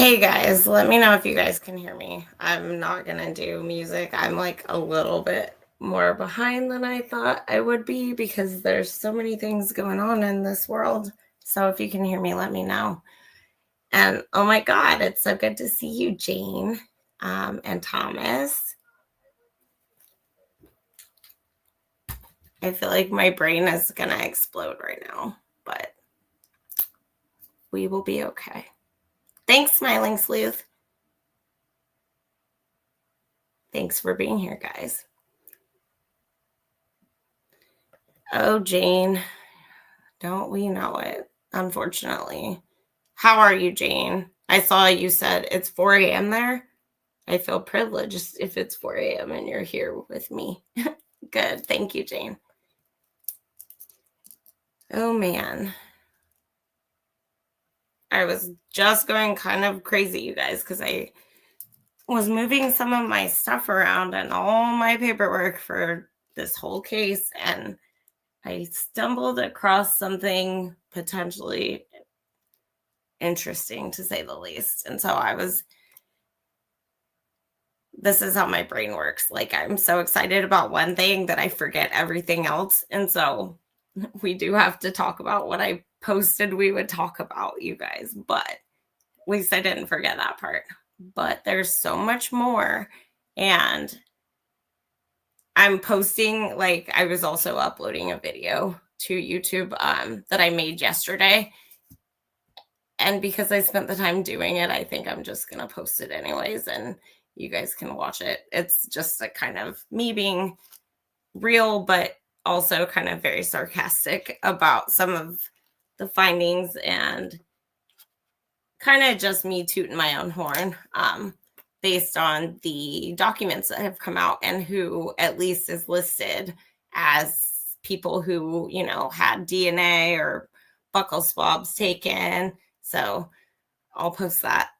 Hey guys, let me know if you guys can hear me. I'm not gonna do music. I'm like a little bit more behind than I thought I would be because there's so many things going on in this world. So if you can hear me, let me know. And oh my God, it's so good to see you, Jane, and Thomas. I feel like my brain is gonna explode right now, but we will be okay. Thanks, Smiling Sleuth. Thanks for being here, guys. Oh, Jane, don't we know it, unfortunately. How are you, Jane? I saw you said it's 4 a.m. there. I feel privileged if it's 4 a.m. and you're here with me. Good. Thank you, Jane. Oh, man. I was just going kind of crazy, you guys, because I was moving some of my stuff around and all my paperwork for this whole case. And I stumbled across something potentially interesting, to say the least. And so this is how my brain works. Like, I'm so excited about one thing that I forget everything else. And so we do have to talk about what I posted we would talk about, you guys. But at least I didn't forget that part. But there's so much more. And I'm posting, like, I was also uploading a video to YouTube that I made yesterday. And because I spent the time doing it, I think I'm just going to post it anyways. And you guys can watch it. It's just a kind of me being real, but also kind of very sarcastic about some of the findings and kind of just me tooting my own horn based on the documents that have come out and who at least is listed as people who, had DNA or buccal swabs taken. So I'll post that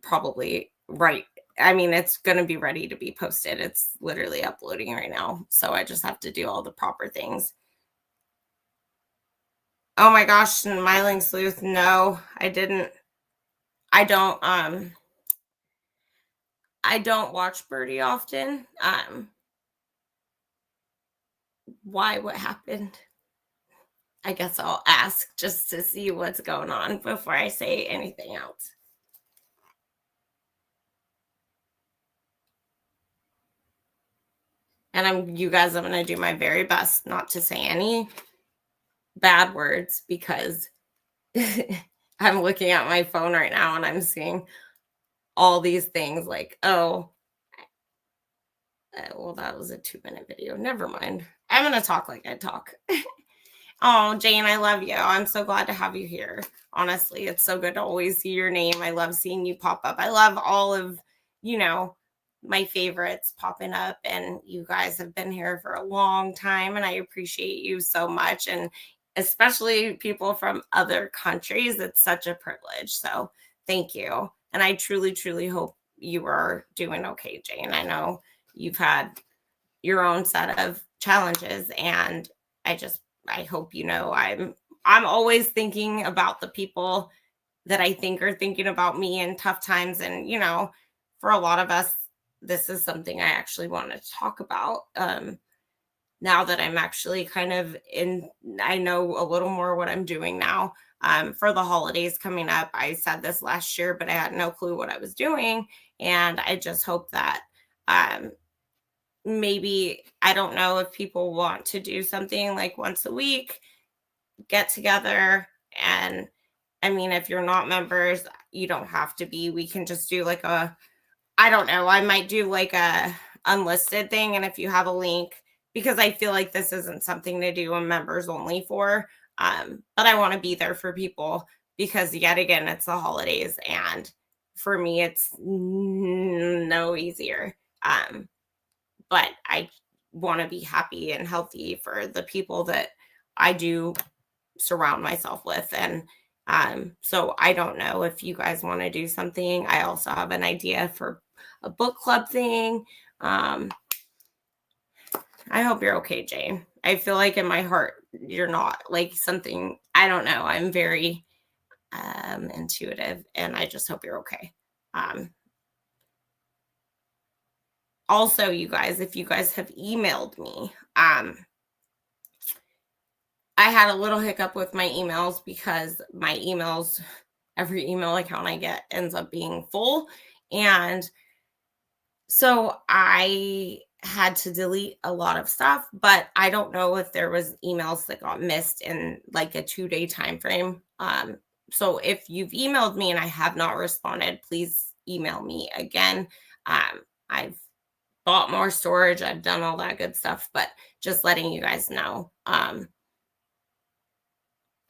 probably right. I mean, it's going to be ready to be posted. It's literally uploading right now. So I just have to do all the proper things. Oh my gosh, Smiling Sleuth. No, I didn't. I don't watch Birdie often. Why? What happened? I guess I'll ask just to see what's going on before I say anything else. And I'm going to do my very best not to say any bad words because I'm looking at my phone right now and I'm seeing all these things like, well, that was a 2-minute video. Never mind. I'm going to talk like I talk. Oh, Jane, I love you. I'm so glad to have you here. Honestly, it's so good to always see your name. I love seeing you pop up. I love all of, my favorites popping up, and you guys have been here for a long time, and I appreciate you so much. And especially people from other countries, it's such a privilege. So thank you. And I truly, truly hope you are doing okay, Jane. I know you've had your own set of challenges, and I hope I'm always thinking about the people that I think are thinking about me in tough times. And for a lot of us, this is something I actually want to talk about now that I'm actually I know a little more what I'm doing now. For the holidays coming up, I said this last year, but I had no clue what I was doing. And I just hope that maybe, I don't know if people want to do something like once a week, get together. And I mean, if you're not members, you don't have to be. We can just do like I don't know, I might do like a unlisted thing. And if you have a link, because I feel like this isn't something to do a members only for, but I want to be there for people because yet again, it's the holidays. And for me, it's no easier. But I want to be happy and healthy for the people that I do surround myself with. And so I don't know if you guys want to do something. I also have an idea for a book club thing. I hope you're okay, Jane. I feel like in my heart, you're not like something, I don't know. I'm very intuitive, and I just hope you're okay. Um, Also, you guys, if you guys have emailed me, I had a little hiccup with my emails because my emails, every email account I get ends up being full. And so I had to delete a lot of stuff, but I don't know if there was emails that got missed in like a 2-day time frame. So if you've emailed me and I have not responded, please email me again. I've bought more storage, I've done all that good stuff, but just letting you guys know.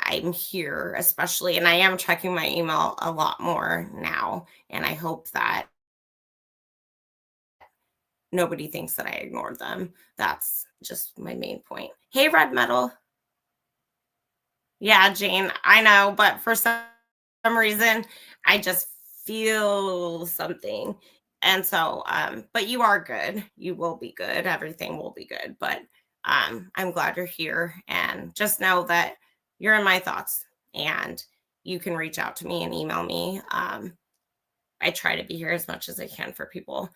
I'm here, especially, and I am checking my email a lot more now. And I hope that nobody thinks that I ignored them. That's just my main point. Hey, Red Metal. Yeah, Jane, I know, but for some reason, I just feel something. And so, but you are good. You will be good. Everything will be good. But I'm glad you're here. And just know that you're in my thoughts and you can reach out to me and email me. I try to be here as much as I can for people.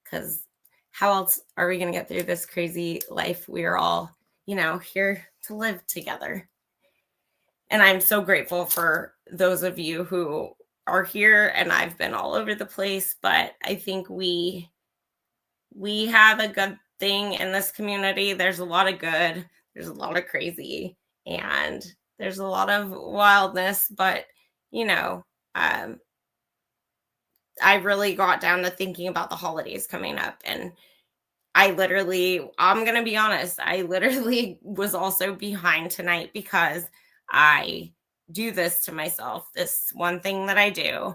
Because how else are we going to get through this crazy life? We are all, here to live together. And I'm so grateful for those of you who are here, and I've been all over the place, but I think we have a good thing in this community. There's a lot of good, there's a lot of crazy, and there's a lot of wildness, but you know, um I really got down to thinking about the holidays coming up, and I'm going to be honest, I literally was also behind tonight because I do this to myself. This one thing that I do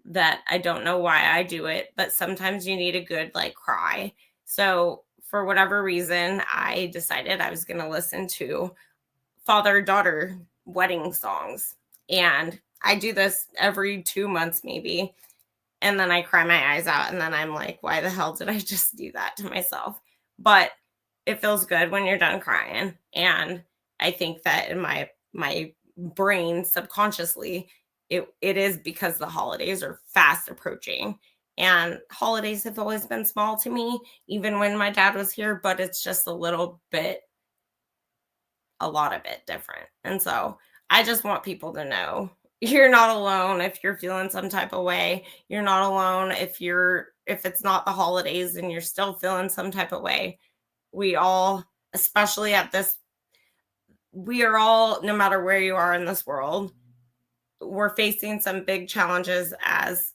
that I don't know why I do it, but sometimes you need a good like cry. So, for whatever reason, I decided I was going to listen to father daughter wedding songs. And I do this every 2 months, maybe. And then I cry my eyes out. And then I'm like, why the hell did I just do that to myself? But it feels good when you're done crying. And I think that in my brain subconsciously, it is because the holidays are fast approaching. And holidays have always been small to me, even when my dad was here, but it's just a lot of it different. And so I just want people to know you're not alone if you're feeling some type of way. You're not alone if it's not the holidays and you're still feeling some type of way. We all, especially at this, we are all, no matter where you are in this world, we're facing some big challenges as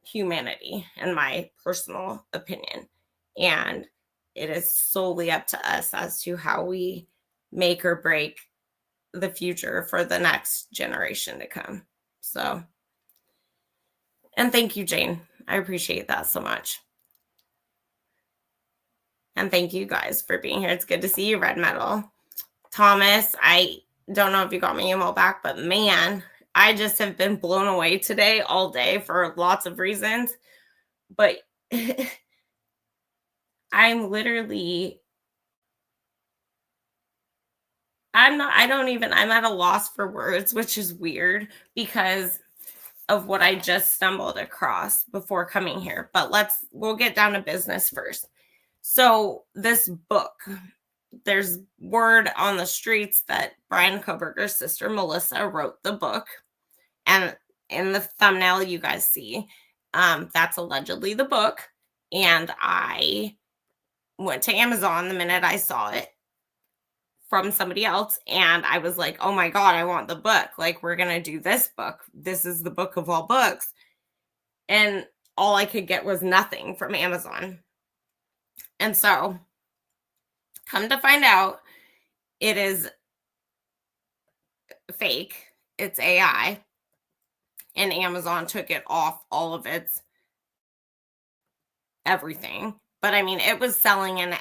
humanity, in my personal opinion. And it is solely up to us as to how we make or break the future for the next generation to come. So, and thank you, Jane. I appreciate that so much. And thank you guys for being here. It's good to see you, Red Metal. Thomas, I don't know if you got my email back, but man, I just have been blown away today all day for lots of reasons. But I'm literally, I'm at a loss for words, which is weird because of what I just stumbled across before coming here. But we'll get down to business first. So, this book, there's word on the streets that Brian Kohberger's sister Melissa wrote the book. And in the thumbnail you guys see, that's allegedly the book. And I went to Amazon the minute I saw it from somebody else, and I was like, oh my God, I want the book. Like, we're going to do this book. This is the book of all books. And all I could get was nothing from Amazon. And so, come to find out, it is fake. It's AI. And Amazon took it off all of its everything. But I mean, it was selling, and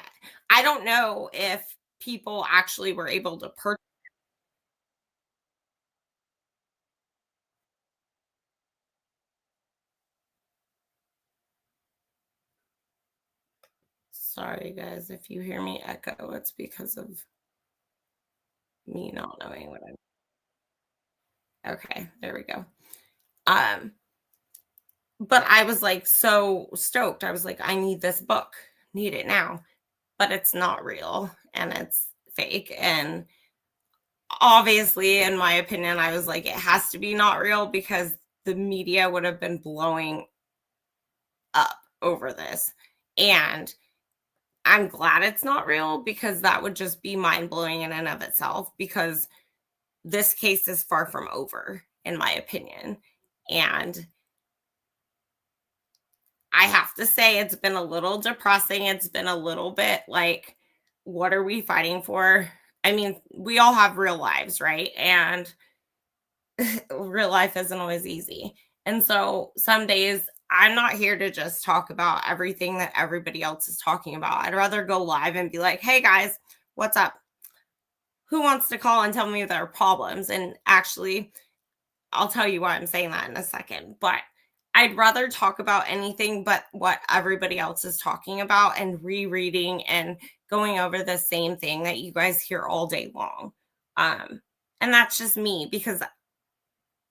I don't know if people actually were able to purchase. Sorry, guys, if you hear me echo, it's because of me not knowing what I'm. Okay, there we go. Um, But I was like so stoked. I was like, I need this book, need it now. But it's not real and it's fake. And obviously, in my opinion, I was like, it has to be not real because the media would have been blowing up over this. And I'm glad it's not real because that would just be mind blowing in and of itself because this case is far from over, in my opinion. And I have to say, it's been a little depressing. It's been a little bit like, what are we fighting for? I mean, we all have real lives, right? And real life isn't always easy. And so some days I'm not here to just talk about everything that everybody else is talking about. I'd rather go live and be like, hey guys, what's up? Who wants to call and tell me their problems? And actually, I'll tell you why I'm saying that in a second. But I'd rather talk about anything but what everybody else is talking about and rereading and going over the same thing that you guys hear all day long. And that's just me because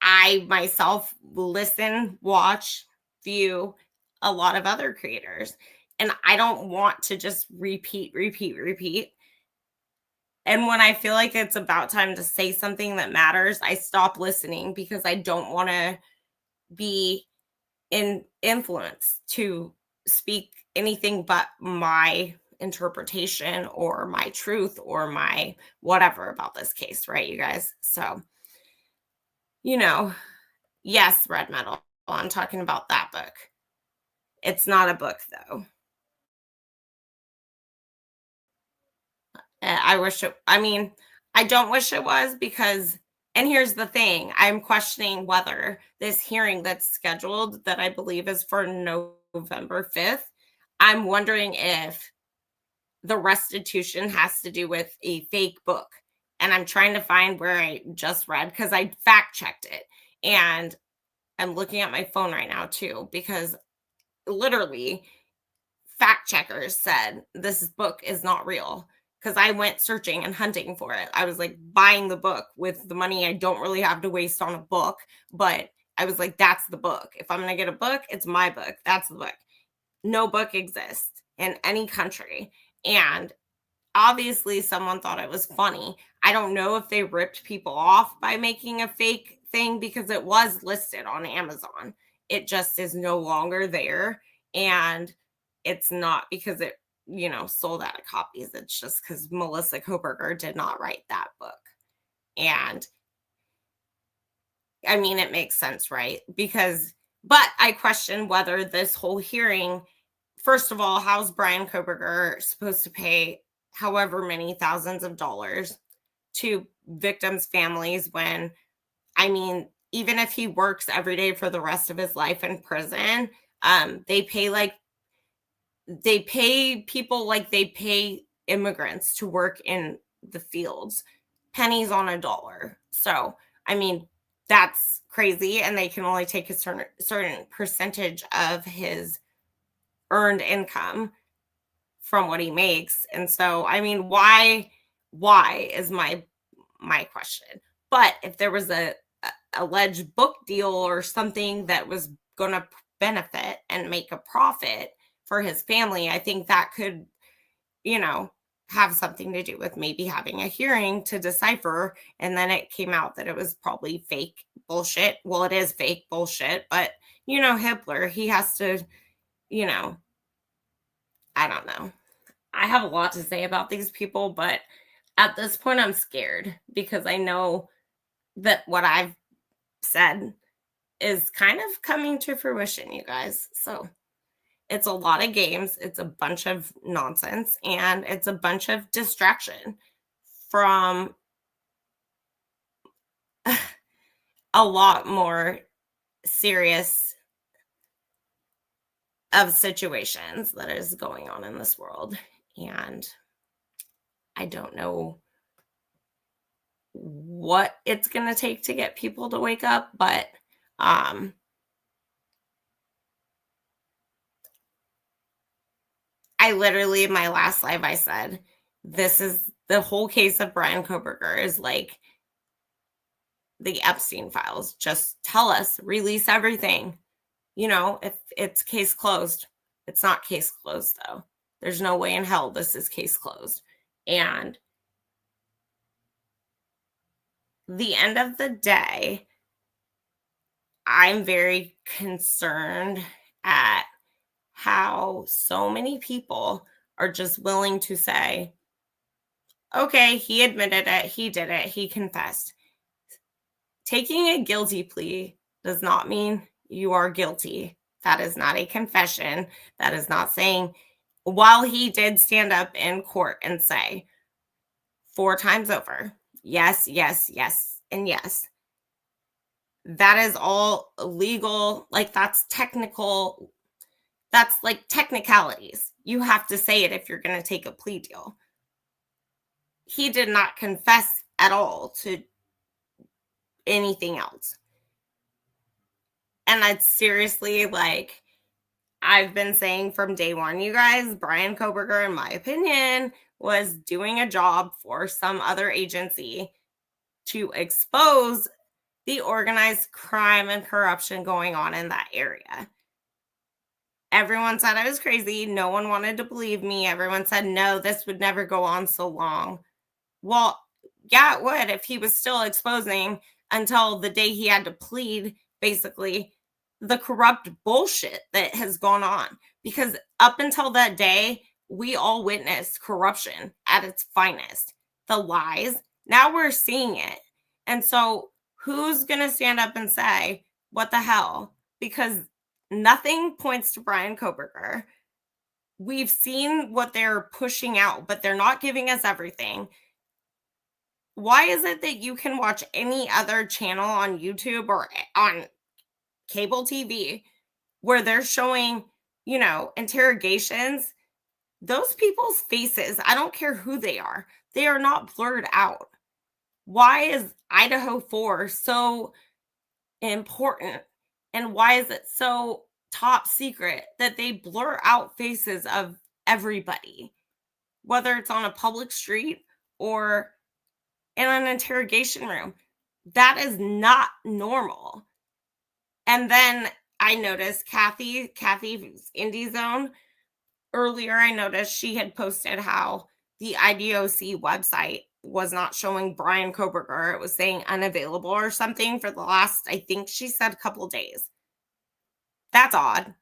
I myself listen, watch, view a lot of other creators. And I don't want to just repeat. And when I feel like it's about time to say something that matters, I stop listening because I don't want to be in influence to speak anything but my interpretation or my truth or my whatever about this case, right, you guys? So, you know, yes, Red Metal. I'm talking about that book. It's not a book, though. I wish it, I mean, I don't wish it was because, and here's the thing I'm questioning whether this hearing that's scheduled, that I believe is for November 5th, I'm wondering if the restitution has to do with a fake book. And I'm trying to find where I just read because I fact checked it. And I'm looking at my phone right now too, because literally fact checkers said this book is not real because I went searching and hunting for it. I was like buying the book with the money I don't really have to waste on a book, but I was like, that's the book. If I'm going to get a book, it's my book. That's the book. No book exists in any country. And obviously, someone thought it was funny. I don't know if they ripped people off by making a fake thing because it was listed on Amazon. It just is no longer there. And it's not because it, sold out of copies. It's just because Melissa Kohberger did not write that book. And I mean, it makes sense, right? But I question whether this whole hearing, first of all, how's Brian Kohberger supposed to pay however many thousands of dollars to victims' families when, I mean, even if he works every day for the rest of his life in prison, they pay people like they pay immigrants to work in the fields, pennies on a dollar. So, I mean, that's crazy. And they can only take a certain percentage of his earned income from what he makes. And so, I mean, why is my question. But if there was a alleged book deal or something that was going to benefit and make a profit for his family, I think that could, have something to do with maybe having a hearing to decipher. And then it came out that it was probably fake bullshit. Well, it is fake bullshit, but Hitler, he has to, I don't know. I have a lot to say about these people, but at this point, I'm scared because I know that what I've said is kind of coming to fruition, you guys. So it's a lot of games, it's a bunch of nonsense, and it's a bunch of distraction from a lot more serious of situations that is going on in this world. And I don't know what it's going to take to get people to wake up, but I literally, in my last live, I said, this is the whole case of Brian Kohberger is like the Epstein files. Just tell us, release everything. If it's case closed, it's not case closed though. There's no way in hell this is case closed. And the end of the day, I'm very concerned at how so many people are just willing to say, okay, he admitted it, he did it, he confessed. Taking a guilty plea does not mean you are guilty. That is not a confession. That is not saying, while he did stand up in court and say 4 times over, yes, yes, yes, and yes, that is all legal. Like, that's technical. That's like technicalities. You have to say it if you're going to take a plea deal. He did not confess at all to anything else. And that's seriously, like, I've been saying from day one, you guys, Brian Kohberger, in my opinion, was doing a job for some other agency to expose the organized crime and corruption going on in that area. Everyone said I was crazy. No one wanted to believe me. Everyone said, no, this would never go on so long. Well, yeah, it would if he was still exposing until the day he had to plead, basically, the corrupt bullshit that has gone on. Because up until that day, we all witnessed corruption at its finest. The lies, now we're seeing it. And so who's going to stand up and say, what the hell? Because nothing points to Brian Kohberger. We've seen what they're pushing out, but they're not giving us everything. Why is it that you can watch any other channel on YouTube or on cable TV where they're showing, interrogations? Those people's faces, I don't care who they are not blurred out. Why is Idaho4 so important? And why is it so top secret that they blur out faces of everybody, whether it's on a public street or in an interrogation room? That is not normal. And then I noticed Kathy's Indie Zone. Earlier, I noticed she had posted how the IDOC website was not showing Brian Kohberger. It was saying unavailable or something for the last, I think she said, a couple days. That's odd.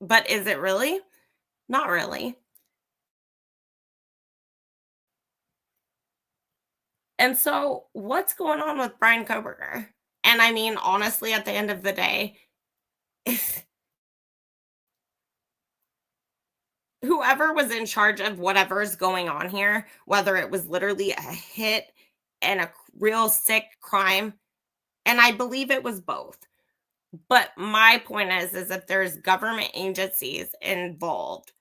But is it really? Not really. And so what's going on with Brian Kohberger? And I mean, honestly, at the end of the day, whoever was in charge of whatever is going on here, whether it was literally a hit and a real sick crime, and I believe it was both. But my point is if there's government agencies involved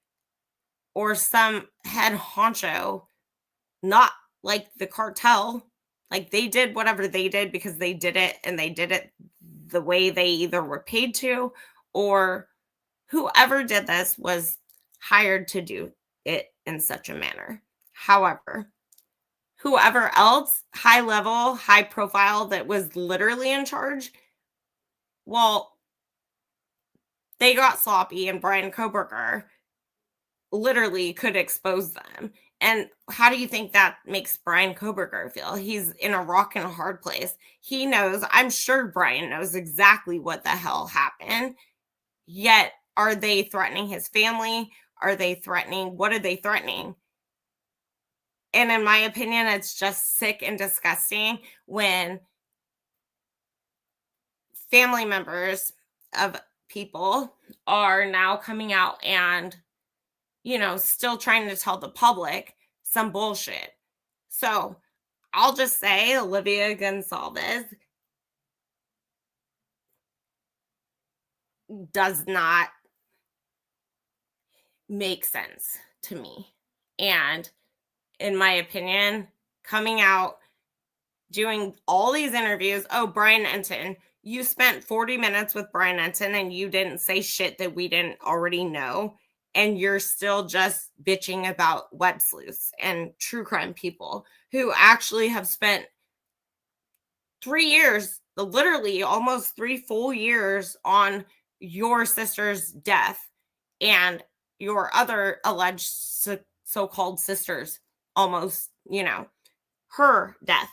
or some head honcho, not like the cartel, like they did whatever they did because they did it and they did it the way they either were paid to, or whoever did this was hired to do it in such a manner. However, whoever else, high level, high profile, that was literally in charge, well, they got sloppy, and Brian Kohberger literally could expose them. And how do you think that makes Brian Kohberger feel? He's in a rock and a hard place. He knows, I'm sure Brian knows exactly what the hell happened. Yet, are they threatening his family? Are they threatening? What are they threatening? And in my opinion, it's just sick and disgusting when family members of people are now coming out and, still trying to tell the public some bullshit. So I'll just say Olivia Gonsalves does not make sense to me. And in my opinion, coming out, doing all these interviews. Oh, Brian Enton, you spent 40 minutes with Brian Enton and you didn't say shit that we didn't already know. And you're still just bitching about web sleuths and true crime people who actually have spent 3 years, literally almost 3 full years on your sister's death and your other alleged so-called sisters, almost, her death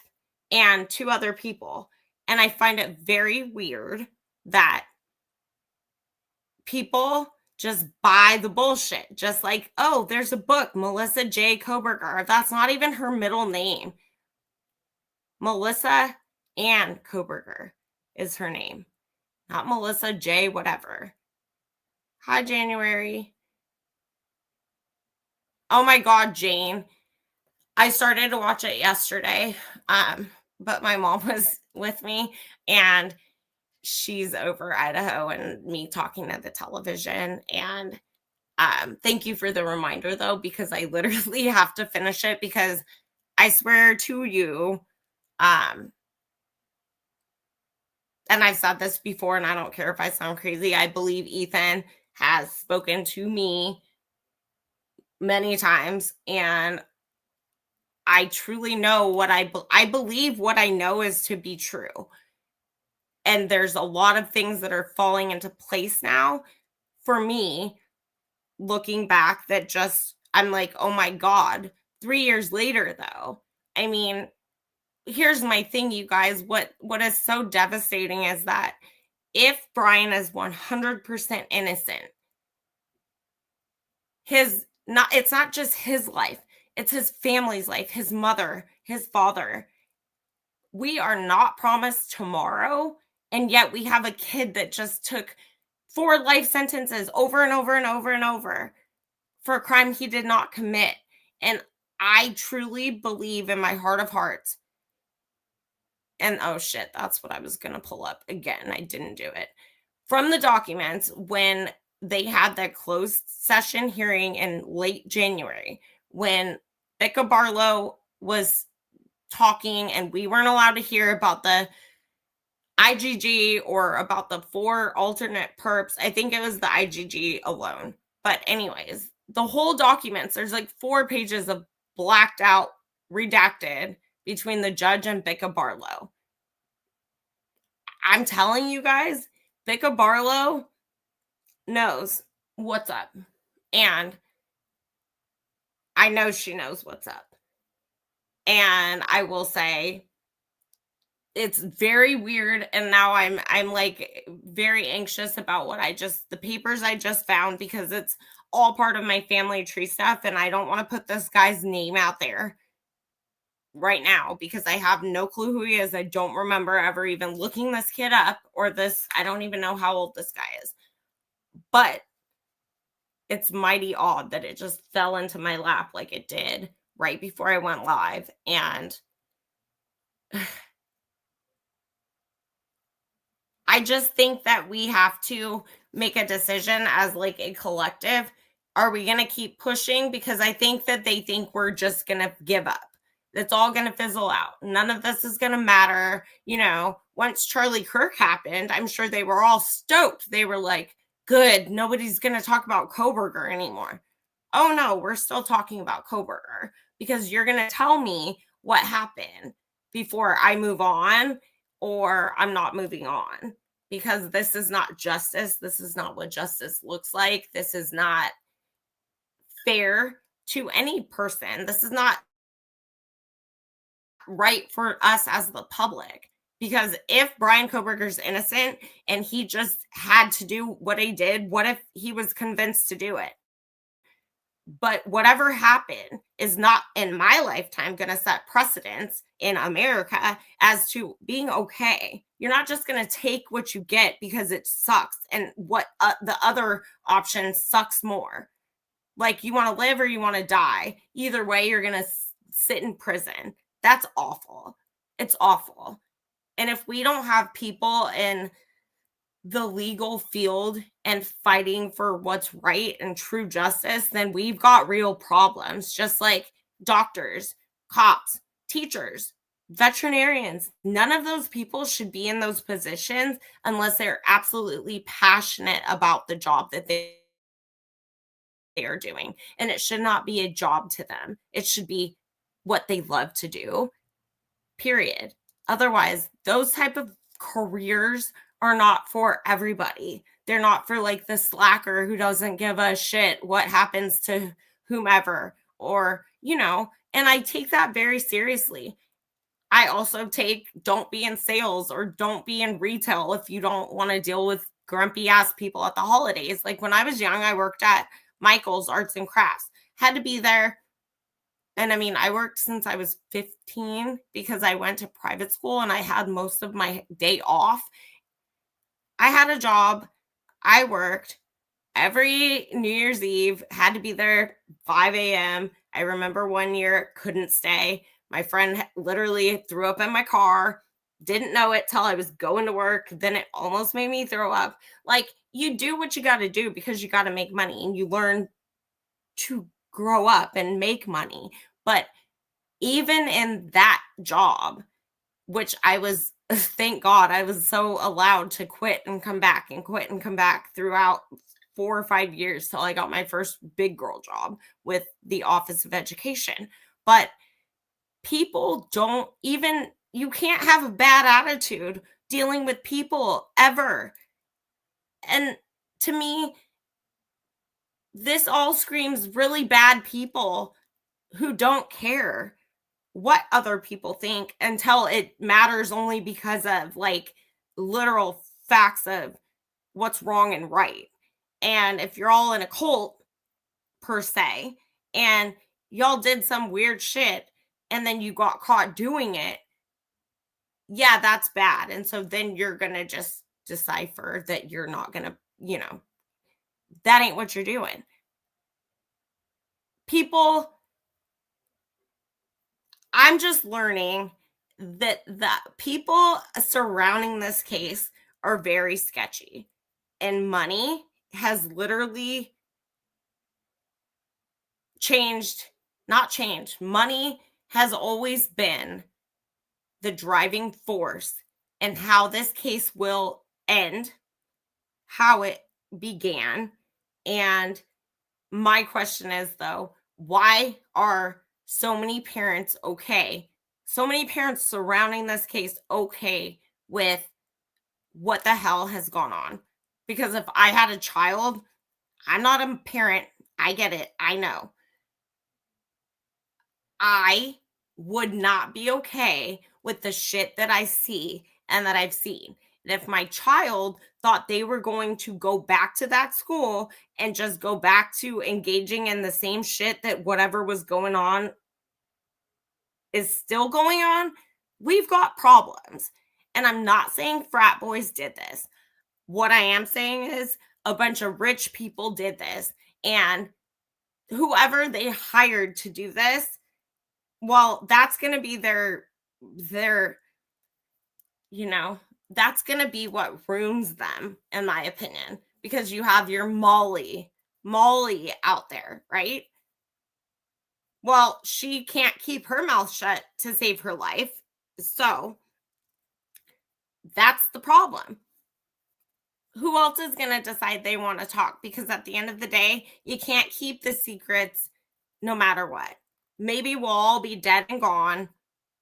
and two other people. And I find it very weird that people just buy the bullshit. Just like, oh, there's a book, Melissa J. Kohberger. That's not even her middle name. Melissa Ann Kohberger is her name, not Melissa J. whatever. Hi, January. Oh my God, Jane. I started to watch it yesterday, but my mom was with me and she's over Idaho and me talking to the television. And thank you for the reminder, though, because I literally have to finish it because I swear to you, and I've said this before, and I don't care if I sound crazy. I believe Ethan has spoken to me many times, and I truly know what I believe what I know is to be true. And there's a lot of things that are falling into place now for me, looking back, that just, I'm like, oh my God. 3 years later, though, I mean, here's my thing, you guys. What is so devastating is that if Brian is 100% innocent, it's not just his life, it's his family's life, his mother, his father. We are not promised tomorrow, and yet we have a kid that just took 4 life sentences over and over and over and over for a crime he did not commit. And I truly believe in my heart of hearts, and oh shit, that's what I was going to pull up again. I didn't do it. From the documents, when they had that closed session hearing in late January, when Becca Barlow was talking and we weren't allowed to hear about the IGG or about the 4 alternate perps. I think it was the IGG alone. But anyways, the whole documents, there's like 4 pages of blacked out, redacted between the judge and Becca Barlow. I'm telling you guys, Becca Barlow knows what's up. And I know she knows what's up. And I will say, it's very weird, and now I'm like very anxious about the papers I just found, because it's all part of my family tree stuff, and I don't want to put this guy's name out there right now because I have no clue who he is. I don't remember ever even looking this kid up, or this, I don't even know how old this guy is. But it's mighty odd that it just fell into my lap like it did right before I went live. And I just think that we have to make a decision as like a collective. Are we going to keep pushing? Because I think that they think we're just going to give up. It's all going to fizzle out. None of this is going to matter. Once Charlie Kirk happened, I'm sure they were all stoked. They were like, good, nobody's going to talk about Kohberger anymore. Oh no, we're still talking about Kohberger because you're going to tell me what happened before I move on, or I'm not moving on, because this is not justice. This is not what justice looks like. This is not fair to any person. This is not right for us as the public. Because if Brian Kohberger's innocent and he just had to do what he did, what if he was convinced to do it? But whatever happened is not in my lifetime going to set precedence in America as to being okay. You're not just going to take what you get because it sucks, and what the other option sucks more. Like, you want to live or you want to die. Either way, you're going to sit in prison. That's awful. It's awful. And if we don't have people in the legal field and fighting for what's right and true justice, then we've got real problems. Just like doctors, cops, teachers, veterinarians. None of those people should be in those positions unless they're absolutely passionate about the job that they are doing. And it should not be a job to them. It should be what they love to do, period. Otherwise, those type of careers are not for everybody. They're not for like the slacker who doesn't give a shit what happens to whomever, or, and I take that very seriously. I also take don't be in sales or don't be in retail if you don't want to deal with grumpy ass people at the holidays. Like when I was young, I worked at Michael's Arts and Crafts. Had to be there. And I mean, I worked since I was 15 because I went to private school and I had most of my day off. I had a job. I worked every New Year's Eve, had to be there 5 a.m. I remember one year couldn't stay. My friend literally threw up in my car. Didn't know it till I was going to work. Then it almost made me throw up. Like, you do what you got to do because you got to make money and you learn to grow up and make money. But even in that job, which I was, thank God, I was so allowed to quit and come back and quit and come back throughout 4 or 5 years till I got my first big girl job with the Office of Education. But people don't even, you can't have a bad attitude dealing with people ever. And to me, this all screams really bad people who don't care what other people think until it matters only because of like literal facts of what's wrong and right. And if you're all in a cult per se and y'all did some weird shit and then you got caught doing it, yeah, that's bad. And so then you're going to just decipher that you're not going to, that ain't what you're doing. People, I'm just learning that the people surrounding this case are very sketchy, and money has literally not changed. Money has always been the driving force in how this case will end, how it began. And my question is, though, why are so many parents okay? So many parents surrounding this case okay with what the hell has gone on? Because if I had a child, I'm not a parent. I get it. I know. I would not be okay with the shit that I see and that I've seen. And if my child thought they were going to go back to that school and just go back to engaging in the same shit that whatever was going on is still going on, we've got problems. And I'm not saying frat boys did this. What I am saying is a bunch of rich people did this. And whoever they hired to do this, well, that's going to be their that's going to be what ruins them, in my opinion, because you have your Molly out there, right? Well, she can't keep her mouth shut to save her life. So that's the problem. Who else is going to decide they want to talk? Because at the end of the day, you can't keep the secrets no matter what. Maybe we'll all be dead and gone.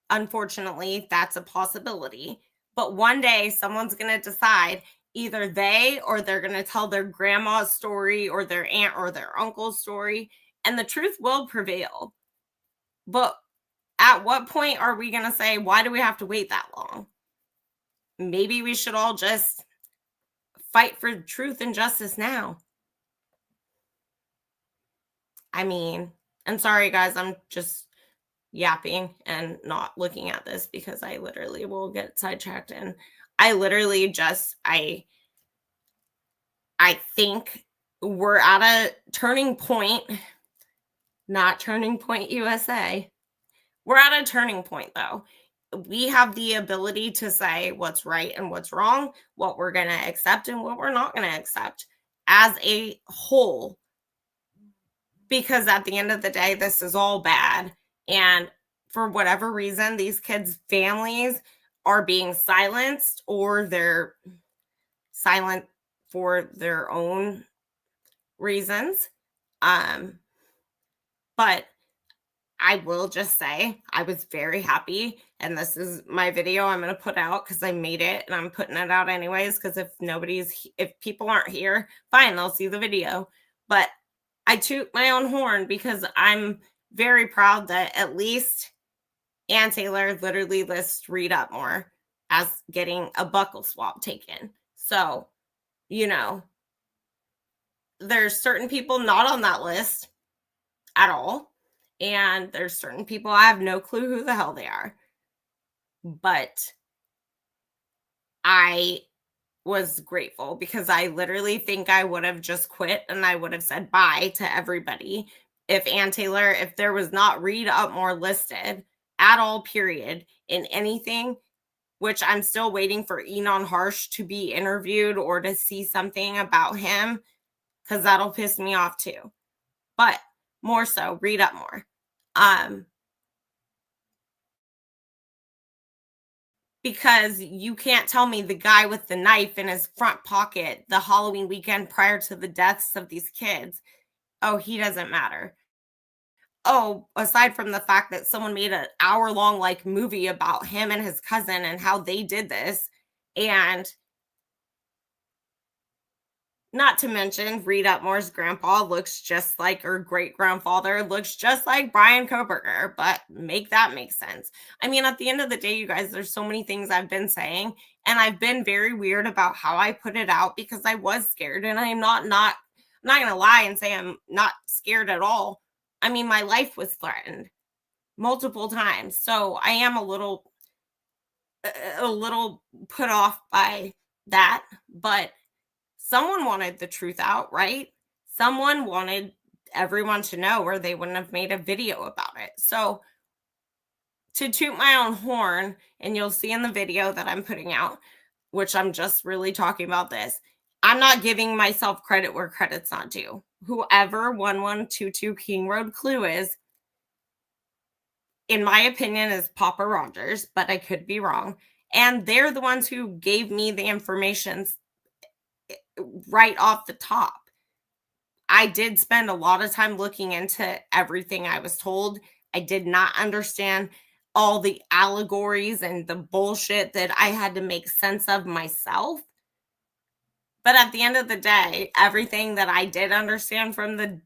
Unfortunately, that's a possibility. But one day someone's going to decide either they or they're going to tell their grandma's story or their aunt or their uncle's story, and the truth will prevail. But at what point are we going to say, why do we have to wait that long? Maybe we should all just fight for truth and justice now. I mean, I'm sorry, guys. I'm just yapping and not looking at this because I literally will get sidetracked. And I literally just, I think we're at a turning point, not Turning Point USA. We're at a turning point, though. We have the ability to say what's right and what's wrong, what we're going to accept and what we're not going to accept as a whole. Because at the end of the day, this is all bad. And for whatever reason, these kids' families are being silenced, or they're silent for their own reasons. But I will just say I was very happy, and this is my video I'm going to put out because I made it and I'm putting it out anyways. Because if people aren't here, fine, they'll see the video. But I toot my own horn because I'm very proud that at least Ann Taylor literally lists Read Up More as getting a buccal swab taken. So, you know, there's certain people not on that list at all. And there's certain people I have no clue who the hell they are. But I was grateful because I literally think I would have just quit and I would have said bye to everybody if Ann Taylor, if there was not Read Up More listed at all, period, in anything, which I'm still waiting for Enon Harsh to be interviewed or to see something about him because that'll piss me off too. But more so, Read Up More. Because you can't tell me the guy with the knife in his front pocket the Halloween weekend prior to the deaths of these kids, oh, he doesn't matter. Oh, aside from the fact that someone made an hour-long like movie about him and his cousin and how they did this, and not to mention, Read Up More's grandpa looks just like, or great grandfather looks just like Brian Kohberger, but make that make sense. I mean, at the end of the day, you guys, there's so many things I've been saying, and I've been very weird about how I put it out because I was scared, and I'm not gonna lie and say I'm not scared at all. I mean, my life was threatened multiple times, so I am a little put off by that, but someone wanted the truth out, right? Someone wanted everyone to know, or they wouldn't have made a video about it. So, to toot my own horn, and you'll see in the video that I'm putting out, which I'm just really talking about this, I'm not giving myself credit where credit's not due. Whoever 1122 King Road Clue is, in my opinion, is Papa Rogers, but I could be wrong. And they're the ones who gave me the information right off the top. I did spend a lot of time looking into everything I was told. I did not understand all the allegories and the bullshit that I had to make sense of myself. But at the end of the day, everything that I did understand from the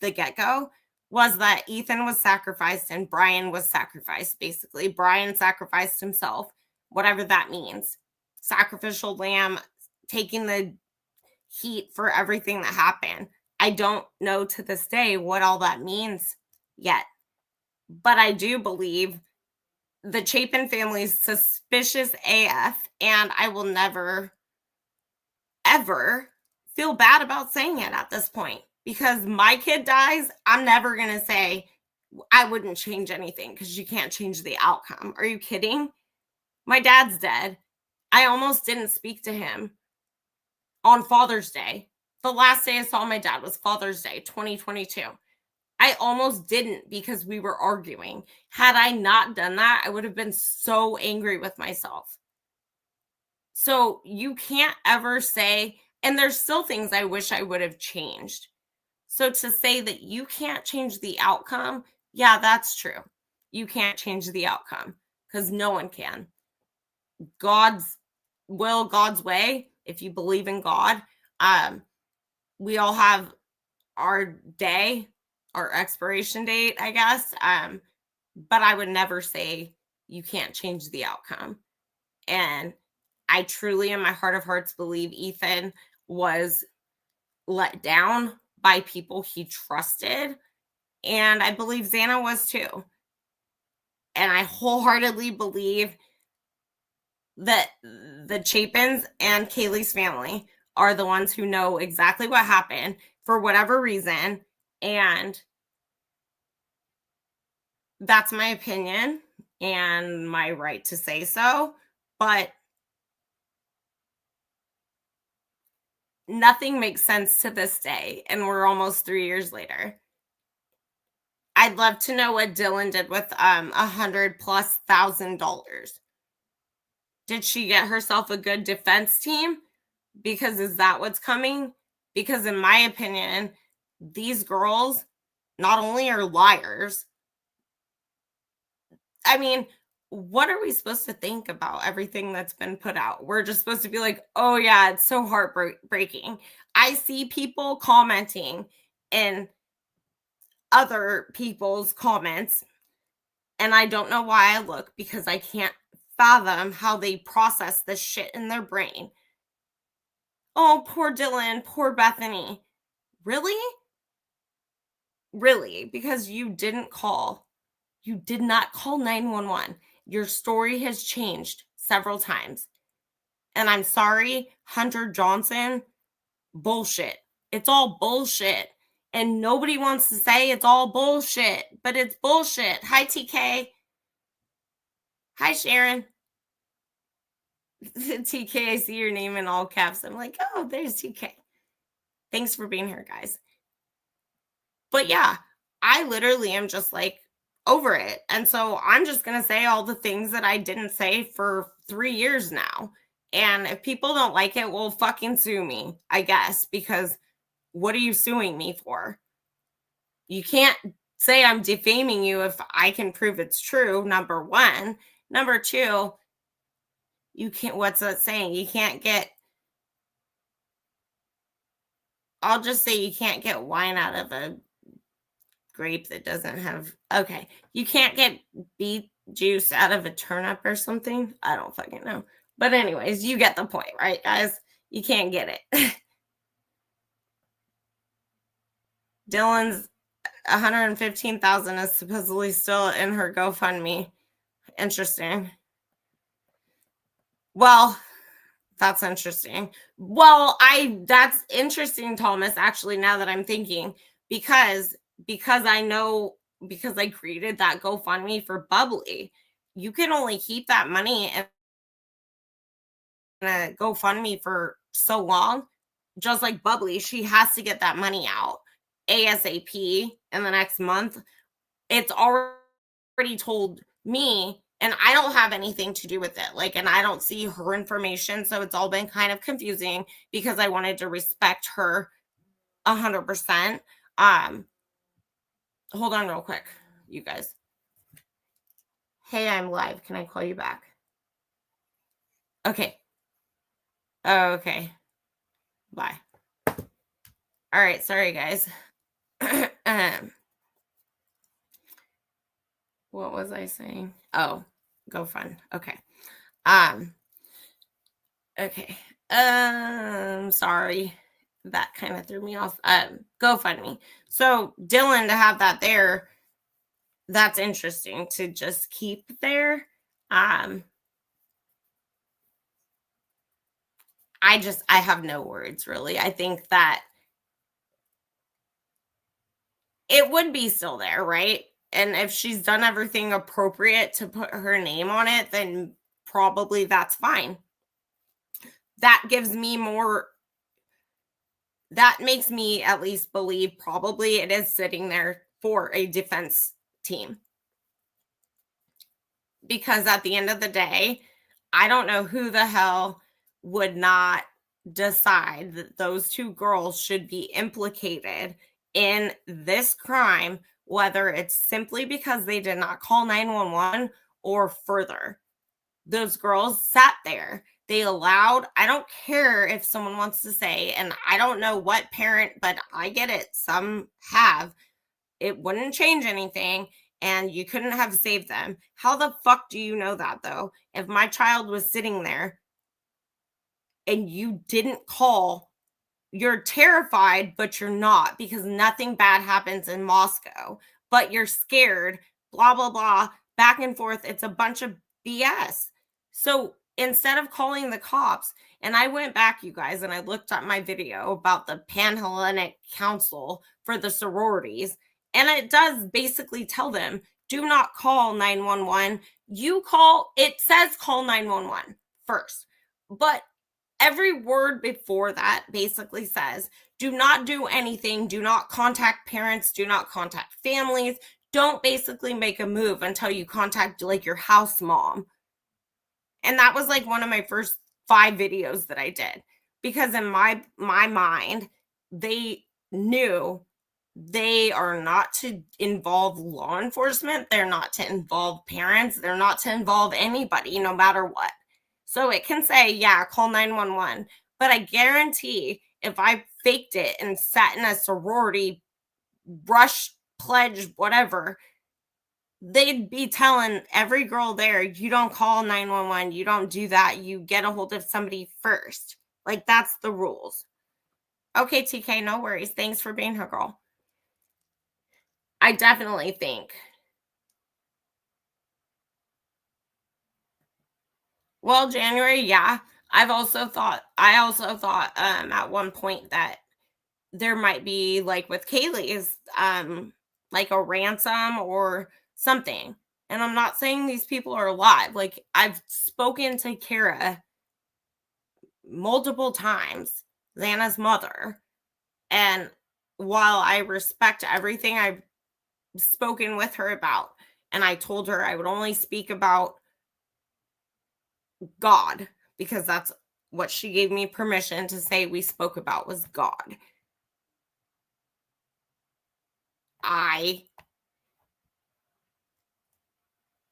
get-go was that Ethan was sacrificed and Brian was sacrificed. Basically, Brian sacrificed himself, whatever that means. Sacrificial lamb, taking the heat for everything that happened. I don't know to this day what all that means yet. But I do believe the Chapin family is suspicious AF, and I will never, ever feel bad about saying it at this point. Because my kid dies, I'm never going to say I wouldn't change anything because you can't change the outcome. Are you kidding? My dad's dead. I almost didn't speak to him on Father's Day. The last day I saw my dad was Father's Day, 2022. I almost didn't because we were arguing. Had I not done that, I would have been so angry with myself. So you can't ever say, and there's still things I wish I would have changed. So to say that you can't change the outcome, yeah, that's true. You can't change the outcome because no one can. God's will, God's way, if you believe in God, we all have our day, our expiration date, I guess. But I would never say you can't change the outcome. And I truly, in my heart of hearts, believe Ethan was let down by people he trusted. And I believe Xana was too. And I wholeheartedly believe that the Chapins and Kaylee's family are the ones who know exactly what happened for whatever reason. And that's my opinion and my right to say so. But nothing makes sense to this day. And we're almost 3 years later. I'd love to know what Dylan did with $100,000+. Did she get herself a good defense team? Because is that what's coming? Because in my opinion, these girls not only are liars, I mean, what are we supposed to think about everything that's been put out? We're just supposed to be like, oh, yeah, it's so heartbreaking. I see people commenting in other people's comments, and I don't know why I look because I can't fathom how they process this shit in their brain. Oh, poor Dylan, poor Bethany. Really? Really? Because you didn't call. You did not call 911. Your story has changed several times. And I'm sorry, Hunter Johnson, bullshit. It's all bullshit. And nobody wants to say it's all bullshit, but it's bullshit. Hi, TK. Hi, Sharon. TK, I see your name in all caps. I'm like, oh, there's TK. Thanks for being here, guys. But yeah, I literally am just like over it. And so I'm just going to say all the things that I didn't say for 3 years now. And if people don't like it, well, fucking sue me, I guess, because what are you suing me for? You can't say I'm defaming you if I can prove it's true, number one. Number two, you can't, what's that saying? You can't get, I'll just say you can't get wine out of a grape that doesn't have, okay, you can't get beet juice out of a turnip or something. I don't fucking know. But anyways, you get the point, right, guys? You can't get it. Dylan's 115,000 is supposedly still in her GoFundMe. Interesting. Well, that's interesting. Well, that's interesting, Thomas, actually, now that I'm thinking, because I know, because I created that GoFundMe for Bubbly, you can only keep that money in a GoFundMe for so long. Just like Bubbly, she has to get that money out ASAP in the next month. It's already told me, and I don't have anything to do with it. Like, and I don't see her information. So it's all been kind of confusing because I wanted to respect her 100%. Hold on real quick, you guys. Hey, I'm live. Can I call you back? Okay. Okay. Bye. All right. Sorry, guys. What was I saying? Oh, GoFund. Okay. Okay. Sorry. That kind of threw me off. GoFundMe. So Dylan to have that there, that's interesting to just keep there. I have no words really. I think that it would be still there, right? And if she's done everything appropriate to put her name on it, then probably that's fine. That gives me more, that makes me at least believe probably it is sitting there for a defense team. Because at the end of the day, I don't know who the hell would not decide that those two girls should be implicated in this crime, whether it's simply because they did not call 911 or further. Those girls sat there. They allowed, I don't care if someone wants to say, and I don't know what parent, but I get it. Some have. It wouldn't change anything and you couldn't have saved them. How the fuck do you know that though? If my child was sitting there and you didn't call, you're terrified, but you're not because nothing bad happens in Moscow, but you're scared, blah, blah, blah, back and forth. It's a bunch of BS. So instead of calling the cops, and I went back, you guys, and I looked at my video about the Panhellenic Council for the sororities, and it does basically tell them, do not call 911. You call, it says call 911 first, but every word before that basically says, do not do anything, do not contact parents, do not contact families, don't basically make a move until you contact like your house mom. And that was like one of my first 5 videos that I did because in my mind, they knew They are not to involve law enforcement. They're not to involve parents. They're not to involve anybody, no matter what. So it can say, yeah, call 911. But I guarantee if I faked it and sat in a sorority, rush, pledge, whatever, they'd be telling every girl there, you don't call 911, you don't do that, you get a hold of somebody first. Like, that's the rules. Okay, TK, no worries. Thanks for being her girl. I definitely think. Well, January, yeah. I also thought at one point that there might be, like with Kaylee's, like a ransom or something. And I'm not saying these people are alive. Like, I've spoken to Kara multiple times, Xana's mother. And while I respect everything I've spoken with her about, and I told her I would only speak about God, because that's what she gave me permission to say we spoke about, was God.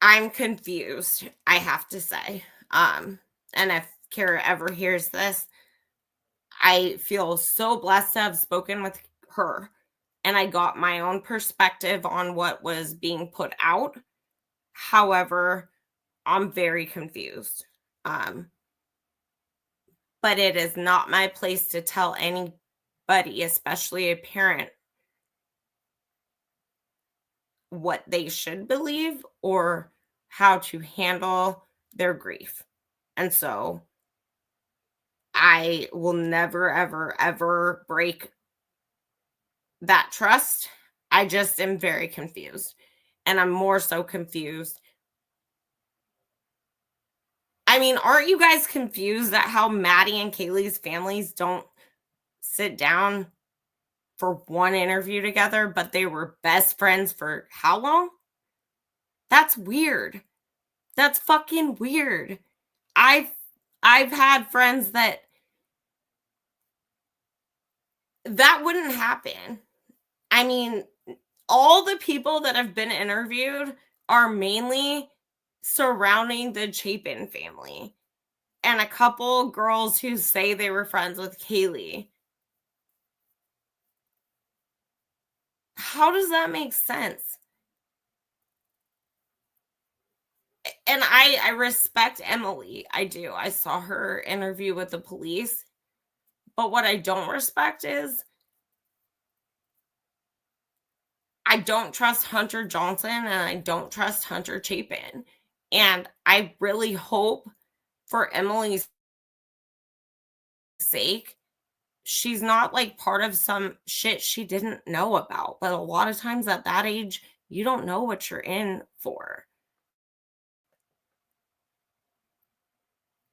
I'm confused, I have to say. And if Kara ever hears this, I feel so blessed to have spoken with her, and I got my own perspective on what was being put out. However, I'm very confused. But it is not my place to tell anybody, especially a parent, what they should believe or how to handle their grief. And so I will never, ever, ever break that trust. I just am very confused. And I'm more so confused. I mean, aren't you guys confused at how Maddie and Kaylee's families don't sit down for one interview together, but they were best friends for how long? That's weird. That's fucking weird. I've I've had friends that wouldn't happen. I mean, all the people that have been interviewed are mainly surrounding the Chapin family and a couple girls who say they were friends with Kaylee. How does that make sense? And I respect Emily. I do. I saw her interview with the police. But what I don't respect is I don't trust Hunter Johnson and I don't trust Hunter Chapin. And I really hope for Emily's sake, she's not like part of some shit she didn't know about. But a lot of times at that age, you don't know what you're in for.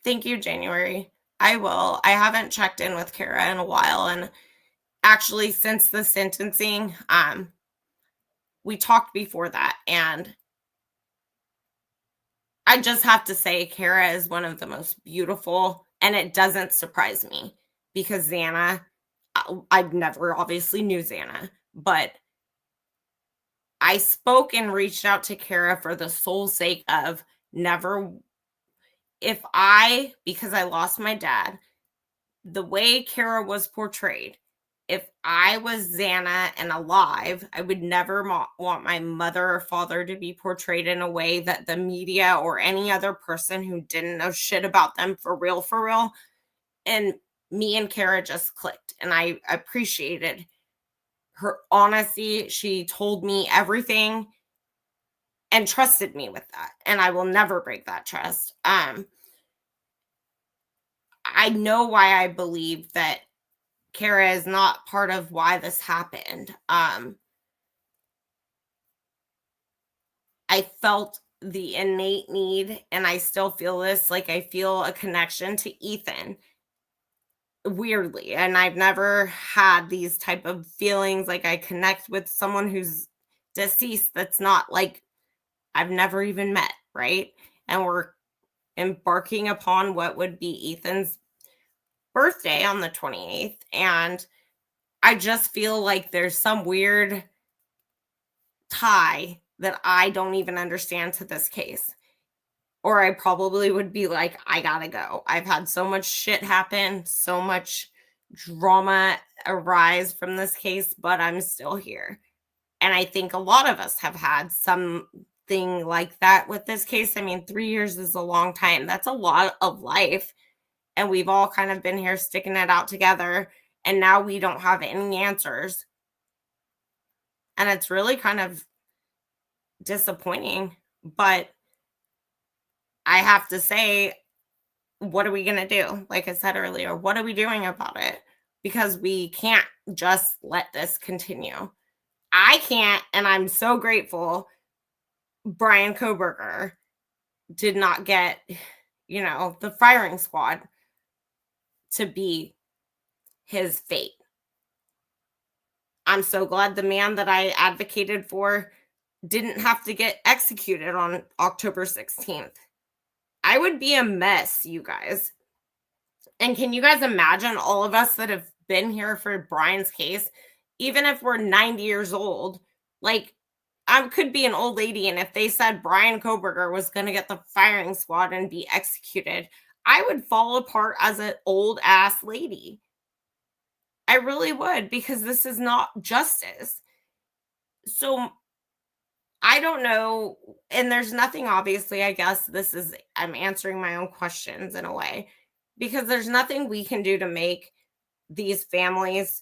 Thank you, January. I will. I haven't checked in with Kara in a while. And actually, since the sentencing, we talked before that. And I just have to say, Kara is one of the most beautiful, and it doesn't surprise me because Xana, I've never obviously knew Xana, but I spoke and reached out to Kara for the sole sake of never, because I lost my dad, the way Kara was portrayed, if I was Xana and alive, I would never want my mother or father to be portrayed in a way that the media or any other person who didn't know shit about them for real, and me and Kara just clicked, and I appreciated her honesty. She told me everything and trusted me with that, and I will never break that trust. I know why I believe that Kara is not part of why this happened. I felt the innate need, and I still feel this, like I feel a connection to Ethan weirdly, and I've never had these type of feelings like I connect with someone who's deceased that's not like I've never even met, right? And we're embarking upon what would be Ethan's birthday on the 28th, and I just feel like there's some weird tie that I don't even understand to this case. Or I probably would be like, I gotta go. I've had so much shit happen, so much drama arise from this case, but I'm still here. And I think a lot of us have had something like that with this case. I mean, 3 years is a long time. That's a lot of life. And we've all kind of been here sticking it out together. And now we don't have any answers. And it's really kind of disappointing. But I have to say, what are we going to do? Like I said earlier, what are we doing about it? Because we can't just let this continue. I can't, and I'm so grateful Brian Kohberger did not get, the firing squad to be his fate. I'm so glad the man that I advocated for didn't have to get executed on October 16th. I would be a mess, you guys. And can you guys imagine all of us that have been here for Brian's case, even if we're 90 years old, like I could be an old lady, and if they said Brian Kohberger was going to get the firing squad and be executed, I would fall apart as an old ass lady. I really would, because this is not justice. So I don't know. And there's nothing, obviously, I guess I'm answering my own questions in a way, because there's nothing we can do to make these families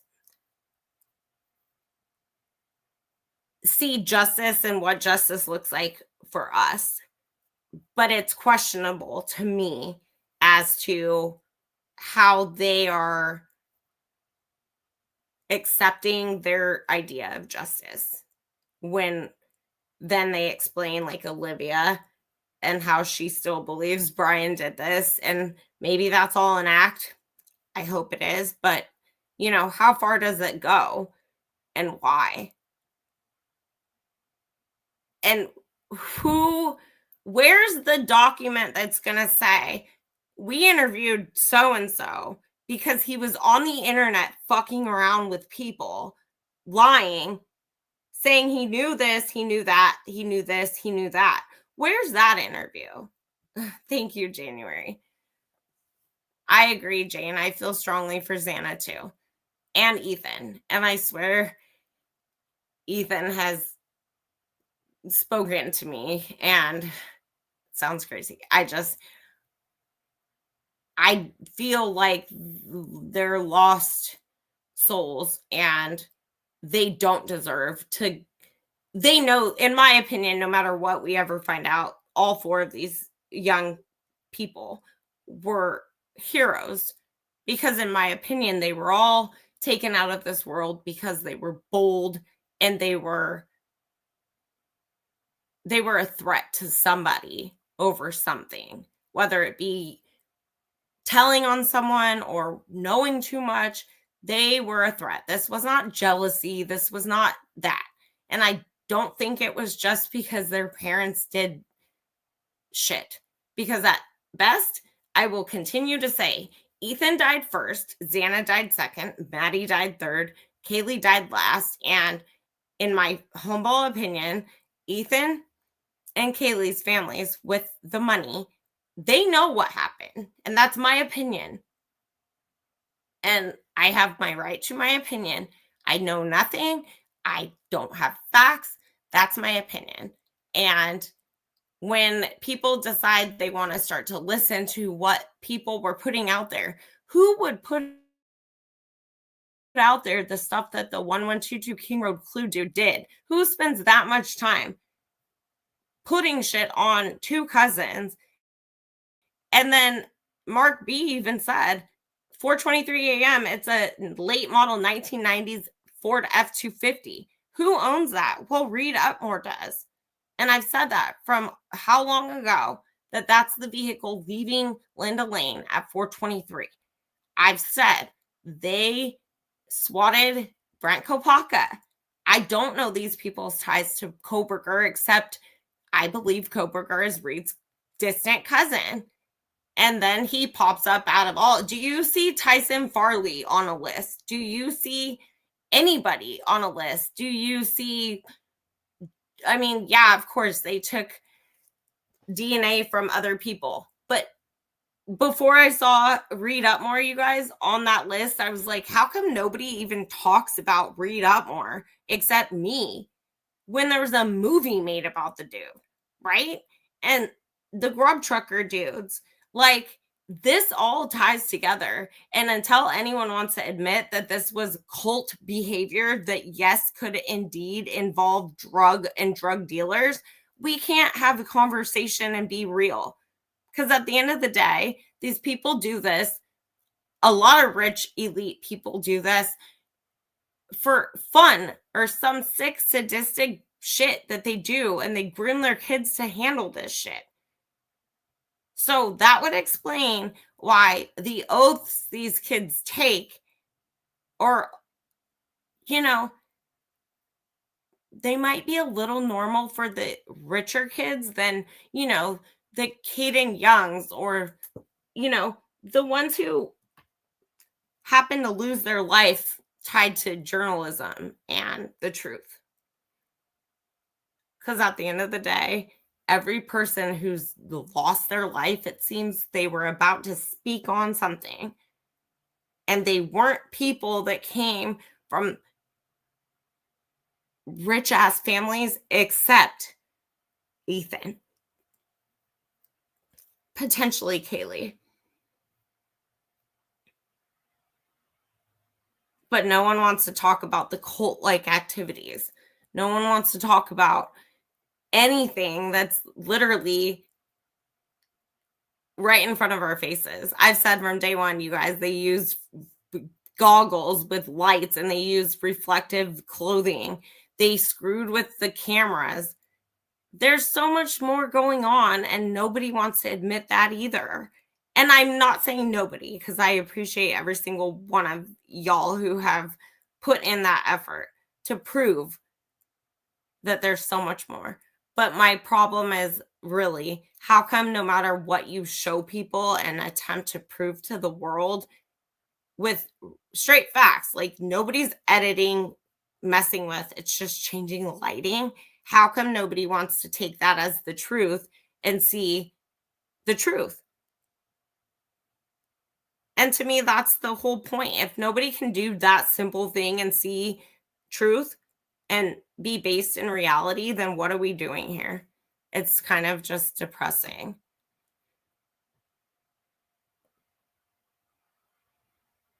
see justice and what justice looks like for us. But it's questionable to me as to how they are accepting their idea of justice when then they explain, like Olivia, and how she still believes Brian did this, and maybe that's all an act. I hope it is, but how far does it go and why? And where's the document that's going to say we interviewed so and so because he was on the internet fucking around with people, lying, saying he knew this, he knew that, he knew this, he knew that. Where's that interview? Thank you, January. I agree, Jane. I feel strongly for Xana too. And Ethan. And I swear Ethan has spoken to me, and it sounds crazy. I feel like they're lost souls, and they don't deserve to. They know, in my opinion, no matter what we ever find out, all four of these young people were heroes, because in my opinion, they were all taken out of this world because they were bold, and they were a threat to somebody over something, whether it be telling on someone or knowing too much. They were a threat. This was not jealousy. This was not that. And I don't think it was just because their parents did shit. Because at best, I will continue to say Ethan died first, Xana died second, Maddie died third, Kaylee died last. And in my humble opinion, Ethan and Kaylee's families with the money, they know what happened. And that's my opinion. And I have my right to my opinion. I know nothing. I don't have facts. That's my opinion. And when people decide they want to start to listen to what people were putting out there, who would put out there the stuff that the 1122 King Road Clue dude did? Who spends that much time putting shit on two cousins? And then Mark B even said 4:23 a.m. It's a late model 1990s Ford F-250. Who owns that? Well, Reed Upmore does. And I've said that from how long ago that that's the vehicle leaving Linda Lane at 4:23. I've said they swatted Brent Kopaka. I don't know these people's ties to Kohberger, except I believe Kohberger is Reed's distant cousin. And then he pops up out of all. Do you see Tyson Farley on a list? Do you see anybody on a list? Do you see, I mean, yeah, of course they took DNA from other people, but before I saw Read Up More, you guys, on that list, I was like, how come nobody even talks about Read Up More except me when there was a movie made about the dude, right? And the grub trucker dudes, like, this all ties together. And until anyone wants to admit that this was cult behavior that, yes, could indeed involve drug dealers, we can't have a conversation and be real. Because at the end of the day, these people do this. A lot of rich elite people do this for fun or some sick sadistic shit that they do, and they groom their kids to handle this shit. So that would explain why the oaths these kids take, or, you know, they might be a little normal for the richer kids than, you know, the Caden Youngs, or, you know, the ones who happen to lose their life tied to journalism and the truth. Because at the end of the day, every person who's lost their life, it seems they were about to speak on something, and they weren't people that came from rich ass families, except Ethan, potentially Kaylee. But no one wants to talk about the cult-like activities. No one wants to talk about anything that's literally right in front of our faces. I've said from day one, you guys, they use goggles with lights, and they use reflective clothing. They screwed with the cameras. There's so much more going on, and nobody wants to admit that either. And I'm not saying nobody, because I appreciate every single one of y'all who have put in that effort to prove that there's so much more. But my problem is, really, how come no matter what you show people and attempt to prove to the world with straight facts, like, nobody's editing, messing with, it's just changing lighting. How come nobody wants to take that as the truth and see the truth? And to me, that's the whole point. If nobody can do that simple thing and see truth and be based in reality, then what are we doing here? It's kind of just depressing.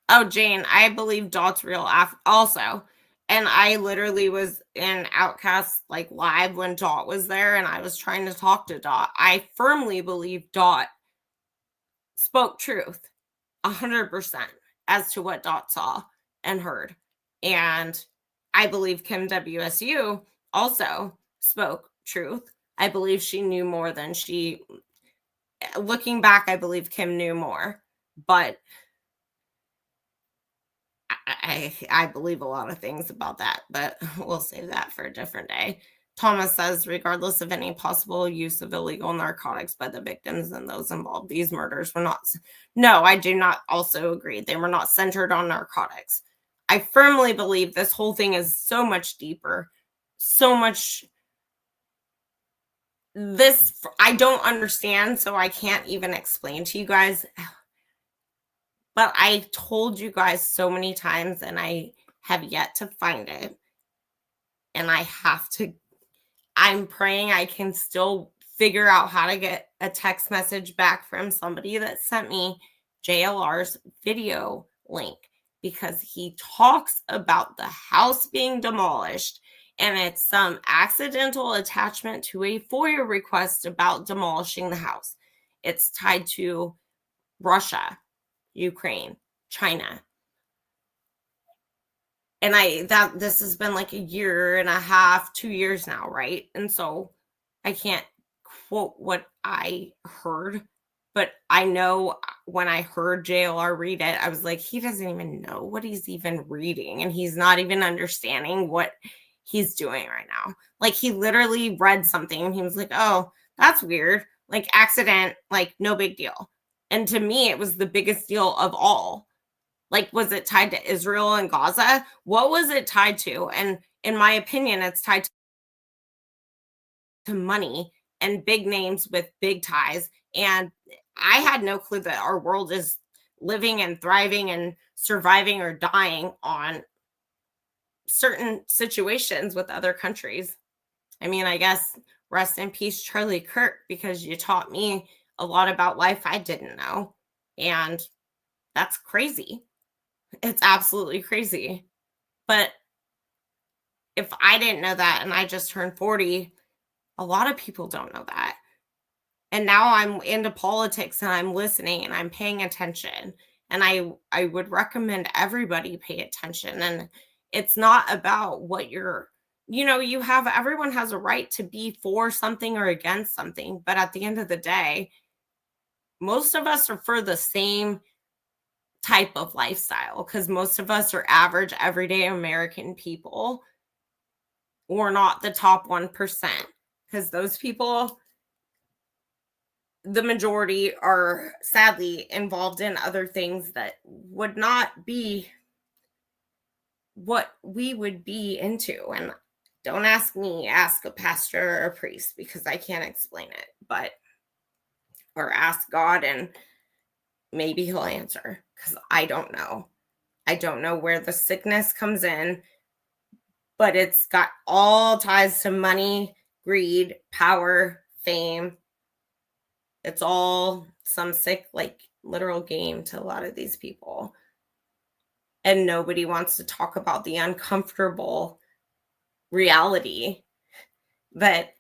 Oh, Jane, I believe Dot's real also. And I literally was in Outcast like live when Dot was there, and I was trying to talk to Dot. I firmly believe Dot spoke truth 100% as to what Dot saw and heard. And I believe Kim WSU also spoke truth. I believe she knew more than she, looking back, I believe Kim knew more, but I believe a lot of things about that, but we'll save that for a different day. Thomas says, regardless of any possible use of illegal narcotics by the victims and those involved, these murders were not. No, I do not also agree. They were not centered on narcotics. I firmly believe this whole thing is so much deeper, so much. This I don't understand, so I can't even explain to you guys. But I told you guys so many times, and I have yet to find it. And I'm praying I can still figure out how to get a text message back from somebody that sent me JLR's video link, because he talks about the house being demolished, and it's some accidental attachment to a FOIA request about demolishing the house. It's tied to Russia, Ukraine, China. And this has been like a year and a half, 2 years now, right? And so I can't quote what I heard, but I know when I heard JLR read it, I was like, he doesn't even know what he's even reading, and he's not even understanding what he's doing right now. Like, he literally read something and he was like, oh, that's weird. Like, accident, like, no big deal. And to me, it was the biggest deal of all. Like, was it tied to Israel and Gaza? What was it tied to? And in my opinion, it's tied to money and big names with big ties. And I had no clue that our world is living and thriving and surviving or dying on certain situations with other countries. I mean, I guess rest in peace, Charlie Kirk, because you taught me a lot about life I didn't know. And that's crazy. It's absolutely crazy. But if I didn't know that and I just turned 40, a lot of people don't know that. And now I'm into politics and I'm listening and I'm paying attention. And I would recommend everybody pay attention. And it's not about what you're, you have, everyone has a right to be for something or against something. But at the end of the day, most of us are for the same type of lifestyle because most of us are average, everyday American people. We're not the top 1% because those people, the majority, are sadly involved in other things that would not be what we would be into. And don't ask me, ask a pastor or a priest because I can't explain it, or ask God and maybe he'll answer because I don't know. I don't know where the sickness comes in, but it's got all ties to money, greed, power, fame. It's all some sick, like, literal game to a lot of these people. And nobody wants to talk about the uncomfortable reality that,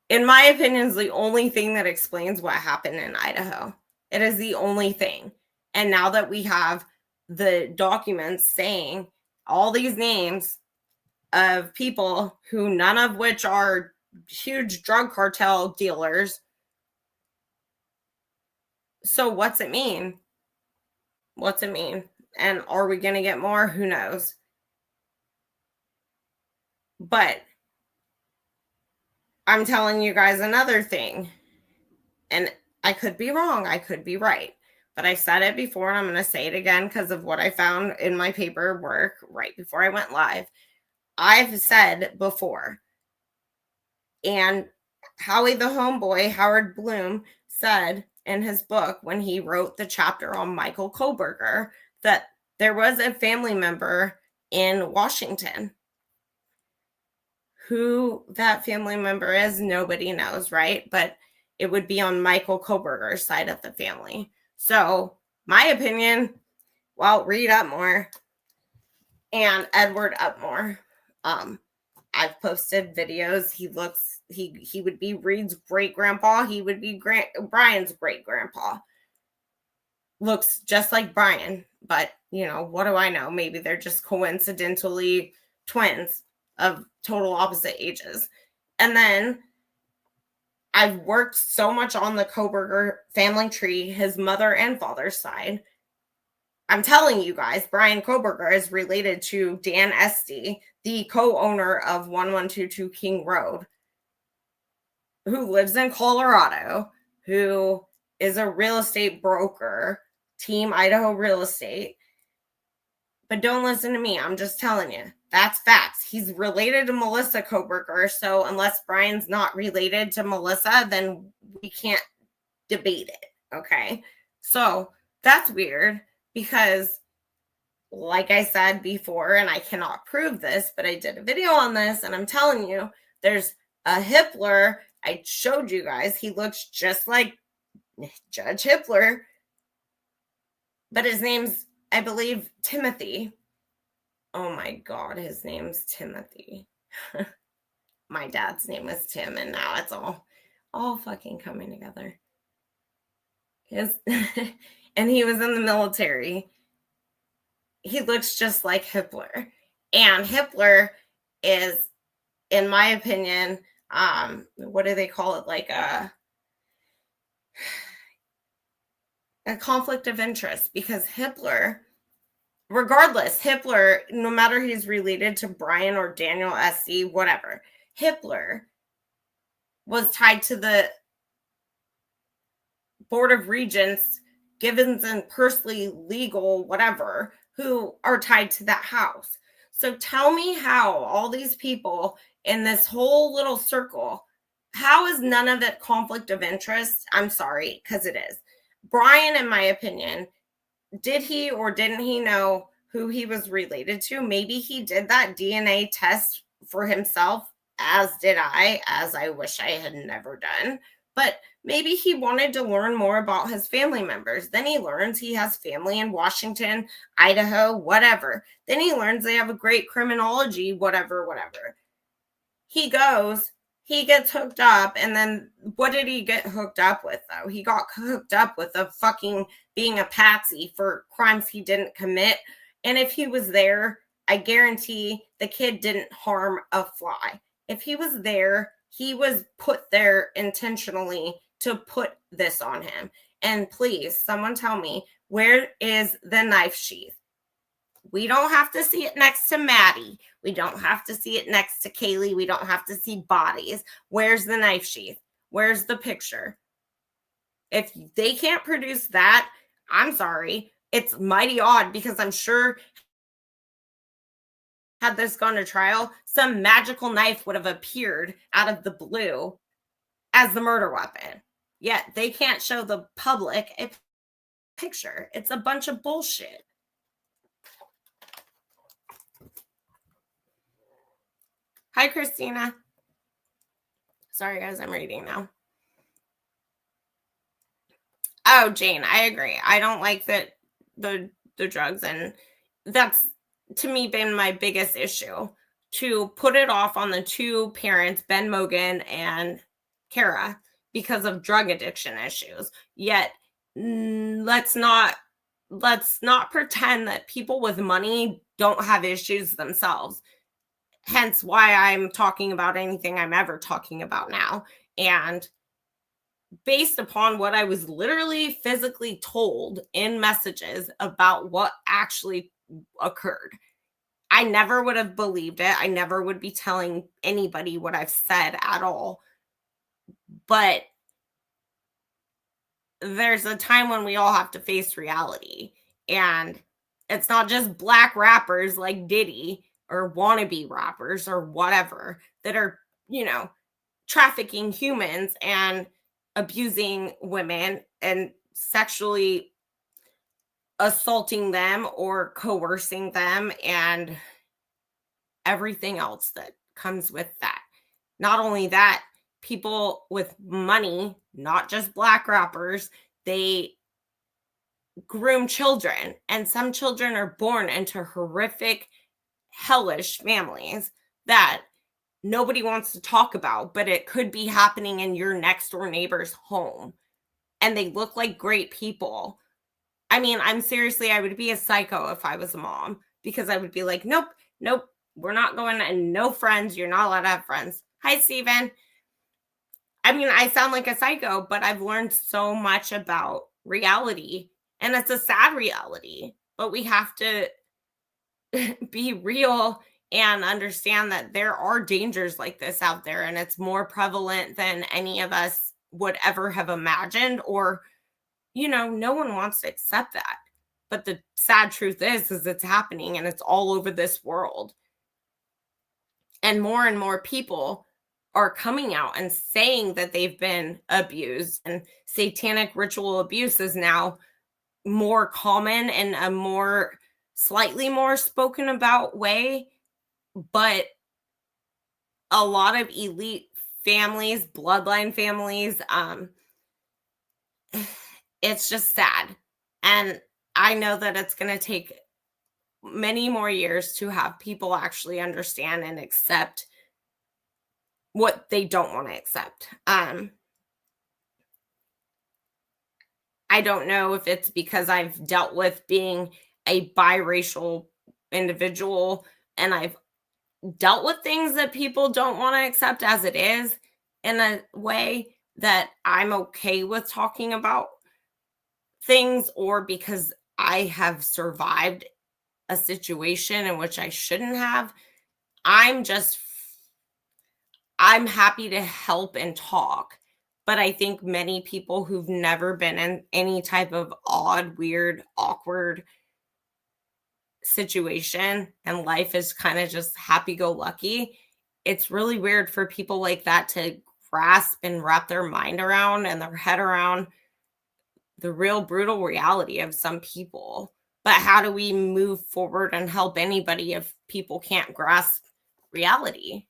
in my opinion, is the only thing that explains what happened in Idaho. It is the only thing. And now that we have the documents saying all these names of people who none of which are huge drug cartel dealers. So what's it mean? What's it mean? And are we going to get more? Who knows? But I'm telling you guys another thing. And I could be wrong. I could be right. But I said it before and I'm going to say it again because of what I found in my paperwork right before I went live. I've said before, and Howie the Homeboy, Howard Bloom, said in his book when he wrote the chapter on Michael Kohberger that there was a family member in Washington. Who that family member is, nobody knows, right? But it would be on Michael Kohberger's side of the family. So my opinion, well, read up more. And Edward Upmore. I've posted videos. He would be Reed's great grandpa. He would be Brian's great grandpa. Looks just like Brian, but what do I know? Maybe they're just coincidentally twins of total opposite ages. And then I've worked so much on the Kohberger family tree, his mother and father's side. I'm telling you guys, Brian Kohberger is related to Dan Esty, the co-owner of 1122 King Road, who lives in Colorado, who is a real estate broker, Team Idaho Real Estate. But don't listen to me. I'm just telling you. That's facts. He's related to Melissa Kohberger. So unless Brian's not related to Melissa, then we can't debate it. Okay? So that's weird. Because, like I said before, and I cannot prove this, but I did a video on this, and I'm telling you, there's a Hitler. I showed you guys. He looks just like Judge Hitler, but his name's, I believe, Timothy. Oh my God, his name's Timothy. My dad's name was Tim, and now it's all fucking coming together. And he was in the military. He looks just like Hitler. And Hitler is, in my opinion, what do they call it? Like a conflict of interest, because Hitler, regardless, Hitler, no matter he's related to Brian or Daniel Esty, whatever, Hitler was tied to the Board of Regents Givens and Pursley legal, whatever, who are tied to that house. So tell me how all these people in this whole little circle, how is none of it conflict of interest? I'm sorry, because it is. Brian, in my opinion, did he or didn't he know who he was related to? Maybe he did that DNA test for himself, as did I, as I wish I had never done. But maybe he wanted to learn more about his family members. Then he learns he has family in Washington, Idaho, whatever. Then he learns they have a great criminology, whatever, whatever. He goes, he gets hooked up, and then what did he get hooked up with, though? He got hooked up with a fucking being a patsy for crimes he didn't commit. And if he was there, I guarantee the kid didn't harm a fly. If he was there, he was put there intentionally to put this on him. And please, someone tell me, where is the knife sheath? We don't have to see it next to Maddie. We don't have to see it next to Kaylee. We don't have to see bodies. Where's the knife sheath? Where's the picture? If they can't produce that, I'm sorry. It's mighty odd, because I'm sure had this gone to trial, some magical knife would have appeared out of the blue as the murder weapon. Yet they can't show the public a picture. It's a bunch of bullshit. Hi, Christina. Sorry, guys, I'm reading now. Oh, Jane, I agree. I don't like that the drugs, and that's, to me, been my biggest issue, to put it off on the two parents, Ben Mogan and Kara, because of drug addiction issues. Yet, let's not pretend that people with money don't have issues themselves. Hence why I'm talking about anything I'm ever talking about now. And based upon what I was literally physically told in messages about what actually occurred, I never would have believed it. I never would be telling anybody what I've said at all. But there's a time when we all have to face reality. And it's not just black rappers like Diddy or wannabe rappers or whatever that are, trafficking humans and abusing women and sexually assaulting them or coercing them and everything else that comes with that. Not only that, people with money, not just black rappers, they groom children, and some children are born into horrific, hellish families that nobody wants to talk about, but it could be happening in your next door neighbor's home, and they look like great people. I mean, I would be a psycho if I was a mom, because I would be like, nope, we're not going, and no friends. You're not allowed to have friends. Hi, Steven. I mean, I sound like a psycho, but I've learned so much about reality, and it's a sad reality, but we have to be real and understand that there are dangers like this out there, and it's more prevalent than any of us would ever have imagined, or, no one wants to accept that. But the sad truth is it's happening, and it's all over this world. And more people are coming out and saying that they've been abused, and satanic ritual abuse is now more common in a slightly more spoken about way. But a lot of elite families, bloodline families, it's just sad. And I know that it's going to take many more years to have people actually understand and accept what they don't want to accept. I don't know if it's because I've dealt with being a biracial individual, and I've dealt with things that people don't want to accept as it is, in a way that I'm okay with talking about things, or because I have survived a situation in which I shouldn't have. I'm happy to help and talk, But I think many people who've never been in any type of odd, weird, awkward situation and life is kind of just happy go lucky, it's really weird for people like that to grasp and wrap their mind around and their head around the real brutal reality of some people. But how do we move forward and help anybody if people can't grasp reality?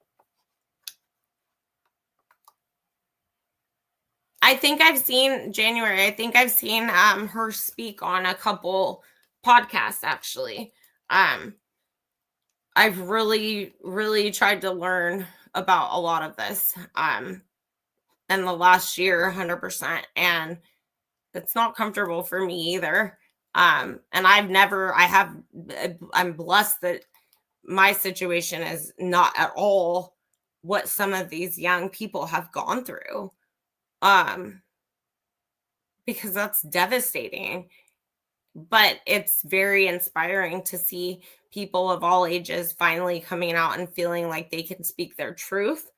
I think I've seen January. I think I've seen her speak on a couple podcasts actually. Um I've really tried to learn about a lot of this in the last year 100%, and it's not comfortable for me either. And I'm blessed that my situation is not at all what some of these young people have gone through. Um because that's devastating, but it's very inspiring to see people of all ages finally coming out and feeling like they can speak their truth.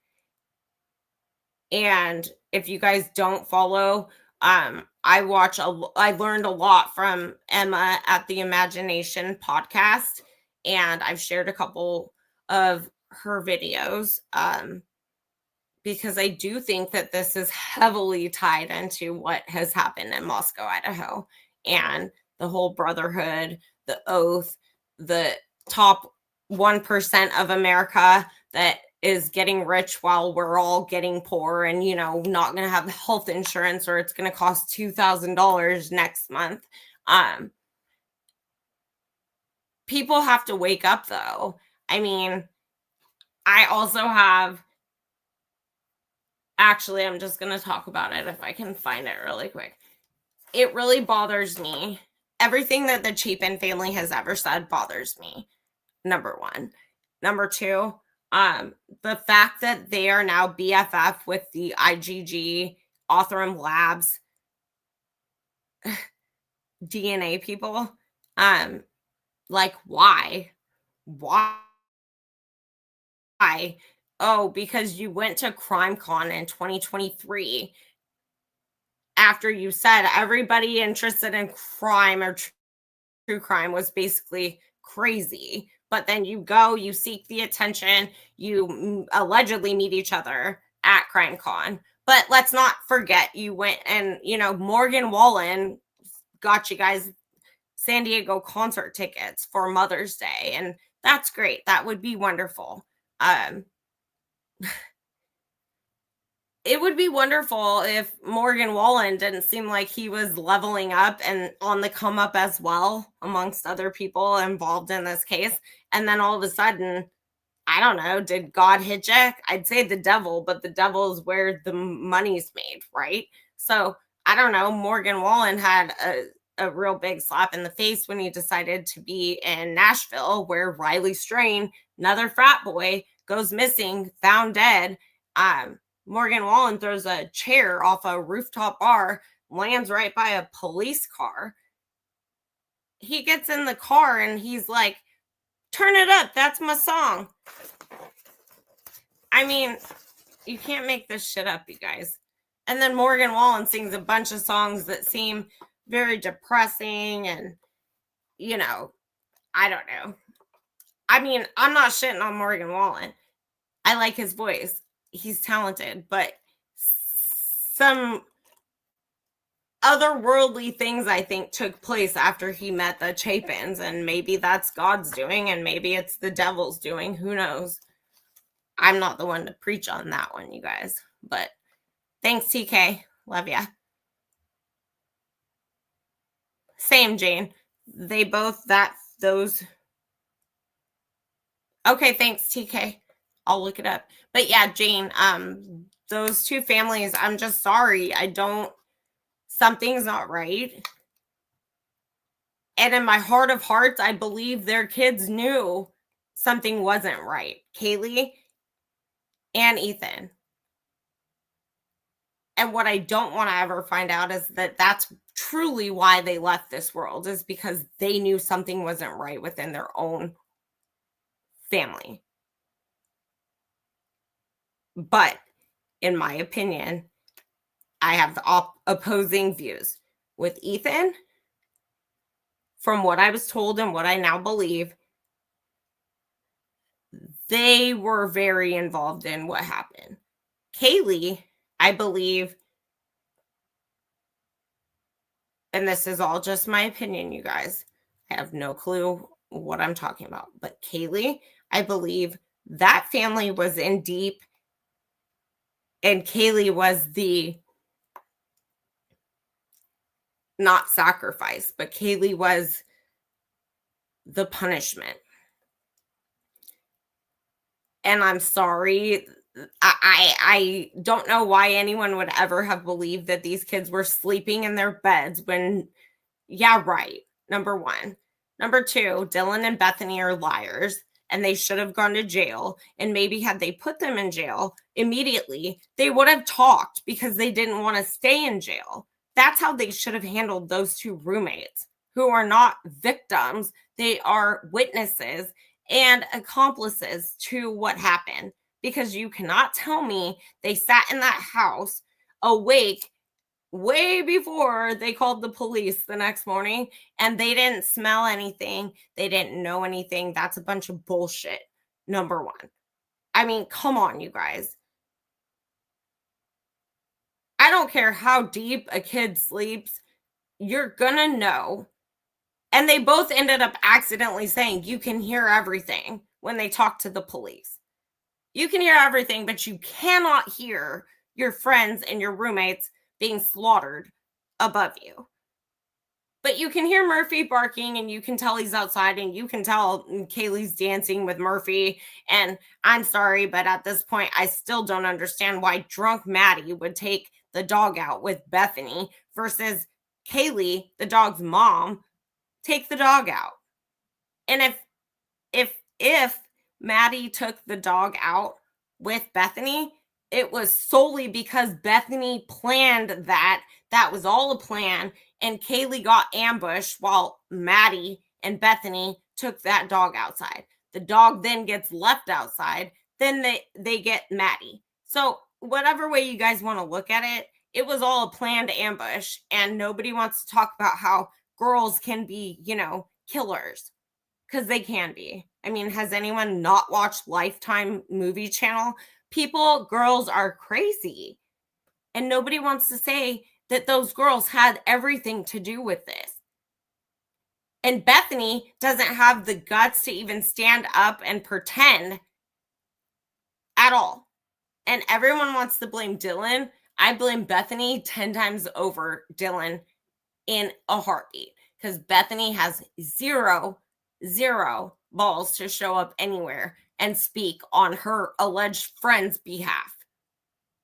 And if you guys don't follow, I learned a lot from Emma at the Imagination podcast, and I've shared a couple of her videos because I do think that this is heavily tied into what has happened in Moscow, Idaho, and the whole brotherhood, the oath, the top 1% of America that is getting rich while we're all getting poor and, not going to have health insurance, or it's going to cost $2,000 next month. People have to wake up, though. I mean, I also have, actually, I'm just going to talk about it if I can find it really quick. It really bothers me. Everything that the Chapin family has ever said bothers me. Number one. Number two, the fact that they are now BFF with the IgG Othram Labs DNA people. Like, why? Why? Oh, because you went to CrimeCon in 2023 after you said everybody interested in crime or true crime was basically crazy. But then you go, you seek the attention, you allegedly meet each other at CrimeCon. But let's not forget you went and, Morgan Wallen got you guys San Diego concert tickets for Mother's Day. And that's great. That would be wonderful. It would be wonderful if Morgan Wallen didn't seem like he was leveling up and on the come up as well, amongst other people involved in this case. And then all of a sudden, I don't know, did God hit you? I'd say the devil, but the devil is where the money's made, right? So I don't know. Morgan Wallen had a real big slap in the face when he decided to be in Nashville, where Riley Strain, another frat boy, goes missing, found dead. Morgan Wallen throws a chair off a rooftop bar, lands right by a police car. He gets in the car and he's like, "Turn it up. That's my song." I mean, you can't make this shit up, you guys. And then Morgan Wallen sings a bunch of songs that seem very depressing and, I don't know. I mean, I'm not shitting on Morgan Wallen. I like his voice. He's talented, but some otherworldly things I think took place after he met the Chapins, and maybe that's God's doing and maybe it's the devil's doing. Who knows? I'm not the one to preach on that one, you guys. But thanks, TK. Love ya. Same, Jane. They both those. Okay, thanks, TK. I'll look it up. But yeah, Jane, those two families, I'm just sorry. Something's not right. And in my heart of hearts, I believe their kids knew something wasn't right. Kaylee and Ethan. And what I don't want to ever find out is that that's truly why they left this world, is because they knew something wasn't right within their own family. But in my opinion, I have the opposing views. With Ethan, from what I was told and what I now believe, they were very involved in what happened. Kaylee, I believe, and this is all just my opinion, you guys. I have no clue what I'm talking about. But Kaylee, I believe that family was in deep, and Kaylee was the not sacrifice, but Kaylee was the punishment. And I'm sorry. I don't know why anyone would ever have believed that these kids were sleeping in their beds when, yeah, right. Number one. Number two, Dylan and Bethany are liars and they should have gone to jail. And maybe had they put them in jail immediately, they would have talked because they didn't want to stay in jail. That's how they should have handled those two roommates who are not victims. They are witnesses and accomplices to what happened, because you cannot tell me they sat in that house awake way before they called the police the next morning and they didn't smell anything. They didn't know anything. That's a bunch of bullshit. Number one. I mean, come on, you guys. I don't care how deep a kid sleeps, you're gonna know. And they both ended up accidentally saying you can hear everything when they talk to the police. You can hear everything, but you cannot hear your friends and your roommates being slaughtered above you. But you can hear Murphy barking and you can tell he's outside and you can tell Kaylee's dancing with Murphy. And I'm sorry, but at this point, I still don't understand why drunk Maddie would take the dog out with Bethany versus Kaylee, the dog's mom, take the dog out. And if Maddie took the dog out with Bethany, it was solely because Bethany planned that. That was all a plan. And Kaylee got ambushed while Maddie and Bethany took that dog outside. The dog then gets left outside. Then they get Maddie. So whatever way you guys want to look at it, it was all a planned ambush. And nobody wants to talk about how girls can be, killers. Because they can be. I mean, has anyone not watched Lifetime movie channel? Girls are crazy. And nobody wants to say that those girls had everything to do with this. And Bethany doesn't have the guts to even stand up and pretend at all. And everyone wants to blame Dylan. I blame Bethany 10 times over Dylan in a heartbeat. Because Bethany has zero balls to show up anywhere and speak on her alleged friend's behalf.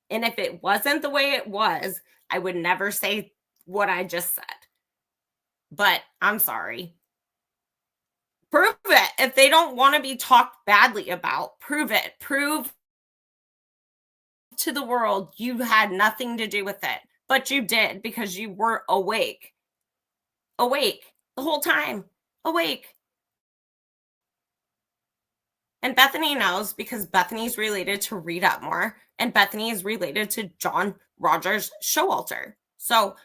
And if it wasn't the way it was, I would never say what I just said. But I'm sorry. Prove it. If they don't want to be talked badly about, prove it. Prove to the world you had nothing to do with it. But you did, because you were awake. Awake the whole time. Awake. And Bethany knows, because Bethany's related to Reed Upmore and Bethany is related to John Rogers Showalter. So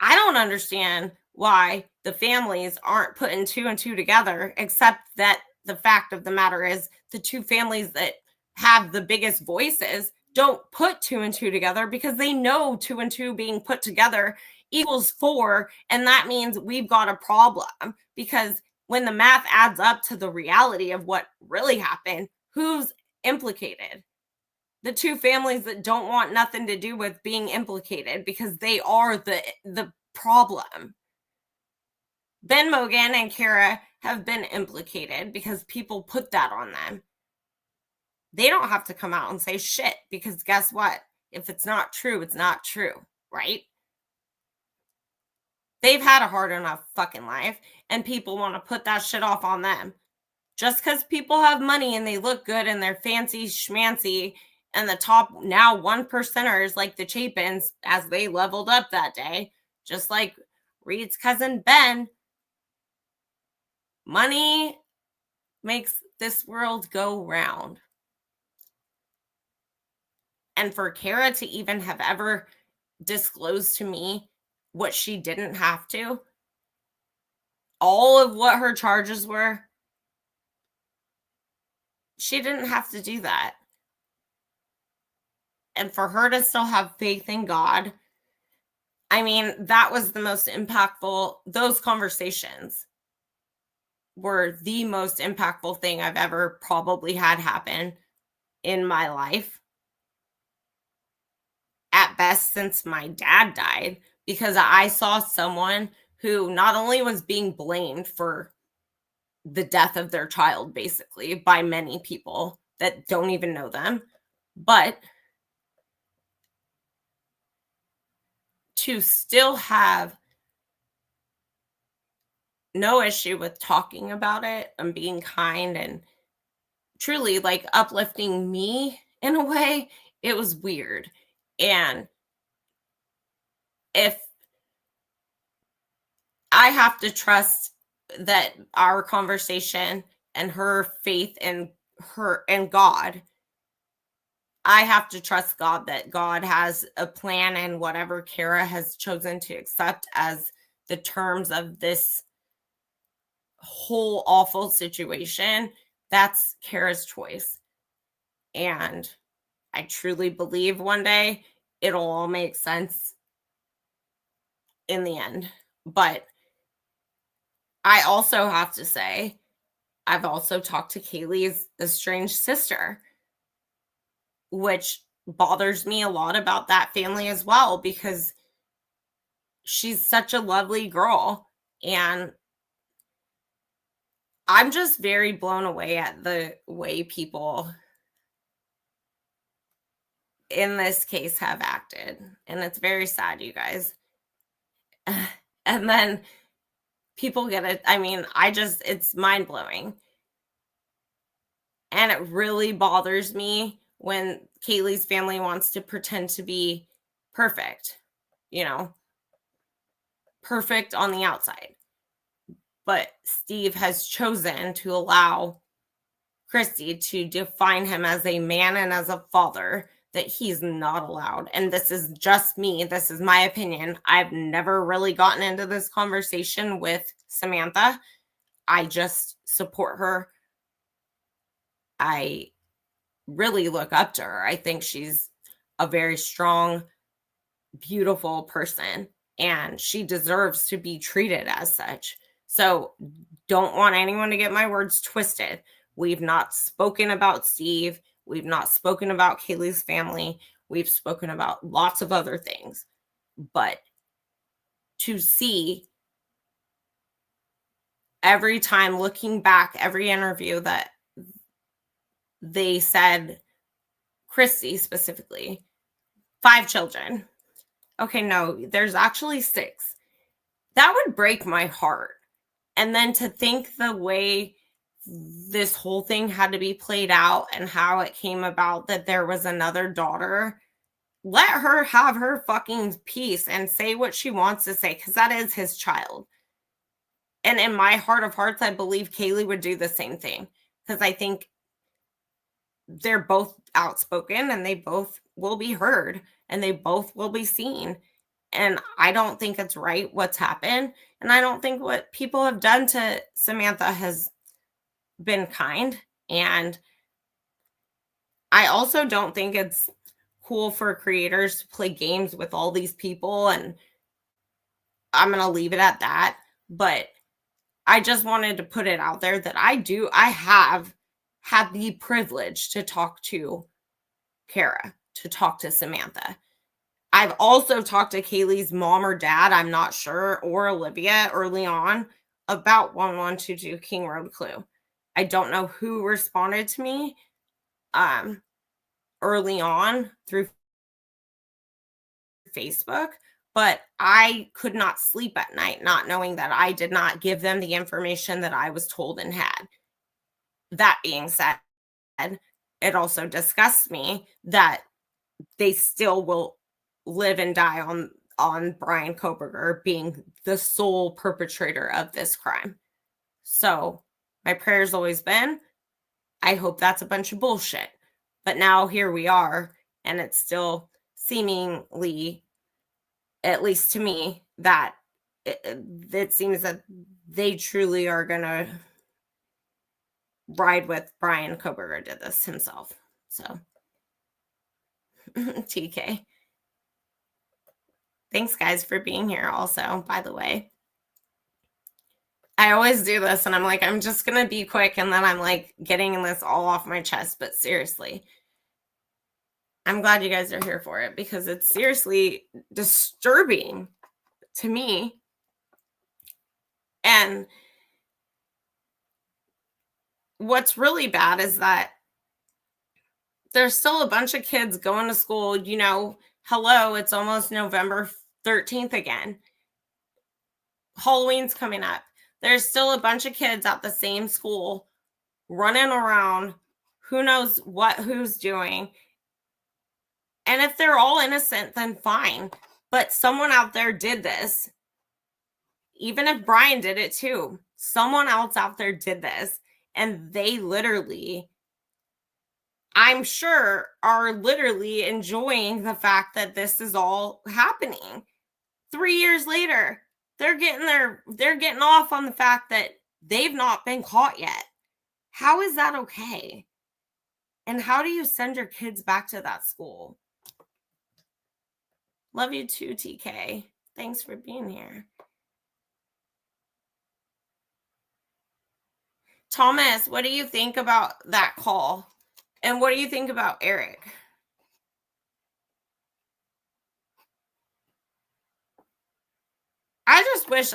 I don't understand why the families aren't putting two and two together, except that the fact of the matter is the two families that have the biggest voices don't put two and two together, because they know two and two being put together equals 4. And that means we've got a problem, because when the math adds up to the reality of what really happened, who's implicated? The two families that don't want nothing to do with being implicated, because they are the problem. Ben Mogan and Kara have been implicated because people put that on them. They don't have to come out and say shit, because guess what? If it's not true, it's not true, right? They've had a hard enough fucking life, and people want to put that shit off on them. Just because people have money and they look good and they're fancy schmancy, and the top now 1%ers like the Chapins, as they leveled up that day, just like Reed's cousin Ben, money makes this world go round. And for Kara to even have ever disclose to me what she didn't have to, all of what her charges were, she didn't have to do that. And for her to still have faith in God, I mean, that was the most impactful. Those conversations were the most impactful thing I've ever probably had happen in my life. At best, since my dad died, because I saw someone who not only was being blamed for the death of their child, basically, by many people that don't even know them, but to still have no issue with talking about it and being kind and truly like uplifting me in a way, it was weird. And if I have to trust that our conversation and her faith in her and God, I have to trust God that God has a plan, and whatever Kara has chosen to accept as the terms of this whole awful situation, that's Kara's choice. And I truly believe one day it'll all make sense in the end. But I also have to say, I've also talked to Kaylee's estranged sister, which bothers me a lot about that family as well, because she's such a lovely girl. And I'm just very blown away at the way people in this case have acted. And it's very sad, you guys. And then people get it. I mean, it's mind blowing. And it really bothers me when Kaylee's family wants to pretend to be perfect, perfect on the outside. But Steve has chosen to allow Christy to define him as a man and as a father that he's not allowed. And this is just me. This is my opinion. I've never really gotten into this conversation with Samantha. I just support her. I really look up to her. I think she's a very strong, beautiful person, and she deserves to be treated as such. So don't want anyone to get my words twisted. We've not spoken about Steve. We've not spoken about Kaylee's family. We've spoken about lots of other things. But to see every time, looking back, every interview that they said, Christy specifically, 5 children. Okay, no, there's actually 6. That would break my heart. And then to think the way this whole thing had to be played out and how it came about that there was another daughter, let her have her fucking peace and say what she wants to say, because that is his child. And in my heart of hearts, I believe Kaylee would do the same thing, because I think they're both outspoken and they both will be heard and they both will be seen. And I don't think it's right what's happened. And I don't think what people have done to Samantha has been kind. And I also don't think it's cool for creators to play games with all these people. And I'm going to leave it at that. But I just wanted to put it out there that I have had the privilege to talk to Kara, to talk to Samantha. I've also talked to Kaylee's mom or dad, I'm not sure, or Olivia early on about 1122 King Road Clue. I don't know who responded to me early on through Facebook, but I could not sleep at night not knowing that I did not give them the information that I was told and had. That being said, it also disgusts me that they still will live and die on Brian Kohberger being the sole perpetrator of this crime. So my prayer's always been, I hope that's a bunch of bullshit. But now here we are, and it's still seemingly at least to me, that it seems that they truly are going to ride with Brian. Kohberger did this himself. So, TK. Thanks, guys, for being here also, by the way. I always do this, and I'm like, I'm just going to be quick, and then I'm like getting this all off my chest. But seriously, I'm glad you guys are here for it, because it's seriously disturbing to me. And what's really bad is that there's still a bunch of kids going to school. You know, hello, it's almost November 13th again. Halloween's coming up. There's still a bunch of kids at the same school running around. Who knows what who's doing? And if they're all innocent, then fine. But someone out there did this. Even if Brian did it too, someone else out there did this. And they literally, I'm sure, are literally enjoying the fact that this is all happening. 3 years later, they're getting off on the fact that they've not been caught yet. How is that okay? And how do you send your kids back to that school? Love you too, TK. Thanks for being here. Thomas, what do you think about that call? And what do you think about Eric?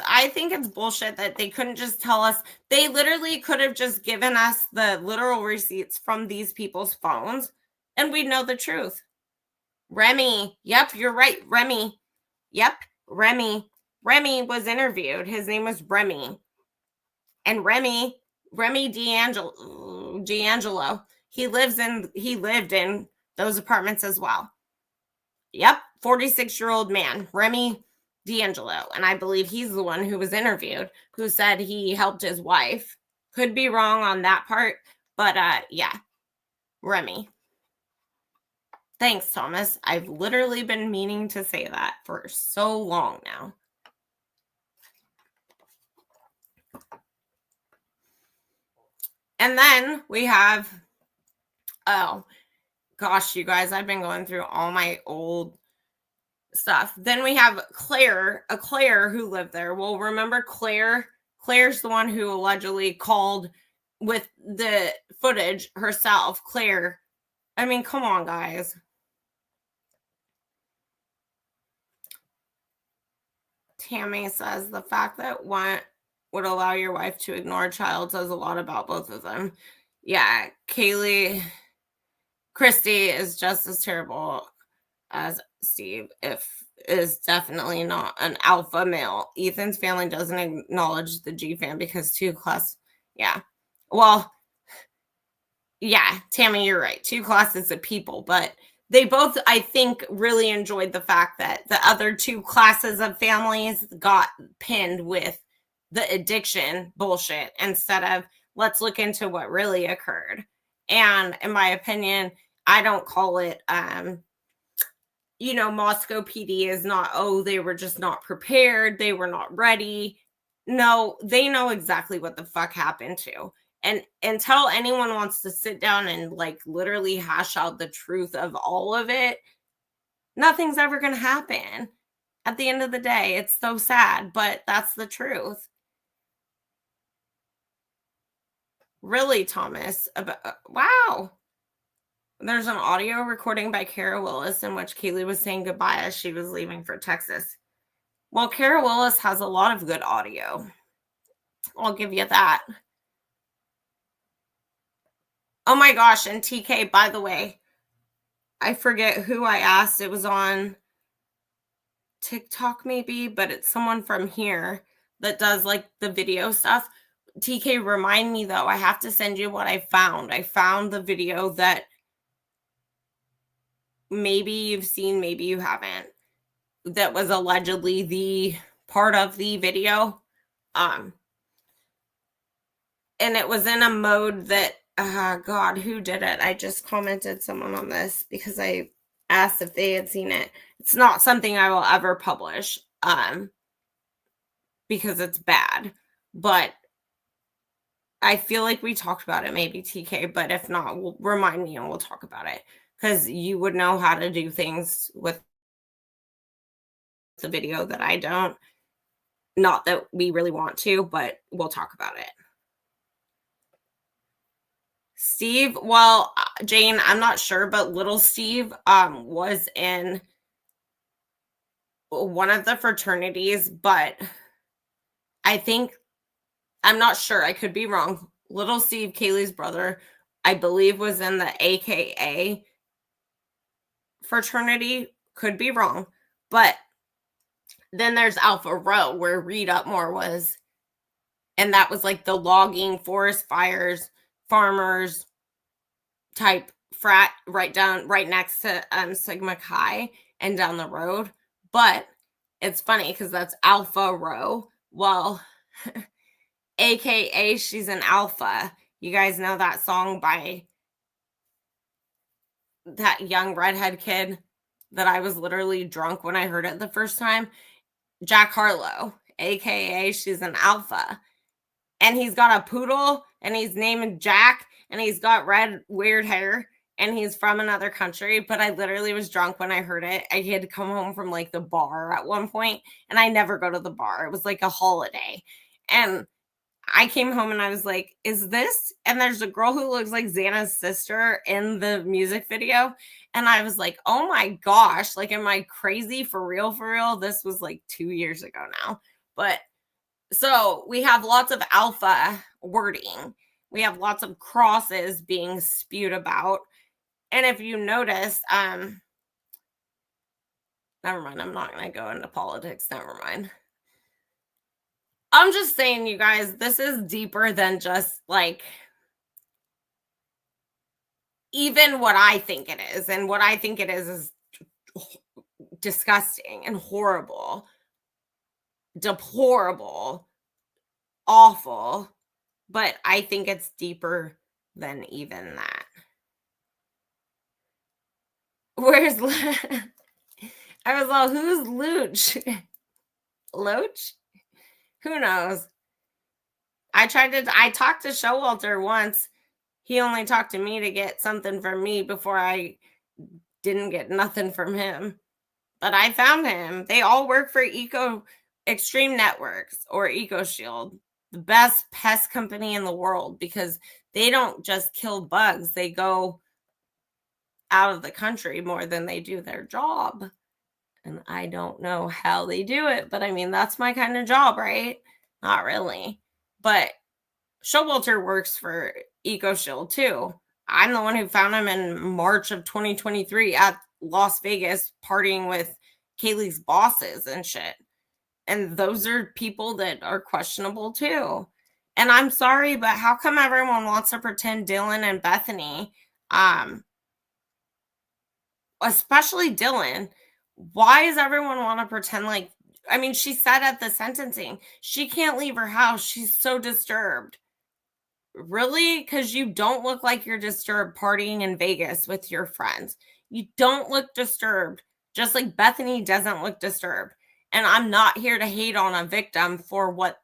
I think it's bullshit that they couldn't just tell us. They literally could have just given us the literal receipts from these people's phones, and we'd know the truth. Remy. Yep, you're right. Remy. Yep, Remy. Remy was interviewed. His name was Remy. And Remy D'Angelo, he lived in those apartments as well. Yep, 46-year-old man, Remy D'Angelo. And I believe he's the one who was interviewed, who said he helped his wife. Could be wrong on that part, but yeah, Remy. Thanks, Thomas. I've literally been meaning to say that for so long now. And then we have, oh gosh, you guys, I've been going through all my old stuff. Then we have Claire who lived there. Well, remember Claire? Claire's the one who allegedly called with the footage herself. Claire. I mean, come on, guys. Tammy says the fact that one would allow your wife to ignore a child says a lot about both of them. Yeah, Christy is just as terrible as Steve, is definitely not an alpha male. Ethan's family doesn't acknowledge the G fam because two class. Yeah. Well, yeah, Tammy, you're right. Two classes of people, but they both, I think, really enjoyed the fact that the other two classes of families got pinned with the addiction bullshit instead of let's look into what really occurred. And in my opinion, I don't call it, Moscow PD is not, oh, they were just not prepared. They were not ready. No, they know exactly what the fuck happened to. And until anyone wants to sit down and like literally hash out the truth of all of it, nothing's ever going to happen. At the end of the day, it's so sad, but that's the truth. Really, Thomas? Wow. There's an audio recording by Kara Willis in which Kaylee was saying goodbye as she was leaving for Texas. Well, Kara Willis has a lot of good audio. I'll give you that. Oh my gosh, and TK, by the way, I forget who I asked. It was on TikTok maybe, but it's someone from here that does like the video stuff. TK, remind me though, I have to send you what I found. I found the video that maybe you've seen, maybe you haven't, that was allegedly the part of the video. And it was in a mode that, God, who did it? I just commented someone on this because I asked if they had seen it. It's not something I will ever publish, because it's bad. But I feel like we talked about it, maybe TK, but if not, remind me and we'll talk about it. Because you would know how to do things with the video that I don't. Not that we really want to, but we'll talk about it. Steve, well, Jane, I'm not sure, but little Steve was in one of the fraternities, but I think, I'm not sure, I could be wrong. Little Steve, Kaylee's brother, I believe was in the AKA fraternity, could be wrong, but then there's Alpha Rho where Reed Upmore was, and that was like the logging, forest fires, farmers type frat right next to Sigma Chi and down the road. But it's funny because that's Alpha Rho. Well, AKA she's an alpha. You guys know that song by that young redhead kid that I was literally drunk when I heard it the first time? Jack Harlow, AKA she's an alpha. And he's got a poodle and he's named Jack and he's got red weird hair and he's from another country. But I literally was drunk when I heard it. I had to come home from like the bar at one point, and I never go to the bar. It was like a holiday. And I came home and I was like, is this? And there's a girl who looks like Xana's sister in the music video. And I was like, oh my gosh, like, am I crazy for real? For real? This was like 2 years ago now. But so we have lots of alpha wording. We have lots of crosses being spewed about. And if you notice, never mind, I'm not going to go into politics. Never mind. I'm just saying, you guys, this is deeper than just like even what I think it is. And what I think it is disgusting and horrible, deplorable, awful. But I think it's deeper than even that. Where's I was all, who's Looch? Loach? Who knows? I talked to Showalter once. He only talked to me to get something from me before I didn't get nothing from him. But I found him. They all work for Extreme Networks or EcoShield, the best pest company in the world, because they don't just kill bugs. They go out of the country more than they do their job. And I don't know how they do it, but I mean, that's my kind of job, right? Not really. But Showalter works for EcoShield too. I'm the one who found him in March of 2023 at Las Vegas partying with Kaylee's bosses and shit. And those are people that are questionable too. And I'm sorry, but how come everyone wants to pretend Dylan and Bethany, especially Dylan, why does everyone want to pretend like, I mean, she said at the sentencing, she can't leave her house. She's so disturbed. Really? Because you don't look like you're disturbed partying in Vegas with your friends. You don't look disturbed, just like Bethany doesn't look disturbed. And I'm not here to hate on a victim for what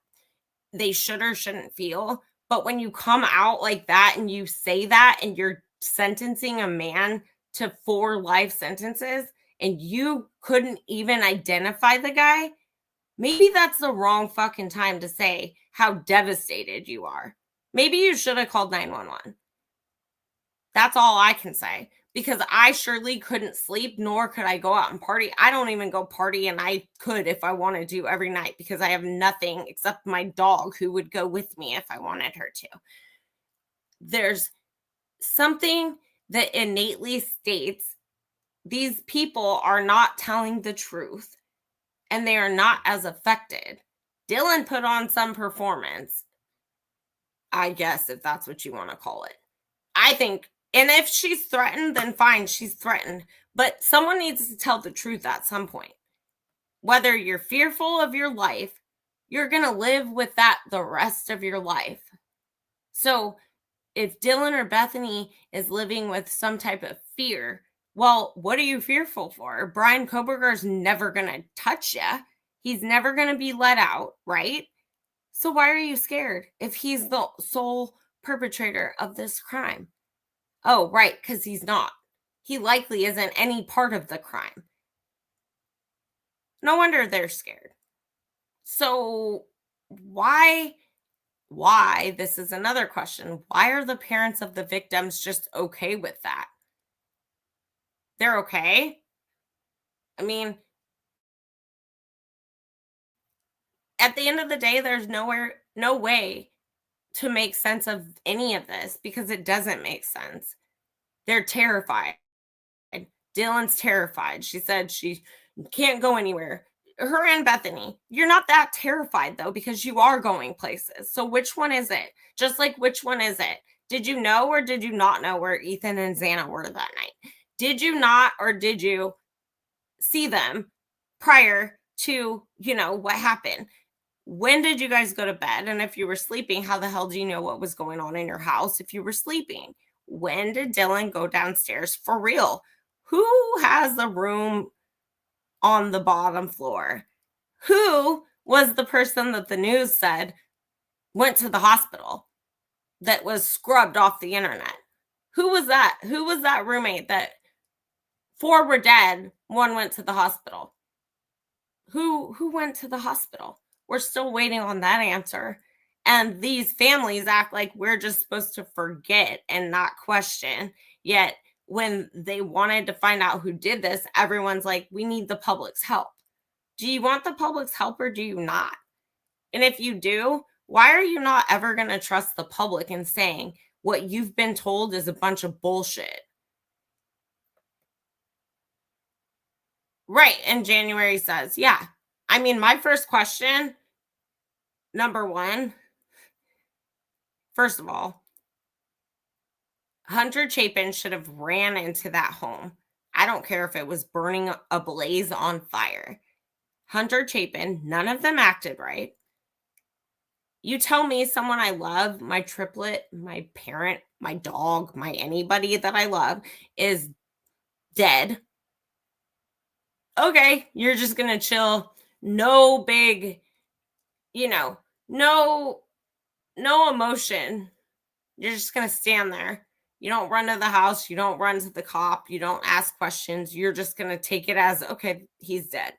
they should or shouldn't feel. But when you come out like that and you say that and you're sentencing a man to 4 life sentences and you couldn't even identify the guy, maybe that's the wrong fucking time to say how devastated you are. Maybe you should have called 911. That's all I can say, because I surely couldn't sleep, nor could I go out and party. I don't even go party, and I could if I wanted to every night because I have nothing except my dog who would go with me if I wanted her to. There's something that innately states these people are not telling the truth and they are not as affected. Dylan put on some performance, I guess, if that's what you want to call it. I think, and if she's threatened, then fine, she's threatened. But someone needs to tell the truth at some point. Whether you're fearful of your life, you're going to live with that the rest of your life. So if Dylan or Bethany is living with some type of fear, Well, what are you fearful for? Brian Kohberger's never going to touch you. He's never going to be let out, right? So why are you scared if he's the sole perpetrator of this crime? Oh, right, because he's not. He likely isn't any part of the crime. No wonder they're scared. So why, this is another question. Why are the parents of the victims just okay with that? They're okay? I mean, at the end of the day, there's no way to make sense of any of this because it doesn't make sense. They're terrified. Dylan's terrified. She said she can't go anywhere. Her and Bethany, you're not that terrified though, because you are going places. So which one is it? Just like which one is it? Did you know or did you not know where Ethan and Xana were that night? Did you not or did you see them prior to, what happened? When did you guys go to bed? And if you were sleeping, how the hell do you know what was going on in your house if you were sleeping? When did Dylan go downstairs for real? Who has the room on the bottom floor? Who was the person that the news said went to the hospital that was scrubbed off the internet? Who was that? Who was that roommate that 4 were dead, 1 went to the hospital? Who went to the hospital? We're still waiting on that answer. And these families act like we're just supposed to forget and not question. Yet when they wanted to find out who did this, everyone's like, we need the public's help. Do you want the public's help or do you not? And if you do, why are you not ever going to trust the public in saying what you've been told is a bunch of bullshit? Right. And January says, yeah. I mean, my first question, number one, first of all, Hunter Chapin should have ran into that home. I don't care if it was burning ablaze on fire. Hunter Chapin, none of them acted right. You tell me someone I love, my triplet, my parent, my dog, my anybody that I love is dead. Okay, you're just going to chill. No big, no emotion. You're just going to stand there. You don't run to the house. You don't run to the cop. You don't ask questions. You're just going to take it as, okay, he's dead.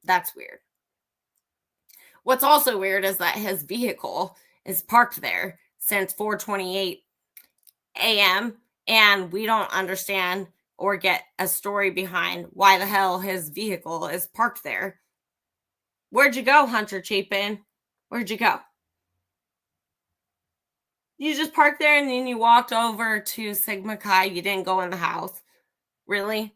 That's weird. What's also weird is that his vehicle is parked there since 4:28 a.m. and we don't understand or get a story behind why the hell his vehicle is parked there. Where'd you go, Hunter Chapin? Where'd you go? You just parked there and then you walked over to Sigma Chi. You didn't go in the house. Really?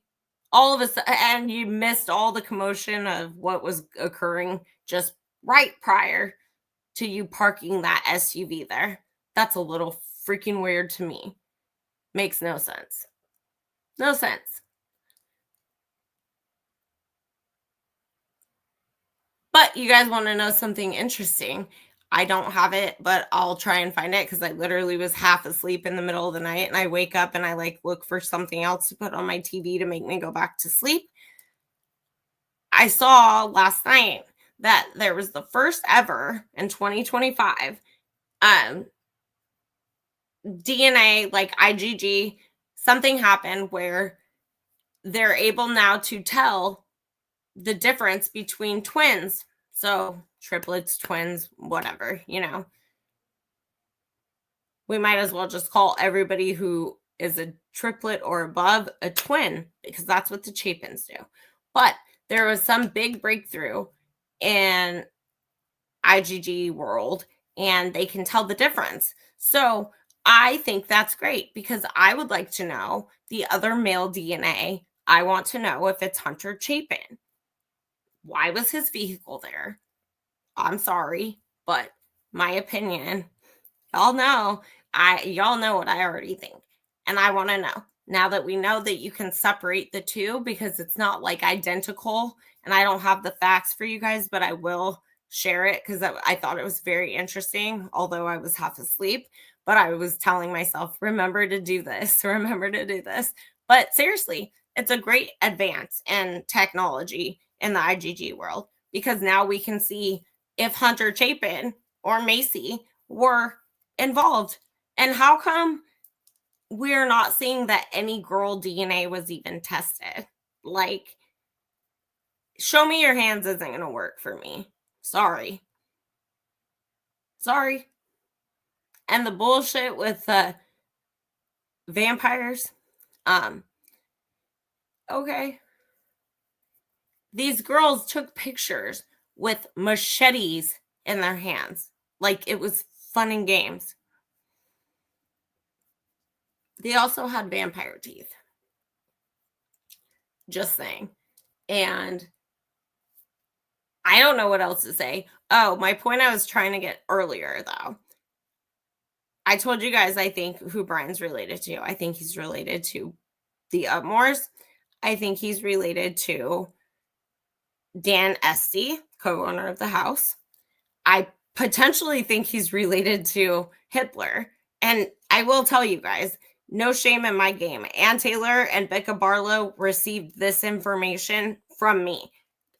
All of a sudden, and you missed all the commotion of what was occurring just right prior to you parking that SUV there. That's a little freaking weird to me. Makes no sense. No sense. But you guys want to know something interesting? I don't have it, but I'll try and find it because I literally was half asleep in the middle of the night and I wake up and I look for something else to put on my TV to make me go back to sleep. I saw last night that there was the first ever in 2025 DNA, like IgG, something happened where they're able now to tell the difference between twins. So triplets, twins, whatever, We might as well just call everybody who is a triplet or above a twin because that's what the Chapins do. But there was some big breakthrough in IgG world and they can tell the difference. So I think that's great because I would like to know the other male DNA. I want to know if it's Hunter Chapin. Why was his vehicle there? I'm sorry, but my opinion, y'all know what I already think. And I want to know. Now that we know that you can separate the two because it's not identical and I don't have the facts for you guys, but I will share it because I thought it was very interesting, although I was half asleep, but I was telling myself, remember to do this, remember to do this. But seriously, it's a great advance in technology in the IGG world because now we can see if Hunter Chapin or Macy were involved. And how come we're not seeing that any girl DNA was even tested? Like, show me your hands isn't going to work for me. Sorry. Sorry. And the bullshit with vampires. Okay. These girls took pictures with machetes in their hands. Like it was fun and games. They also had vampire teeth. Just saying. And I don't know what else to say. Oh, my point I was trying to get earlier, though. I told you guys, I think who Brian's related to. I think he's related to the Upmores. I think he's related to Dan Esty, co-owner of the house. I potentially think he's related to Hitler. And I will tell you guys, no shame in my game. Ann Taylor and Becca Barlow received this information from me.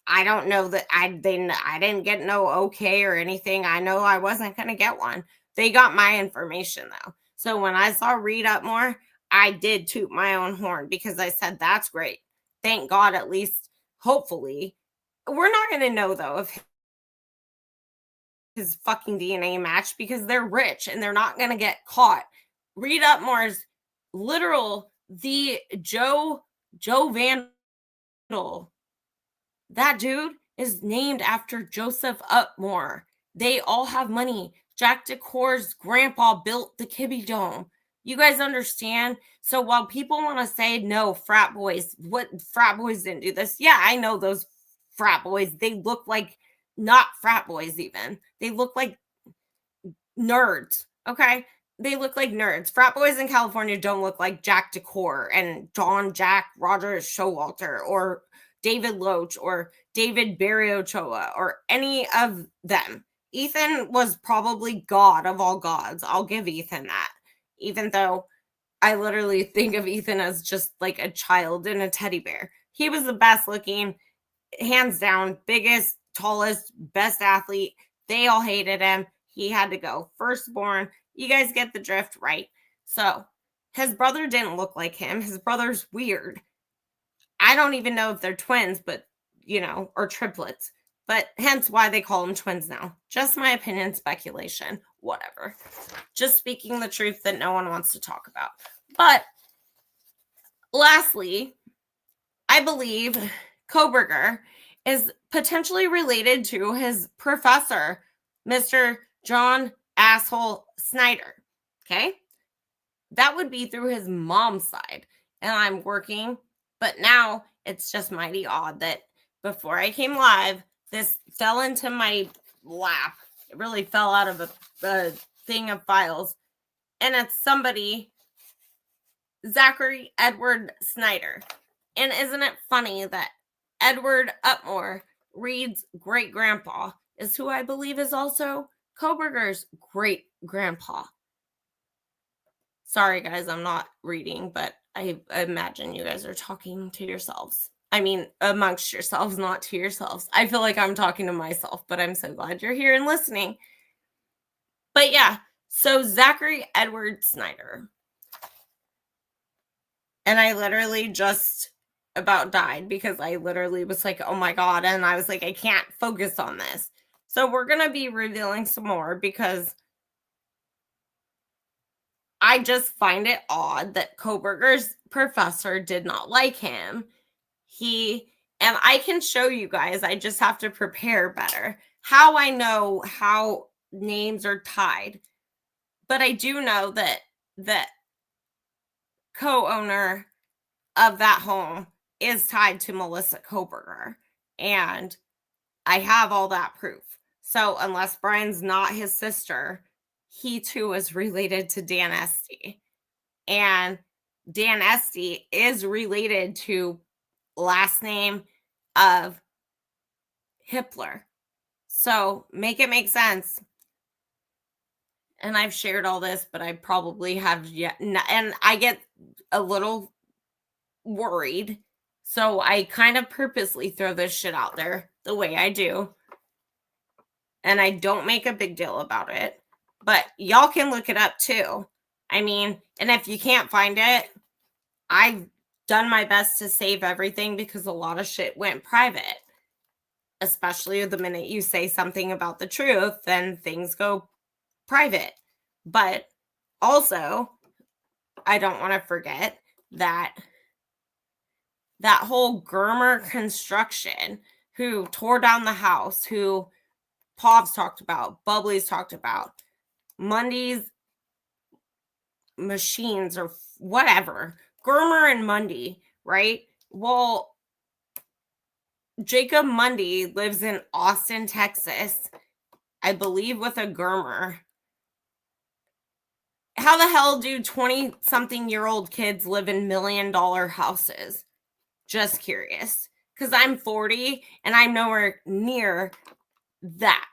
I don't know that I didn't get no okay or anything. I know I wasn't going to get one. They got my information though. So when I saw Read Up More, I did toot my own horn because I said, that's great. Thank God, at least, hopefully. We're not going to know though if his fucking DNA match because they're rich and they're not going to get caught. Read Up More's literal, the Joe Vandal. That dude is named after Joseph Upmore. They all have money. Jack Decor's grandpa built the Kibbe Dome. You guys understand? So while people want to say, no, frat boys, what frat boys didn't do this? Yeah, I know those frat boys. They look like not frat boys even. They look like nerds, okay? They look like nerds. Frat boys in California don't look like Jack Decor and John Jack Rogers Showalter or David Loach or David Barry Ochoa or any of them. Ethan was probably God of all gods. I'll give Ethan that. Even though I literally think of Ethan as just like a child in a teddy bear. He was the best looking, hands down, biggest, tallest, best athlete. They all hated him. He had to go. Firstborn. You guys get the drift, right? So his brother didn't look like him. His brother's weird. I don't even know if they're twins, but, or triplets. But hence why they call them twins now. Just my opinion, speculation, whatever. Just speaking the truth that no one wants to talk about. But lastly, I believe Kohberger is potentially related to his professor, Mr. John Asshole Snyder. Okay? That would be through his mom's side. And I'm working, but now it's just mighty odd that before I came live, this fell into my lap. It really fell out of a thing of files. And it's somebody, Zachary Edward Snyder. And isn't it funny that Edward Upmore, Reed's great-grandpa, is who I believe is also Kohberger's great-grandpa. Sorry, guys, I'm not reading, but I imagine you guys are talking to yourselves. I mean, amongst yourselves, not to yourselves. I feel like I'm talking to myself, but I'm so glad you're here and listening. But yeah, so Zachary Edward Snyder. And I literally just about died because I literally was like, oh my God. And I was like, I can't focus on this. So we're going to be revealing some more because I just find it odd that Kohberger's professor did not like him. And I can show you guys, I just have to prepare better how I know how names are tied. But I do know that the co-owner of that home is tied to Melissa Kohberger. And I have all that proof. So unless Brian's not his sister, he too is related to Dan Esty. And Dan Esty is related to last name of Hitler. So make it make sense. And I've shared all this, but I probably have yet. And I get a little worried. So I kind of purposely throw this shit out there the way I do. And I don't make a big deal about it. But y'all can look it up too. I mean, and if you can't find it, I've done my best to save everything because a lot of shit went private. Especially the minute you say something about the truth, then things go private. But also, I don't want to forget that whole Germer construction who tore down the house, who Pov's talked about, Bubbly's talked about, Mundy's machines or whatever, Germer and Mundy, right? Well, Jacob Mundy lives in Austin, Texas, I believe with a Germer. How the hell do 20-something-year-old kids live in $1 million houses? Just curious. Because I'm 40 and I'm nowhere near that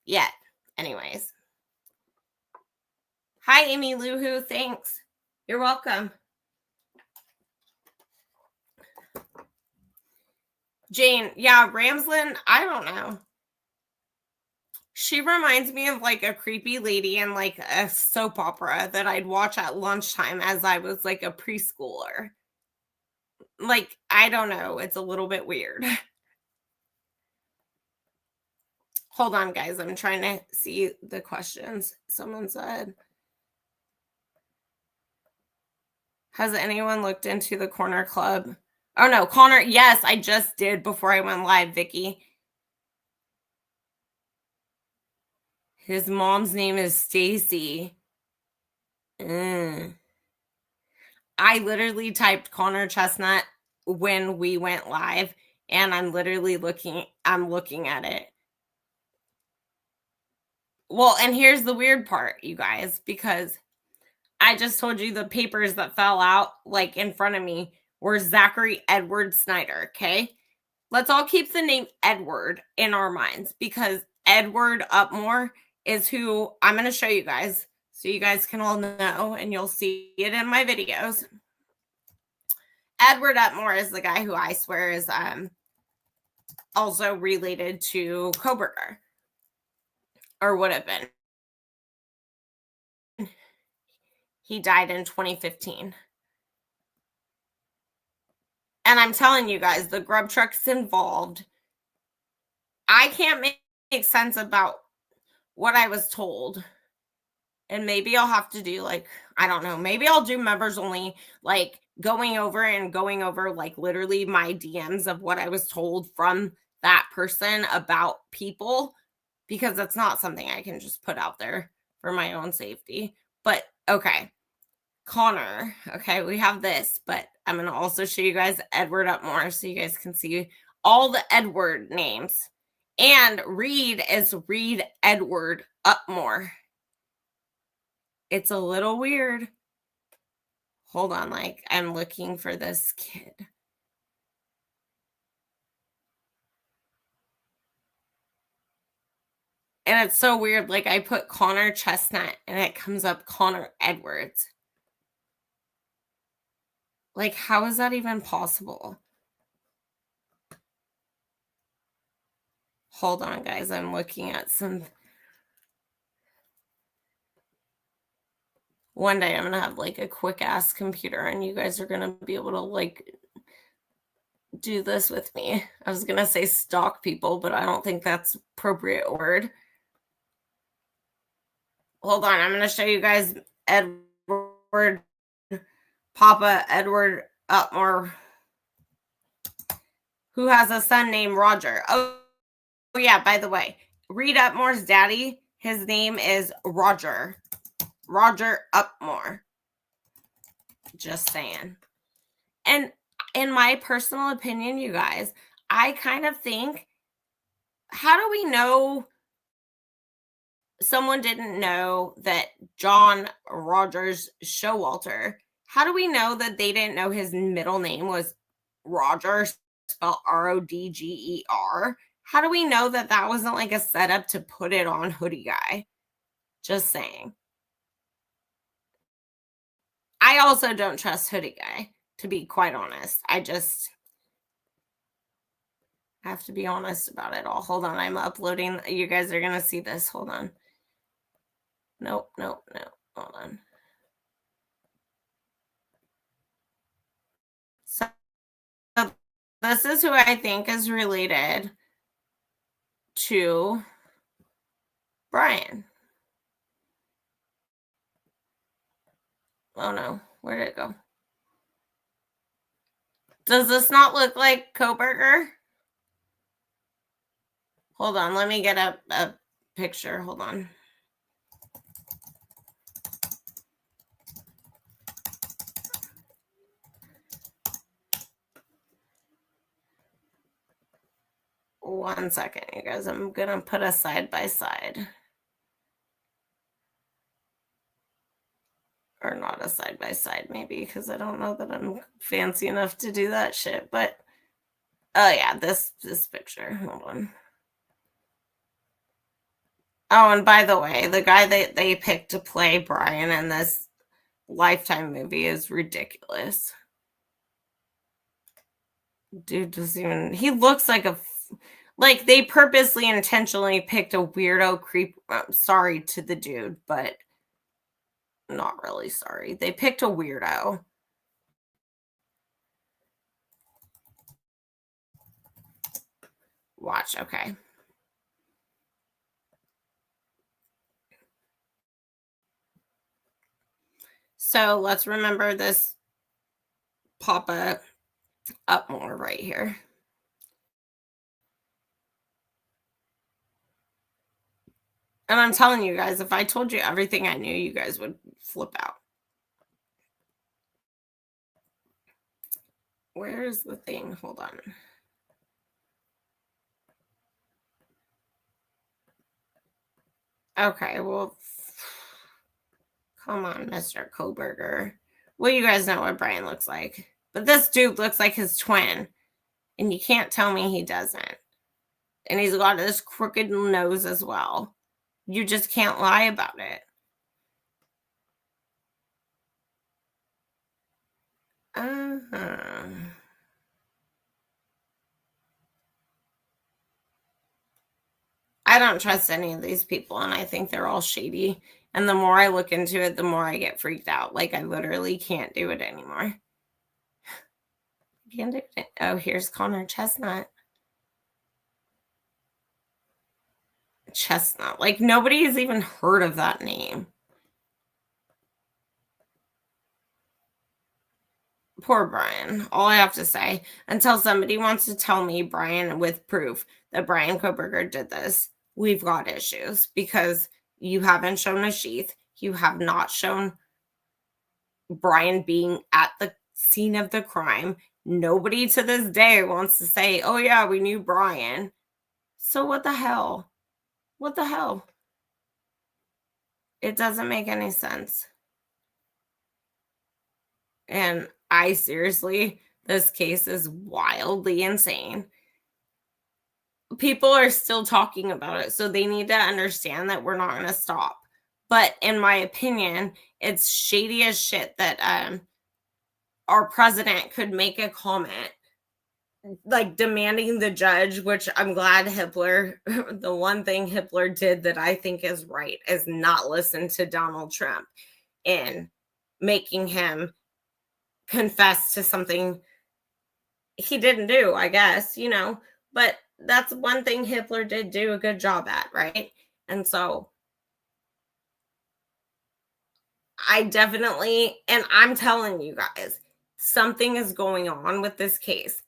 yet. Anyways. Hi, Amy Luhu. Thanks. You're welcome. Jane, yeah, Ramslin, I don't know. She reminds me of like a creepy lady in like a soap opera that I'd watch at lunchtime as I was like a preschooler. Like, I don't know. It's a little bit weird. Hold on, guys. I'm trying to see the questions. Someone said, has anyone looked into the Corner Club? Oh, no. Connor, yes, I just did before I went live, Vicky. His mom's name is Stacy. I literally typed Connor Chestnut when we went live, and I'm literally looking at it. Well, and here's the weird part, you guys, because I just told you the papers that fell out like in front of me were Zachary Edward Snyder, okay? Let's all keep the name Edward in our minds because Edward Upmore is who I'm going to show you guys so you guys can all know and you'll see it in my videos. Edward Upmore is the guy who I swear is also related to Kohberger or would have been. He died in 2015. And I'm telling you guys, the grub truck's involved. I can't make sense about what I was told. And maybe I'll have to do like, I don't know, maybe I'll do members only, like going over like literally my DMs of what I was told from that person about people, because that's not something I can just put out there for my own safety. But okay. Connor. Okay, we have this, but I'm going to also show you guys Edward Upmore so you guys can see all the Edward names. And Reed is Reed Edward Upmore. It's a little weird. Hold on, like I'm looking for this kid. And it's so weird. Like I put Connor Chestnut and it comes up Connor Edwards. Like, how is that even possible? Hold on, guys. I'm looking at some. One day I'm going to have like a quick ass computer and you guys are going to be able to like do this with me. I was going to say stalk people, but I don't think that's appropriate word. Hold on. I'm going to show you guys Edward, Papa Edward Upmore, who has a son named Roger. Oh yeah, by the way, Reed Upmore's daddy, his name is Roger Upmore. Just saying. And in my personal opinion, you guys, I kind of think, how do we know someone didn't know that John Rogers Showalter, how do we know that they didn't know his middle name was Roger, spelled Rodger? How do we know that that wasn't like a setup to put it on Hoodie Guy? Just saying. I also don't trust Hoodie Guy. to be quite honest. I just have to be honest about it all. Hold on, I'm uploading. You guys are going to see this. Hold on. Nope, nope, nope. Hold on. So this is who I think is related to Brian. Oh no, where did it go? Does this not look like Kohberger? Hold on, let me get a picture. Hold on. One second, you guys. I'm going to put a side by side. Or not a side by side, maybe, because I don't know that I'm fancy enough to do that shit. But oh yeah, this picture. Hold on. Oh, and by the way, the guy that they picked to play Brian in this Lifetime movie is ridiculous. Dude doesn't even. He looks like like they purposely, intentionally picked a weirdo creep. Sorry to the dude, but not really sorry. They picked a weirdo. Watch, okay. So let's remember this pop up more right here. And I'm telling you guys, if I told you everything I knew, you guys would flip out. Where's the thing? Hold on. Okay, well, come on, Mr. Kohberger. Well, you guys know what Brian looks like. But this dude looks like his twin. And you can't tell me he doesn't. And he's got this crooked nose as well. You just can't lie about it. I don't trust any of these people, and I think they're all shady. And the more I look into it, the more I get freaked out. Like, I literally can't do it anymore. Can't do it. Oh, here's Connor Chestnut. Chestnut. Like, nobody has even heard of that name. Poor Brian. All I have to say, until somebody wants to tell me, Brian, with proof that Brian Kohberger did this, we've got issues, because you haven't shown a sheath. You have not shown Brian being at the scene of the crime. Nobody to this day wants to say, oh yeah, we knew Brian. So what the hell? What the hell? It doesn't make any sense. And I seriously, this case is wildly insane. People are still talking about it, so they need to understand that we're not going to stop. But in my opinion, it's shady as shit that our president could make a comment like demanding the judge, which I'm glad Hitler, the one thing Hitler did that I think is right is not listen to Donald Trump in making him confess to something he didn't do, I guess, but that's one thing Hitler did do a good job at, right? And so I definitely, and I'm telling you guys, something is going on with this case.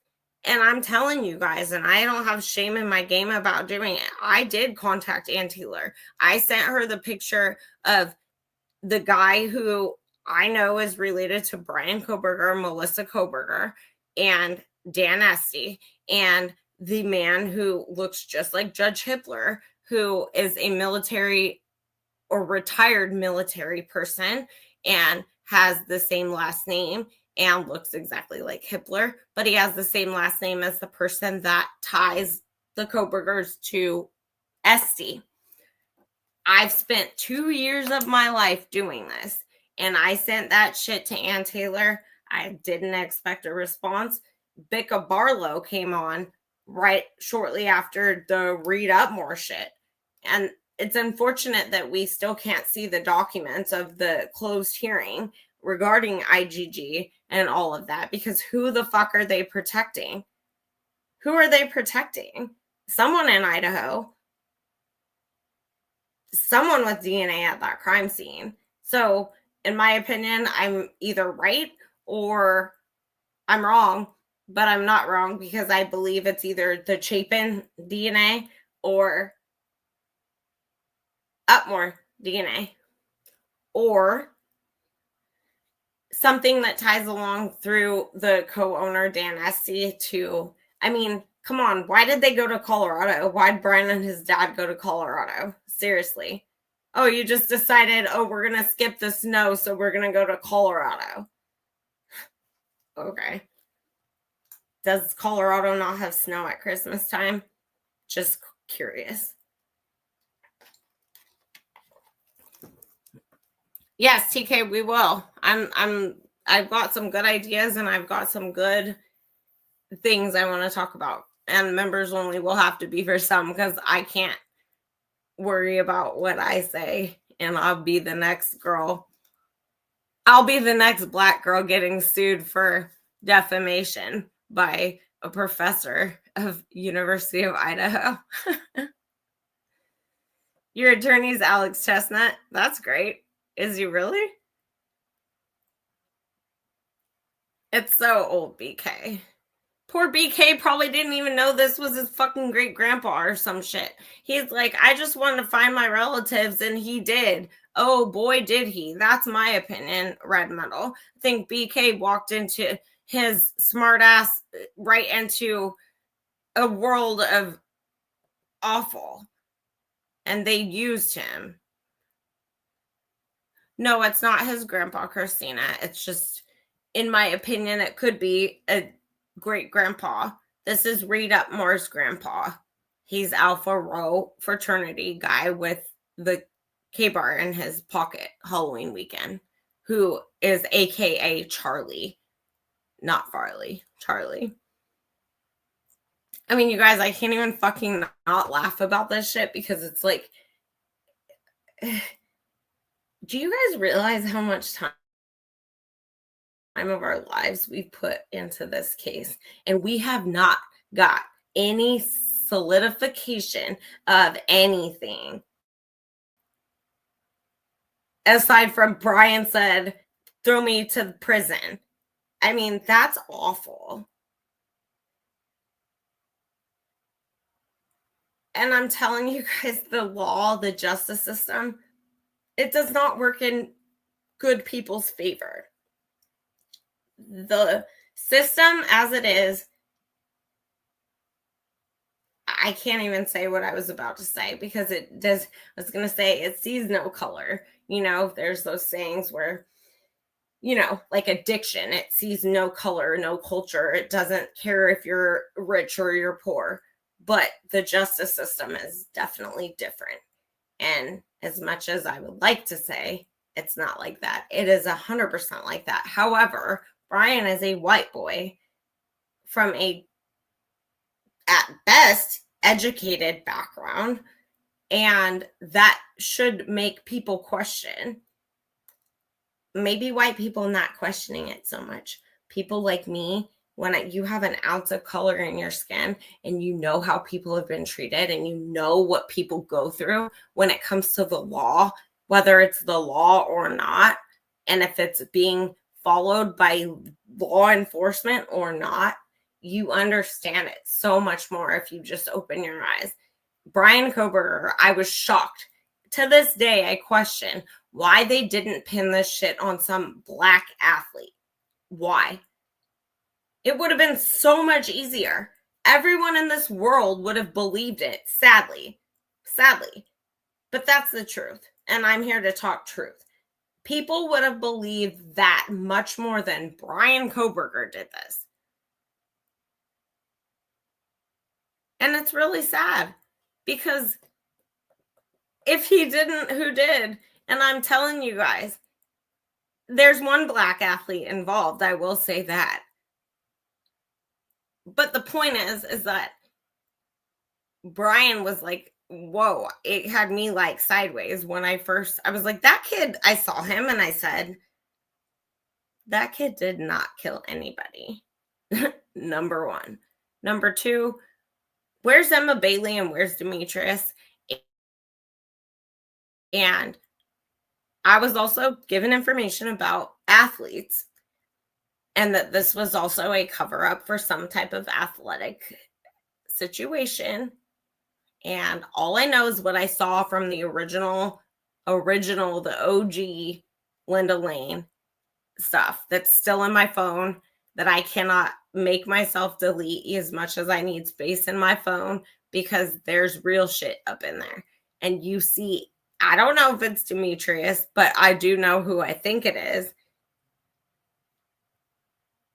And I'm telling you guys, and I don't have shame in my game about doing it. I did contact Ann Taylor. I sent her the picture of the guy who I know is related to Brian Kohberger, Melissa Kohberger, and Dan Esty, and the man who looks just like Judge Hitler, who is a military or retired military person and has the same last name and looks exactly like Hitler, but he has the same last name as the person that ties the Kohbergers to Esty. I've spent 2 years of my life doing this, and I sent that shit to Ann Taylor. I didn't expect a response. Bicka Barlow came on right shortly after the read up more shit. And it's unfortunate that we still can't see the documents of the closed hearing regarding IGG and all of that, because who the fuck are they protecting? Who are they protecting? Someone in Idaho. Someone with DNA at that crime scene. So, in my opinion, I'm either right or I'm wrong, but I'm not wrong because I believe it's either the Chapin DNA or Upmore DNA or something that ties along through the co-owner Dan Esty to, I mean, come on, why did they go to Colorado? Why'd Brian and his dad go to Colorado? Seriously. Oh, you just decided, oh, we're going to skip the snow, so we're going to go to Colorado. Okay. Does Colorado not have snow at Christmas time? Just curious. Yes, TK, we will. I've got some good ideas and I've got some good things I want to talk about. And members only will have to be for some because I can't worry about what I say, and I'll be the next girl. I'll be the next Black girl getting sued for defamation by a professor of University of Idaho. Your attorney's Alex Chestnut. That's great. Is he really? It's so old, BK. Poor BK probably didn't even know this was his fucking great grandpa or some shit. He's like, I just wanted to find my relatives, and he did. Oh boy, did he. That's my opinion, Red Metal. I think BK walked into his smart ass right into a world of awful, and they used him. No, it's not his grandpa, Christina. It's just, in my opinion, it could be a great grandpa. This is Reed Upmore's grandpa. He's Alpha Rho fraternity guy with the K-bar in his pocket Halloween weekend, who is AKA Charlie, not Farley, Charlie. I mean, you guys, I can't even fucking not laugh about this shit because it's like, do you guys realize how much time of our lives we've put into this case, and we have not got any solidification of anything aside from Brian said, throw me to prison. I mean, that's awful. And I'm telling you guys, the law, the justice system, it does not work in good people's favor. The system as it is, I can't even say what I was about to say because it does, I was going to say it sees no color. You know, there's those sayings where, you know, like addiction, it sees no color, no culture. It doesn't care if you're rich or you're poor. But the justice system is definitely different. And as much as I would like to say it's not like that, it is 100% like that. However, Brian is a white boy from a, at best, educated background, and that should make people question. Maybe white people not questioning it so much. People like me, when you have an ounce of color in your skin and you know how people have been treated and you know what people go through when it comes to the law, whether it's the law or not, and if it's being followed by law enforcement or not, you understand it so much more if you just open your eyes. Brian Kohberger, I was shocked. To this day, I question why they didn't pin this shit on some Black athlete. Why? It would have been so much easier. Everyone in this world would have believed it, sadly. But that's the truth, and I'm here to talk truth. People would have believed that much more than Brian Kohberger did this. And it's really sad because if he didn't, who did? And I'm telling you guys, there's one black athlete involved, I will say that. But the point is that Brian was like, whoa, it had me like sideways when I was like, that kid, I saw him and I said, that kid did not kill anybody. Number one. Number two, where's Emma Bailey and where's Demetrius? And I was also given information about athletes and that this was also a cover up for some type of athletic situation. And all I know is what I saw from the original, the OG Linda Lane stuff that's still in my phone that I cannot make myself delete as much as I need space in my phone because there's real shit up in there. And you see, I don't know if it's Demetrius, but I do know who I think it is.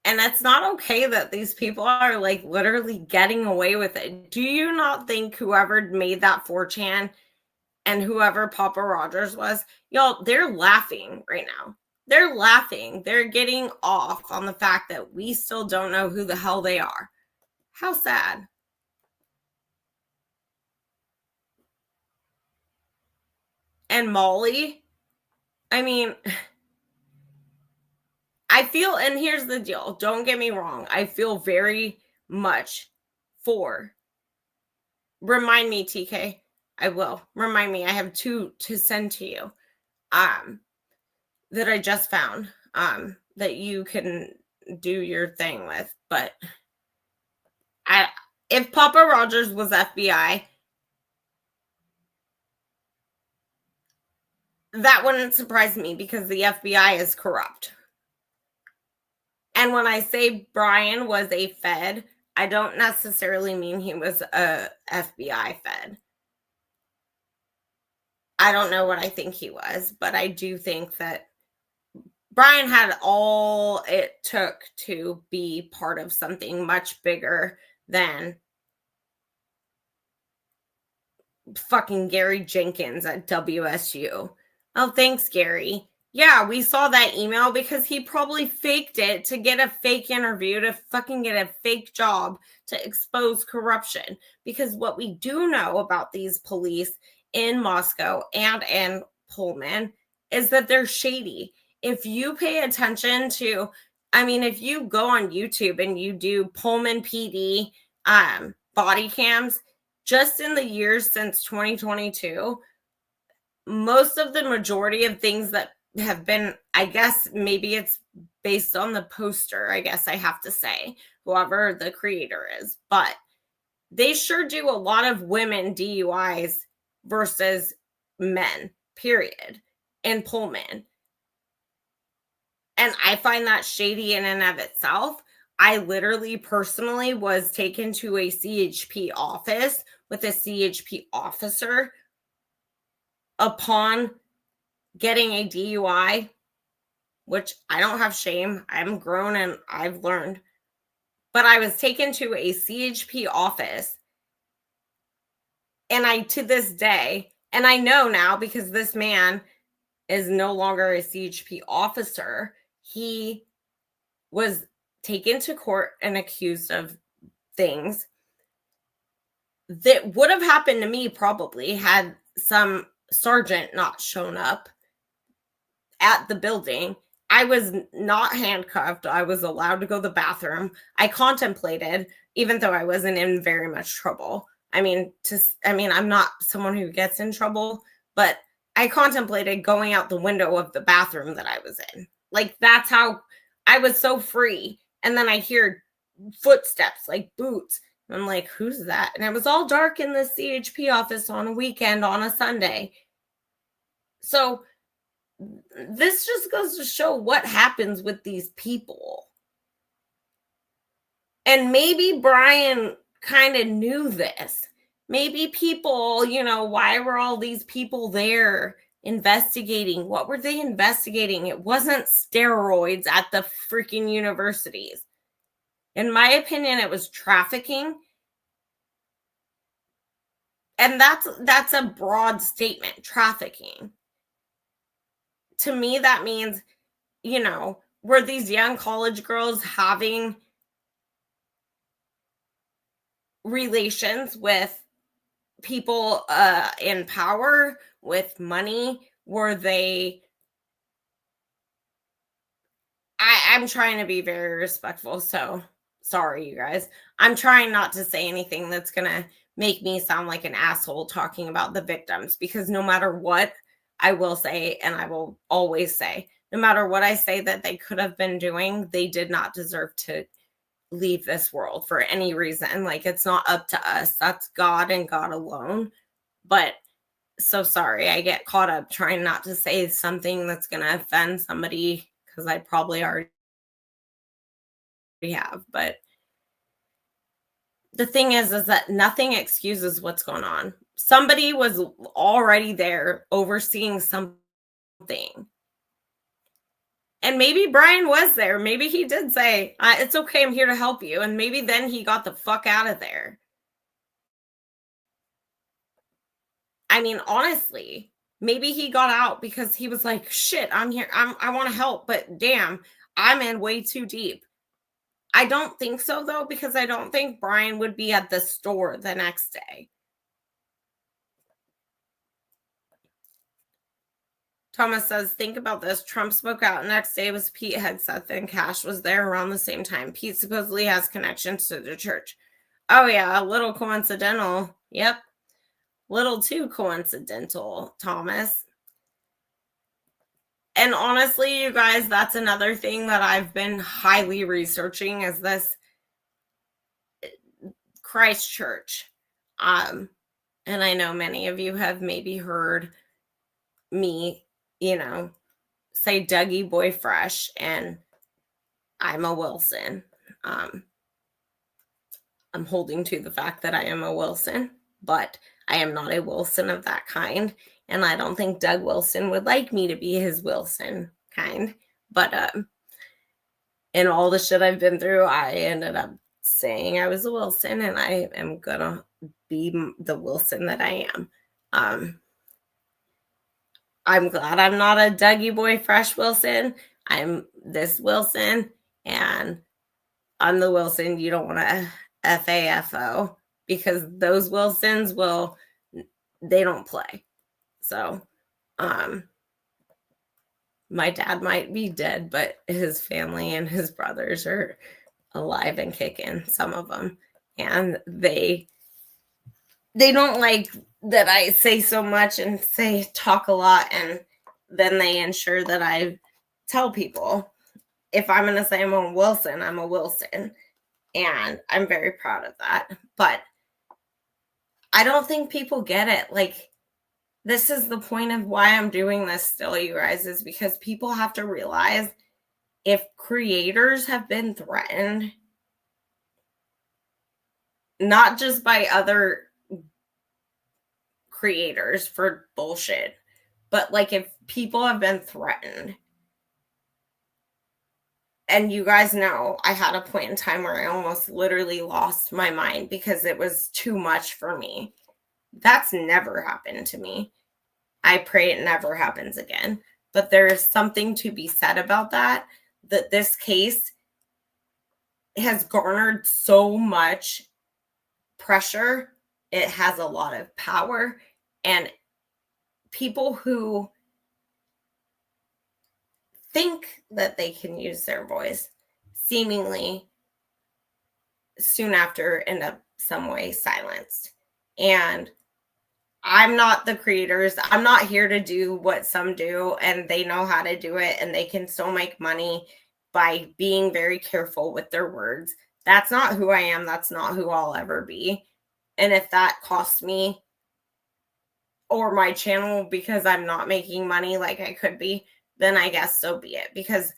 And it's not okay that these people are like literally getting away with it. Do you not think whoever made that 4chan and whoever Papa Rogers was, y'all, they're laughing right now. They're laughing. They're getting off on the fact that we still don't know who the hell they are. How sad. And Molly, I mean, I feel, and here's the deal. Don't get me wrong. I feel very much for, remind me, TK. I will. Remind me. I have 2 to send to you. That I just found. That you can do your thing with. But if Papa Rogers was FBI, that wouldn't surprise me because the FBI is corrupt. And when I say Brian was a Fed, I don't necessarily mean he was a FBI Fed. I don't know what I think he was, but I do think that Brian had all it took to be part of something much bigger than fucking Gary Jenkins at WSU. Oh, thanks, Gary. Yeah, we saw that email because he probably faked it to get a fake interview, to fucking get a fake job, to expose corruption. Because what we do know about these police in Moscow and in Pullman is that they're shady. If you pay attention to, I mean, if you go on YouTube and you do Pullman PD body cams, just in the years since 2022, most of the majority of things that have been, I guess maybe it's based on the poster, I guess I have to say, whoever the creator is, but they sure do a lot of women DUIs versus men, period, in Pullman. And I find that shady in and of itself. I literally personally was taken to a CHP office with a CHP officer upon getting a DUI, which I don't have shame. I'm grown and I've learned. But I was taken to a CHP office. And I, to this day, and I know now because this man is no longer a CHP officer, he was taken to court and accused of things that would have happened to me probably had some sergeant not shown up at the building. I was not handcuffed. I was allowed to go to the bathroom. I contemplated, even though I wasn't in very much trouble. I mean, I'm not someone who gets in trouble, but I contemplated going out the window of the bathroom that I was in. Like, that's how I was so free. And then I hear footsteps, like boots. And I'm like, who's that? And it was all dark in the CHP office on a weekend on a Sunday. So this just goes to show what happens with these people. And maybe Brian kind of knew this. Maybe people, why were all these people there investigating? What were they investigating? It wasn't steroids at the freaking universities. In my opinion, it was trafficking. And that's a broad statement, trafficking. To me, that means were these young college girls having relations with people in power, with money? Were they I'm trying to be very respectful, so sorry, you guys. I'm trying not to say anything that's gonna make me sound like an asshole talking about the victims, because no matter what I will say, and I will always say, no matter what I say that they could have been doing, they did not deserve to leave this world for any reason. Like, it's not up to us. That's God and God alone. But so sorry, I get caught up trying not to say something that's gonna offend somebody, because I probably already have. But the thing is that nothing excuses what's going on. Somebody was already there overseeing something. And maybe Brian was there. Maybe he did say, it's okay, I'm here to help you. And maybe then he got the fuck out of there. I mean, honestly, maybe he got out because he was like, shit, I'm here. I want to help, but damn, I'm in way too deep. I don't think so, though, because I don't think Brian would be at the store the next day. Thomas says, think about this. Trump spoke out. Next day was Pete Hegseth, and Cash was there around the same time. Pete supposedly has connections to the church. Oh, yeah, a little coincidental. Yep. Little too coincidental, Thomas. And honestly, you guys, that's another thing that I've been highly researching, is this Christ Church. And I know many of you have maybe heard me, say Dougie Boy Fresh, and I'm a Wilson. I'm holding to the fact that I am a Wilson, but I am not a Wilson of that kind. And I don't think Doug Wilson would like me to be his Wilson kind. But in all the shit I've been through, I ended up saying I was a Wilson, and I am going to be the Wilson that I am. I'm glad I'm not a Dougie Boy Fresh Wilson. I'm this Wilson, and I'm the Wilson you don't want to FAFO, because those Wilsons they don't play. So, my dad might be dead, but his family and his brothers are alive and kicking, some of them. And they don't like that I say so much and talk a lot, and then they ensure that I tell people, if I'm going to say I'm a Wilson, I'm a Wilson. And I'm very proud of that. But I don't think people get it. Like, this is the point of why I'm doing this still, you guys, is because people have to realize, if creators have been threatened, not just by other creators for bullshit, but like, if people have been threatened, and you guys know, I had a point in time where I almost literally lost my mind because it was too much for me. That's never happened to me. I pray it never happens again. But there is something to be said about that this case has garnered so much pressure. It has a lot of power, and people who think that they can use their voice seemingly soon after end up some way silenced. And I'm not the creators. I'm not here to do what some do, and they know how to do it, and they can still make money by being very careful with their words. That's not who I am. That's not who I'll ever be. And if that costs me or my channel because I'm not making money like I could be, then I guess so be it, because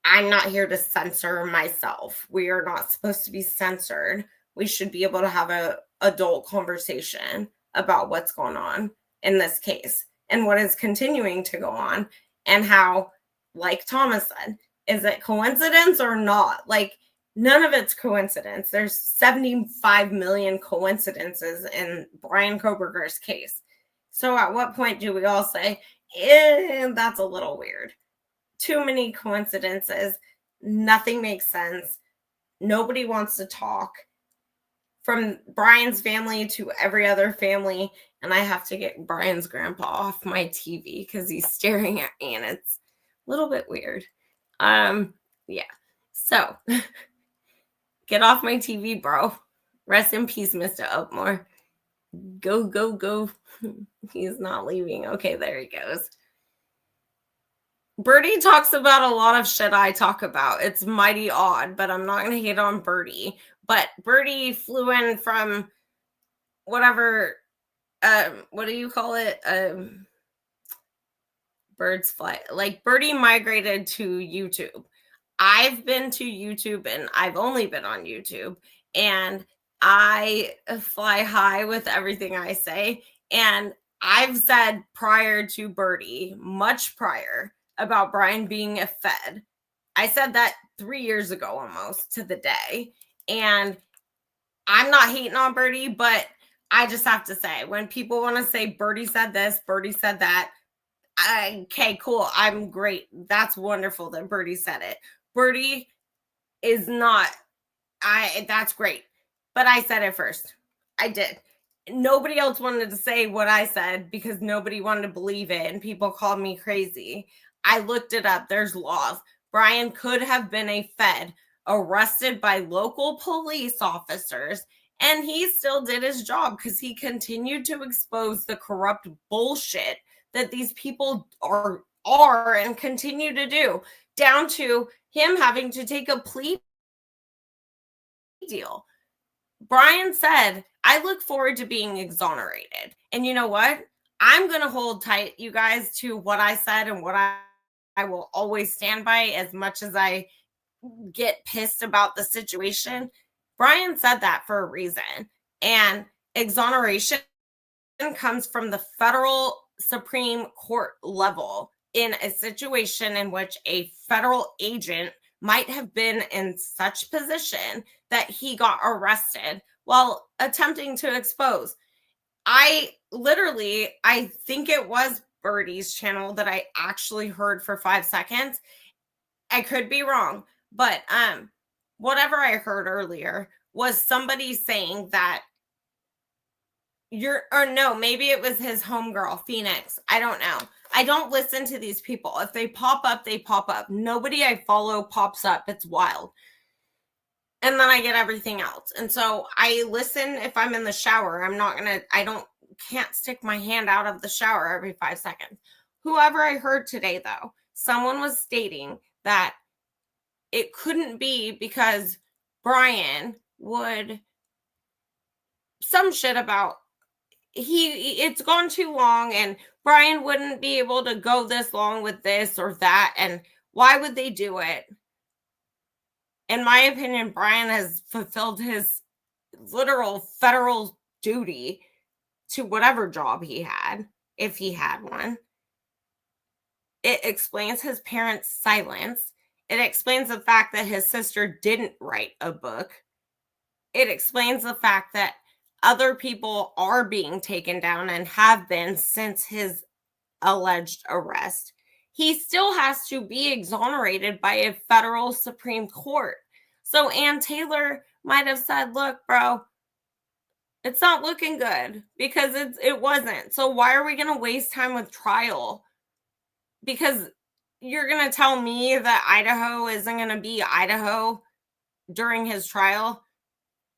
I'm not here to censor myself. We are not supposed to be censored. We should be able to have an adult conversation about what's going on in this case and what is continuing to go on, and how, like Thomas said, is it coincidence or not? Like, none of it's coincidence. There's 75 million coincidences in Brian Kohberger's case. So at what point do we all say, that's a little weird? too many coincidences. Nothing makes sense. Nobody wants to talk. From Brian's family to every other family, and I have to get Brian's grandpa off my TV because he's staring at me and it's a little bit weird. Yeah. So get off my TV, bro. Rest in peace, Mr. Upmore. Go, go, go. He's not leaving. Okay, there he goes. Birdie talks about a lot of shit I talk about. It's mighty odd, but I'm not going to hate on Birdie. But Birdie flew in from whatever, what do you call it? Birds fly. Like Birdie migrated to YouTube. I've been to YouTube and I've only been on YouTube. And I fly high with everything I say. And I've said prior to Birdie, much prior, about Brian being a Fed. I said that 3 years ago almost to the day. And I'm not hating on Birdie, but I just have to say, when people want to say Birdie said this, Birdie said that, okay, cool. I'm great. That's wonderful that Birdie said it. Birdie is not, that's great. But I said it first. I did. Nobody else wanted to say what I said because nobody wanted to believe it and people called me crazy. I looked it up. There's laws. Brian could have been a Fed arrested by local police officers, and he still did his job because he continued to expose the corrupt bullshit that these people are and continue to do, down to him having to take a plea deal. Brian said, I look forward to being exonerated. And you know what? I'm going to hold tight, you guys, to what I said and what I will always stand by as much as I get pissed about the situation. Brian said that for a reason. And exoneration comes from the federal Supreme Court level in a situation in which a federal agent might have been in such position that he got arrested while attempting to expose. I think it was Birdie's channel that I actually heard for 5 seconds. I could be wrong, but whatever I heard earlier was somebody saying that maybe it was his homegirl, Phoenix. I don't know. I don't listen to these people. If they pop up, they pop up. Nobody I follow pops up. It's wild. And then I get everything else. And so I listen if I'm in the shower. Can't stick my hand out of the shower every 5 seconds. Whoever I heard today, though, someone was stating that it couldn't be because Brian would some shit about it's gone too long and Brian wouldn't be able to go this long with this or that. And why would they do it? In my opinion, Brian has fulfilled his literal federal duty to whatever job he had, if he had one. It explains his parents' silence. It explains the fact that his sister didn't write a book. It explains the fact that other people are being taken down and have been since his alleged arrest. He still has to be exonerated by a federal Supreme Court. So Ann Taylor might have said, look, bro, it's not looking good because it wasn't. So why are we going to waste time with trial? Because you're going to tell me that Idaho isn't going to be Idaho during his trial?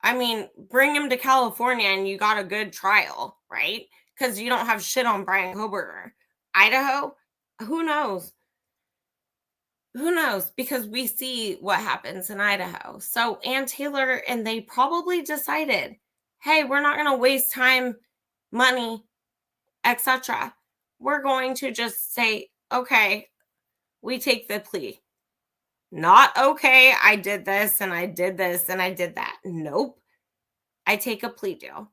I mean, bring him to California and you got a good trial, right? Because you don't have shit on Brian Kohberger. Idaho? Who knows? Who knows? Because we see what happens in Idaho. So Ann Taylor and they probably decided, hey, we're not going to waste time, money, etc. We're going to just say, okay, we take the plea. Not, okay, I did this and I did this and I did that. Nope. I take a plea deal.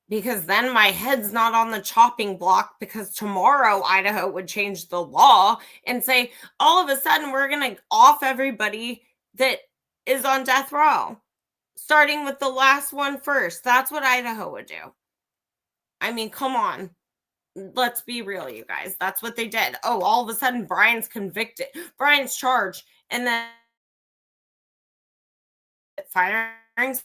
Because then my head's not on the chopping block because tomorrow Idaho would change the law and say, all of a sudden, we're going to off everybody that is on death row, starting with the last one first. That's what Idaho would do. I mean, come on. let's be real, you guys. That's what they did. Oh, all of a sudden, Brian's convicted. Brian's charged. And then firing.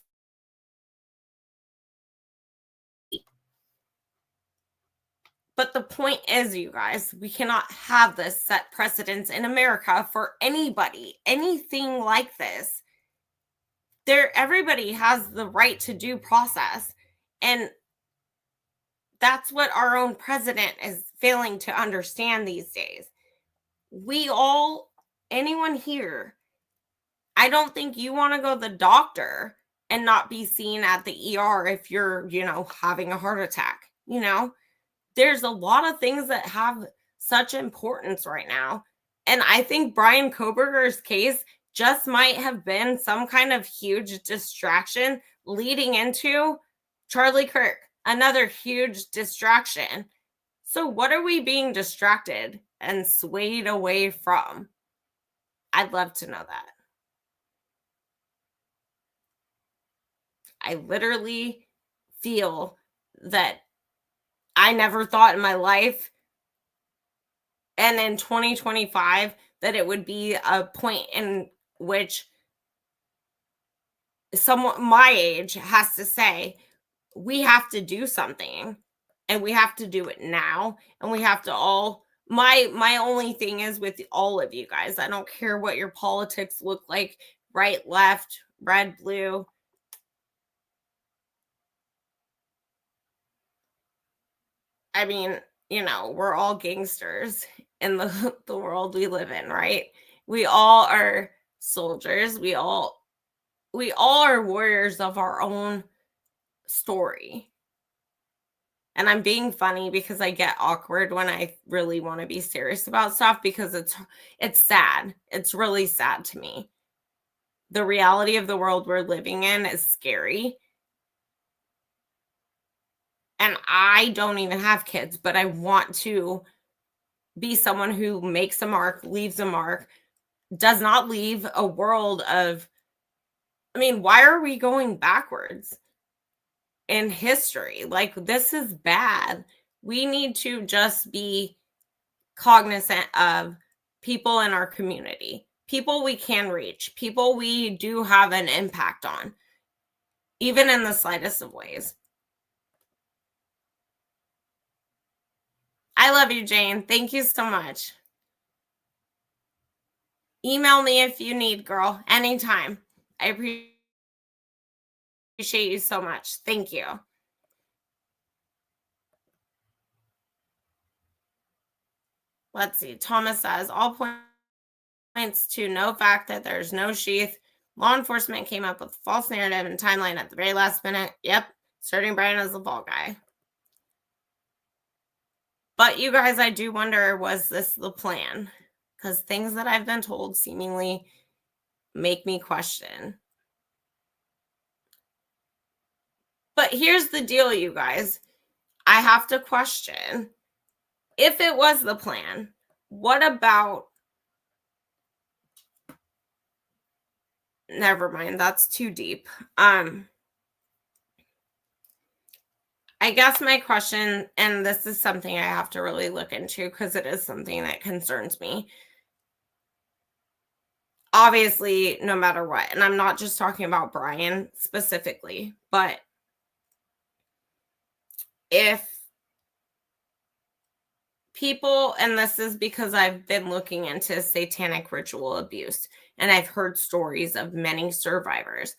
But the point is, you guys, we cannot have this set precedence in America for anybody, anything like this. Everybody has the right to due process. And that's what our own president is failing to understand these days. Anyone here, I don't think you want to go to the doctor and not be seen at the ER if you're, having a heart attack. There's a lot of things that have such importance right now. And I think Brian Kohberger's case just might have been some kind of huge distraction leading into Charlie Kirk, another huge distraction. So what are we being distracted and swayed away from? I'd love to know that. I literally feel that I never thought in my life, and in 2025, that it would be a point in which someone my age has to say, we have to do something, and we have to do it now, and we have to all. My only thing is with all of you guys, I don't care what your politics look like, right, left, red, blue. I mean, we're all gangsters in the world we live in, right? We all are soldiers. We all are warriors of our own story. And I'm being funny because I get awkward when I really want to be serious about stuff, because it's sad. It's really sad to me. The reality of the world we're living in is scary. And I don't even have kids, but I want to be someone who makes a mark, leaves a mark, does not leave a world of, why are we going backwards in history? Like, this is bad. We need to just be cognizant of people in our community, people we can reach, people we do have an impact on, even in the slightest of ways. I love you, Jane. Thank you so much. Email me if you need, girl, anytime. I appreciate you so much. Thank you. Let's see. Thomas says, all points to no fact that there's no sheath. Law enforcement came up with a false narrative and timeline at the very last minute. Yep. Starting Brian as the fall guy. But you guys, I do wonder, was this the plan? Because things that I've been told seemingly make me question. But here's the deal, you guys. I have to question, if it was the plan, what about... Never mind, that's too deep. I guess my question, and this is something I have to really look into because it is something that concerns me. Obviously, no matter what, and I'm not just talking about Brian specifically, but if people, and this is because I've been looking into satanic ritual abuse, and I've heard stories of many survivors.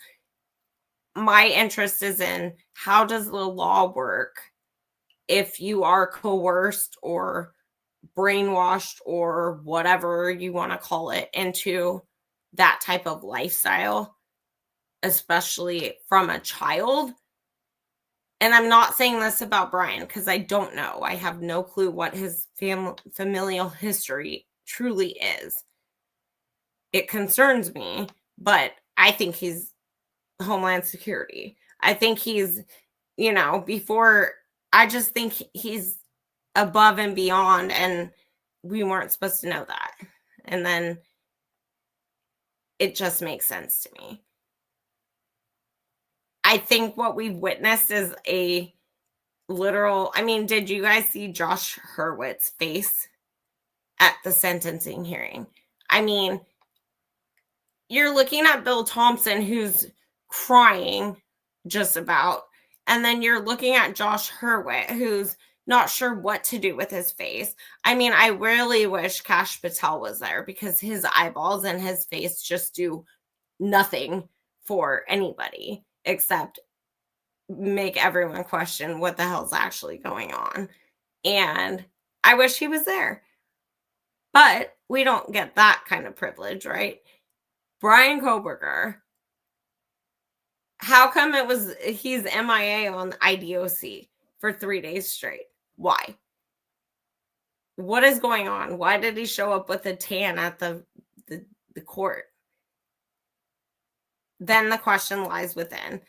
My interest is in, how does the law work if you are coerced or brainwashed or whatever you want to call it into that type of lifestyle, especially from a child. And I'm not saying this about Brian because I don't know. I have no clue what his familial history truly is. It concerns me, but I think he's Homeland Security. I think he's, I just think he's above and beyond, and we weren't supposed to know that. And then it just makes sense to me. I think what we've witnessed is a literal. I mean, did you guys see Josh Hurwitz's face at the sentencing hearing? I mean, you're looking at Bill Thompson, who's crying just about, and then you're looking at Josh Hurwitz, who's not sure what to do with his face. I mean, I really wish Kash Patel was there because his eyeballs and his face just do nothing for anybody except make everyone question what the hell's actually going on. And I wish he was there. But we don't get that kind of privilege, right? Brian Kohberger, how come he's MIA on IDOC for 3 days straight? Why? What is going on? Why did he show up with a tan at the court? Then the question lies within,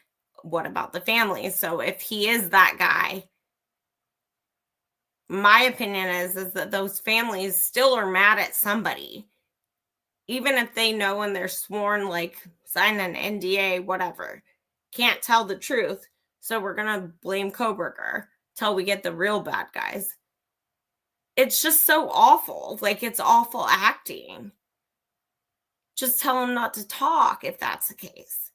what about the family? So if he is that guy, my opinion is that those families still are mad at somebody. Even if they know and they're sworn, like sign an NDA, whatever, can't tell the truth. So we're going to blame Kohberger till we get the real bad guys. It's just so awful. Like, it's awful acting. Just tell him not to talk if that's the case.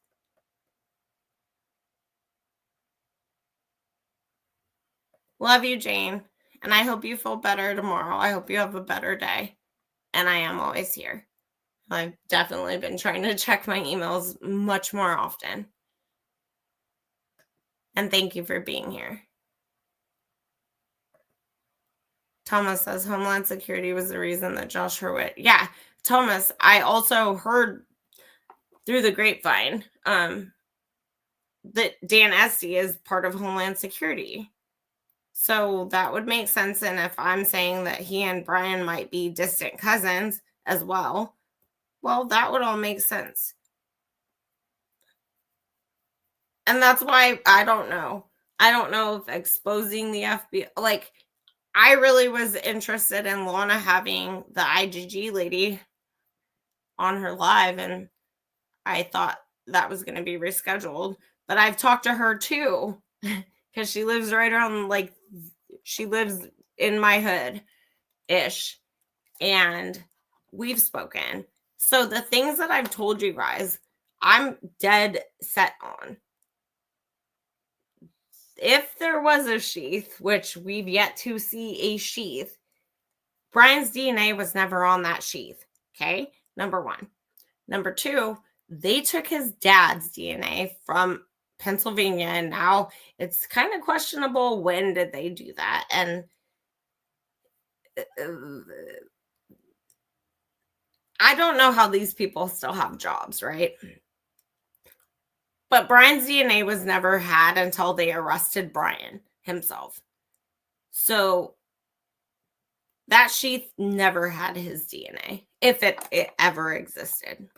Love you, Jane. And I hope you feel better tomorrow. I hope you have a better day. And I am always here. I've definitely been trying to check my emails much more often. And thank you for being here. Thomas says Homeland Security was the reason that Josh Hurwitz. Yeah, Thomas, I also heard through the grapevine that Dan Esty is part of Homeland Security. So that would make sense. And if I'm saying that he and Brian might be distant cousins as well, well, that would all make sense. And that's why I don't know. I don't know if exposing the FBI, like, I really was interested in Lana having the IGG lady on her live, and I thought that was going to be rescheduled. But I've talked to her too, because she lives right around, like, she lives in my hood-ish, and we've spoken. So the things that I've told you guys, I'm dead set on. If there was a sheath, which we've yet to see a sheath, Brian's DNA was never on that sheath. Okay, number one. Number two, they took his dad's DNA from Pennsylvania, and now it's kind of questionable when did they do that. And I don't know how these people still have jobs, right? But Brian's DNA was never had until they arrested Brian himself. So that sheath never had his DNA, if it ever existed.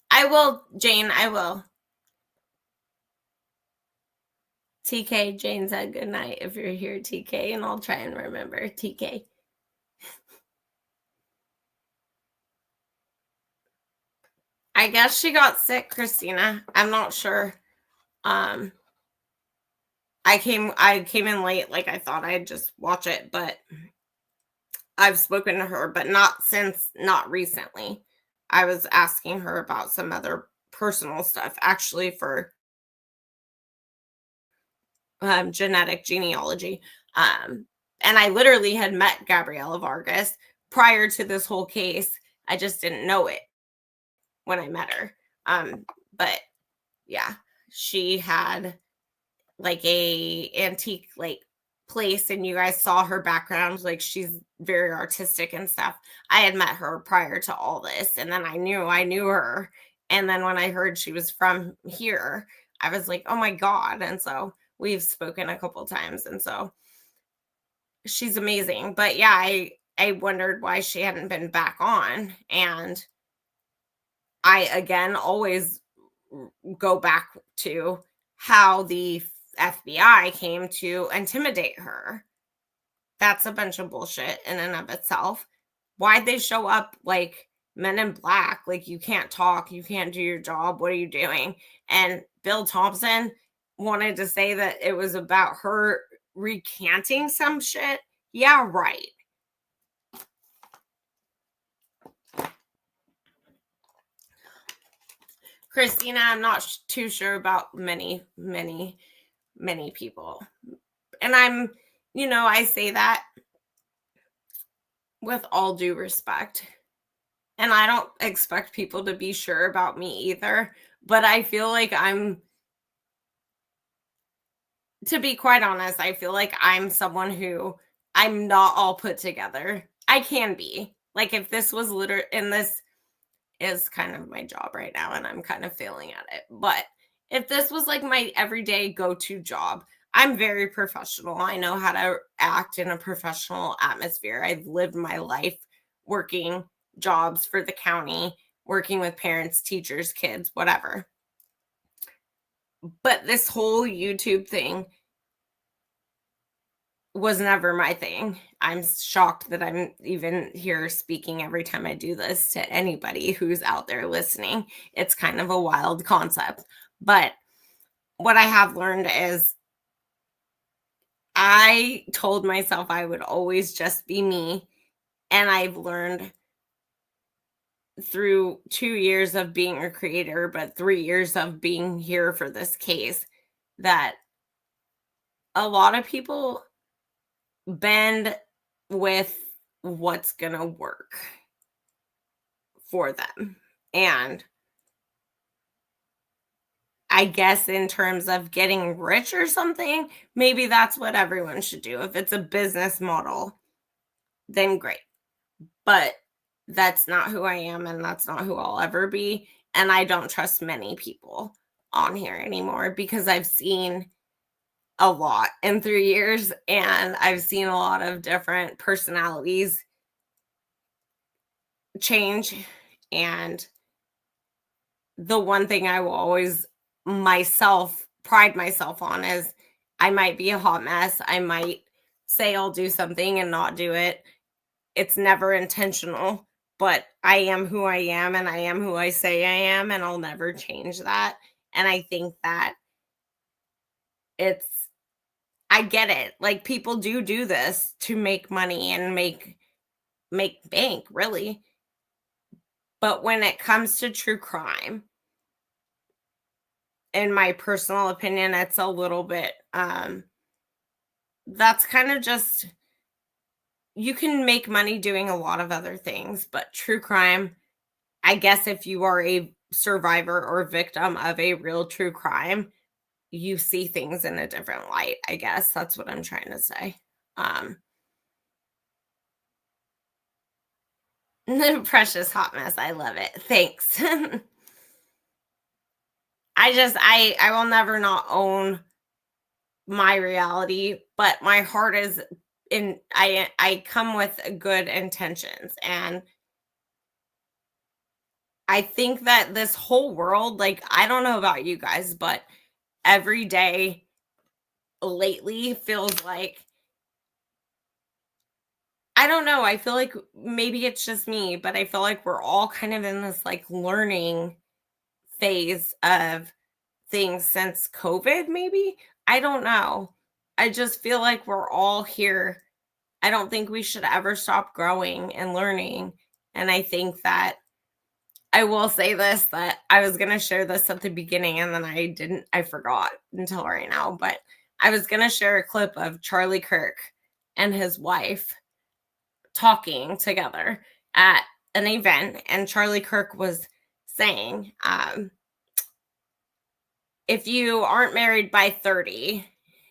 I will, Jane, I will. TK, Jane said good night if you're here, TK, and I'll try and remember, TK. I guess she got sick, Christina. I'm not sure. I came in late, like I thought I'd just watch it, but I've spoken to her, but not recently. I was asking her about some other personal stuff, actually, for genetic genealogy. And I literally had met Gabriela Vargas prior to this whole case. I just didn't know it when I met her. But yeah, she had like a antique like place, and you guys saw her background. Like, she's very artistic and stuff. I had met her prior to all this, and then I knew her. And then when I heard she was from here, I was like, oh my God. And so we've spoken a couple times, and so she's amazing. But yeah, I wondered why she hadn't been back on. And I, again, always go back to how the FBI came to intimidate her. That's a bunch of bullshit in and of itself. Why'd they show up like Men in Black? Like, you can't talk, you can't do your job, what are you doing? And Bill Thompson, wanted to say that it was about her recanting some shit. Yeah, right. Christina, I'm not too sure about many people. And I say that with all due respect. And I don't expect people to be sure about me either. But I feel like to be quite honest, I feel like I'm someone who I'm not all put together. I can be. Like if this was and this is kind of my job right now and I'm kind of failing at it. But if this was like my everyday go-to job, I'm very professional. I know how to act in a professional atmosphere. I've lived my life working jobs for the county, working with parents, teachers, kids, whatever. But this whole YouTube thing was never my thing. I'm shocked that I'm even here speaking every time I do this to anybody who's out there listening. It's kind of a wild concept. But what I have learned is I told myself I would always just be me. And I've learned through 2 years of being a creator, but 3 years of being here for this case, that a lot of people bend with what's gonna work for them. And I guess in terms of getting rich or something, maybe that's what everyone should do. If it's a business model, then great. But that's not who I am, and that's not who I'll ever be. And I don't trust many people on here anymore because I've seen a lot in 3 years, and I've seen a lot of different personalities change. And the one thing I will always pride myself on is I might be a hot mess. I might say I'll do something and not do it. It's never intentional, but I am who I am and I am who I say I am, and I'll never change that. And I think that I get it. Like people do this to make money and make bank, really. But when it comes to true crime, in my personal opinion, it's a little bit that's kind of just, you can make money doing a lot of other things, but true crime, I guess if you are a survivor or victim of a real true crime, you see things in a different light. I guess that's what I'm trying to say. Precious hot mess. I love it. Thanks. I will never not own my reality, but my heart is in, I come with good intentions. And I think that this whole world, like, I don't know about you guys, but every day lately feels like, I don't know, I feel like maybe it's just me, but I feel like we're all kind of in this like learning phase of things since COVID, maybe. I don't know. I just feel like we're all here. I don't think we should ever stop growing and learning. And I think that I will say this, that I was going to share this at the beginning and then I forgot until right now, but I was going to share a clip of Charlie Kirk and his wife talking together at an event. And Charlie Kirk was saying, if you aren't married by 30,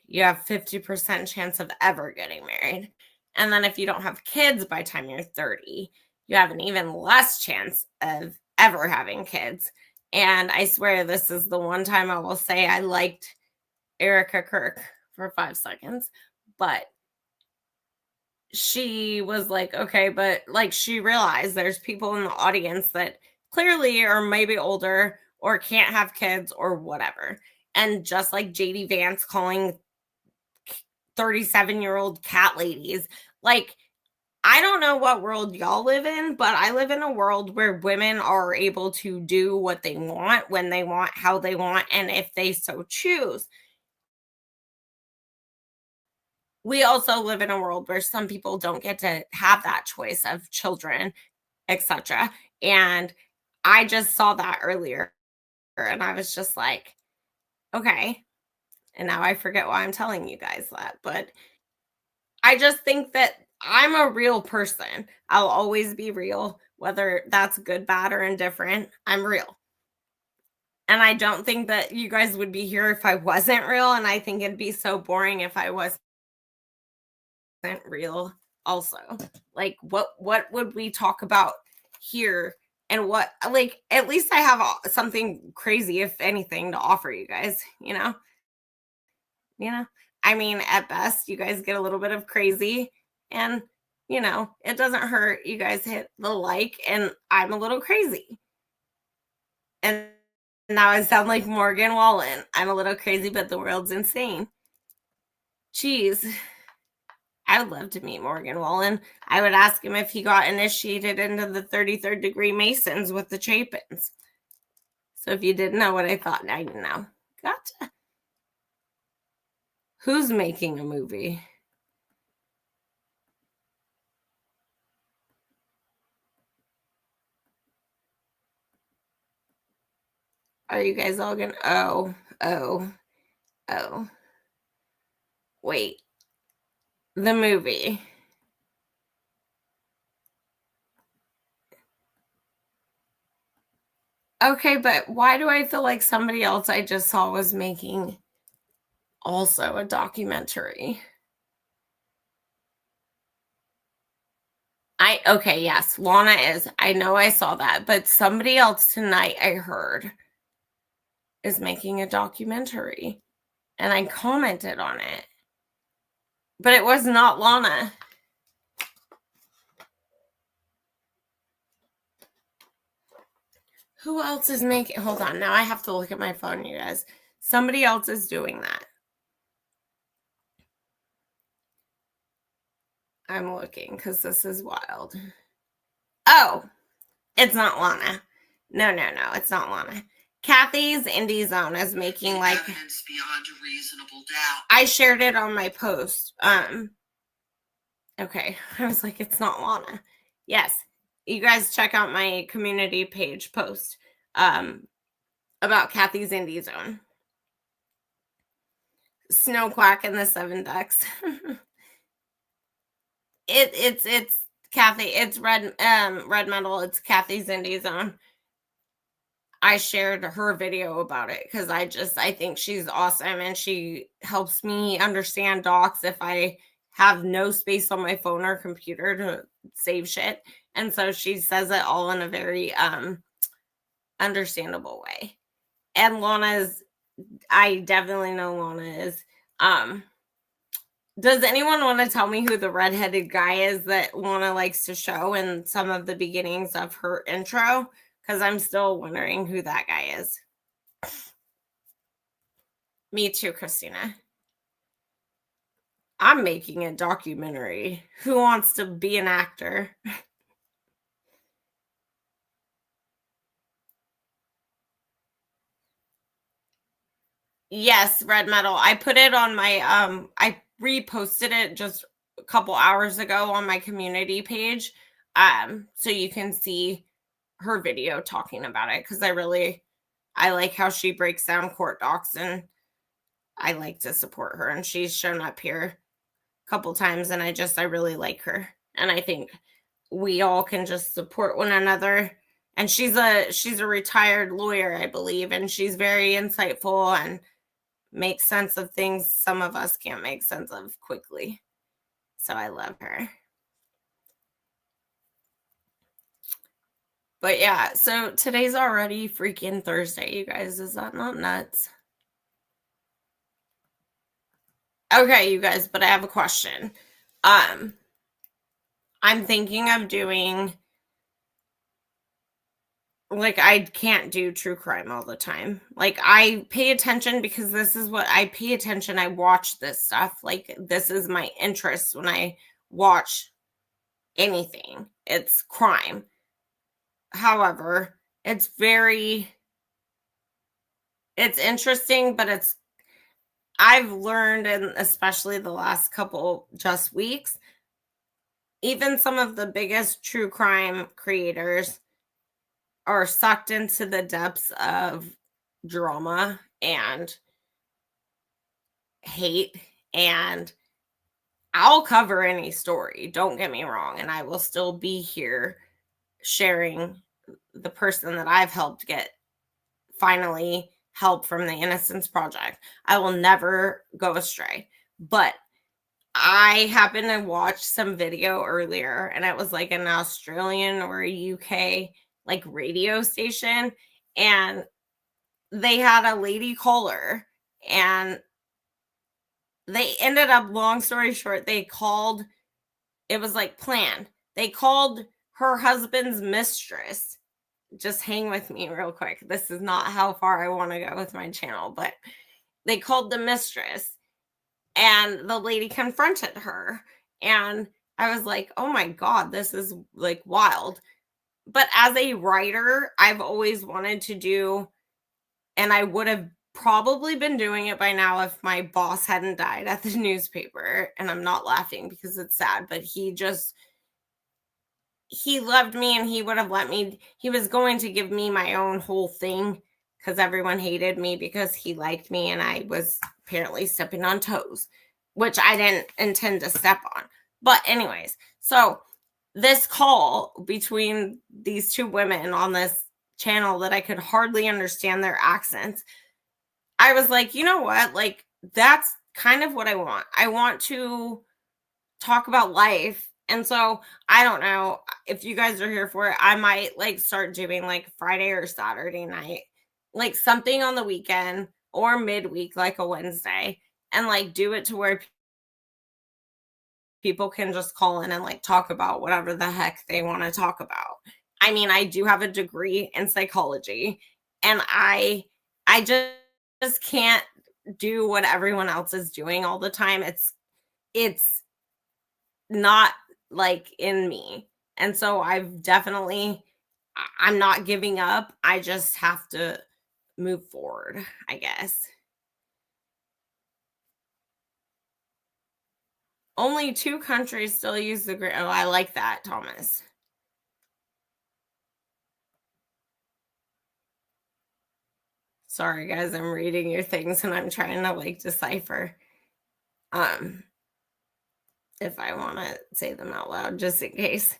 you have 50% chance of ever getting married. And then if you don't have kids by the time you're 30, you have an even less chance of ever having kids. And I swear this is the one time I will say I liked Erica Kirk for 5 seconds. But she was like, okay, but like she realized there's people in the audience that clearly are maybe older or can't have kids or whatever. And just like JD Vance calling 37-year-old cat ladies, like, I don't know what world y'all live in, but I live in a world where women are able to do what they want, when they want, how they want, and if they so choose. we also live in a world where some people don't get to have that choice of children, etc. And I just saw that earlier and I was just like, okay. And now I forget why I'm telling you guys that. But I just think that I'm a real person. I'll always be real, whether that's good, bad, or indifferent. I'm real. And I don't think that you guys would be here if I wasn't real. And I think it'd be so boring if I wasn't real also. Like what would we talk about here? And what, like, at least I have something crazy, if anything, to offer you guys, you know, I mean, at best, you guys get a little bit of crazy, and it doesn't hurt. You guys hit the like, and I'm a little crazy. And now I sound like Morgan Wallen. I'm a little crazy, but the world's insane. Jeez. I would love to meet Morgan Wallen. I would ask him if he got initiated into the 33rd degree Masons with the Chapins. So if you didn't know what I thought, now you know. Gotcha. Who's making a movie? Are you guys all gonna? Oh. Wait. The movie. Okay, but why do I feel like somebody else I just saw was making also a documentary? Okay, yes, Lana is. I know I saw that, but somebody else tonight I heard is making a documentary, and I commented on it. But it was not Lana. Who else is making? Hold on, now I have to look at my phone, you guys. Somebody else is doing that. I'm looking because this is wild. Oh, it's not Lana. No, it's not Lana. Kathy's Indie Zone is making like evidence beyond a reasonable doubt. I shared it on my post. Okay. I was like, it's not Lana. Yes. You guys check out my community page post about Kathy's Indie Zone. Snow Quack and the Seven Ducks. It's Kathy. It's red metal. It's Kathy's Indie Zone. I shared her video about it because I think she's awesome, and she helps me understand docs if I have no space on my phone or computer to save shit. And so she says it all in a very understandable way. And I definitely know Lana is. Does anyone want to tell me who the redheaded guy is that Lana likes to show in some of the beginnings of her intro? Because I'm still wondering who that guy is. Me too, Christina. I'm making a documentary. Who wants to be an actor? Yes, Red Metal. I put it on my I reposted it just a couple hours ago on my community page. So you can see her video talking about it, because I like how she breaks down court docs, and I like to support her, and she's shown up here a couple times, and I really like her, and I think we all can just support one another. And she's a retired lawyer, I believe, and she's very insightful and makes sense of things some of us can't make sense of quickly. So I love her. But yeah, so today's already freaking Thursday, you guys. Is that not nuts? Okay, you guys, but I have a question. I'm thinking of doing, like, I can't do true crime all the time. Like, I pay attention because this is what I pay attention. I watch this stuff. Like, this is my interest when I watch anything. It's crime. However, it's interesting, but I've learned, and especially the last couple just weeks, even some of the biggest true crime creators are sucked into the depths of drama and hate. And I'll cover any story, don't get me wrong, and I will still be here sharing the person that I've helped get finally help from the Innocence Project. I will never go astray. But I happened to watch some video earlier, and it was like an Australian or a UK like radio station, and they had a lady caller, and they ended up, long story short, they called, it was like planned. They called her husband's mistress. Just hang with me real quick. This is not how far I want to go with my channel, but they called the mistress, and the lady confronted her. And I was like, oh my God, this is like wild. But as a writer, I've always wanted to do, and I would have probably been doing it by now if my boss hadn't died at the newspaper. And I'm not laughing because it's sad, but he loved me, and he would have let me, he was going to give me my own whole thing, because everyone hated me because he liked me and I was apparently stepping on toes, which I didn't intend to step on. But anyways, so this call between these two women on this channel that I could hardly understand their accents, I was like, you know what? Like, that's kind of what I want. I want to talk about life. And so I don't know if you guys are here for it. I might like start doing like Friday or Saturday night, like something on the weekend or midweek, like a Wednesday, and like do it to where people can just call in and like talk about whatever the heck they want to talk about. I mean, I do have a degree in psychology, and I just can't do what everyone else is doing all the time. It's not like in me. And so I'm not giving up. I just have to move forward, I guess. Only 2 countries still use the green. Oh, I like that, Thomas. Sorry, guys, I'm reading your things and I'm trying to like decipher if I want to say them out loud, just in case.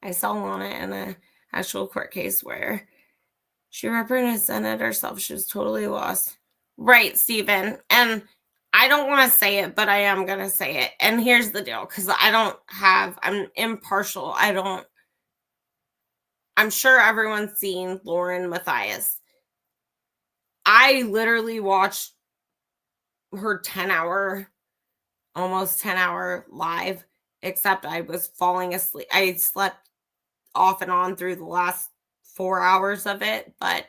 I saw Lana in an actual court case where she represented herself. She was totally lost. Right, Stephen. And I don't want to say it, but I am going to say it. And here's the deal, because I'm impartial. I'm sure everyone's seen Lauren Matthias. I literally watched her almost 10 hour live, except I was falling asleep. I slept off and on through the last 4 hours of it, but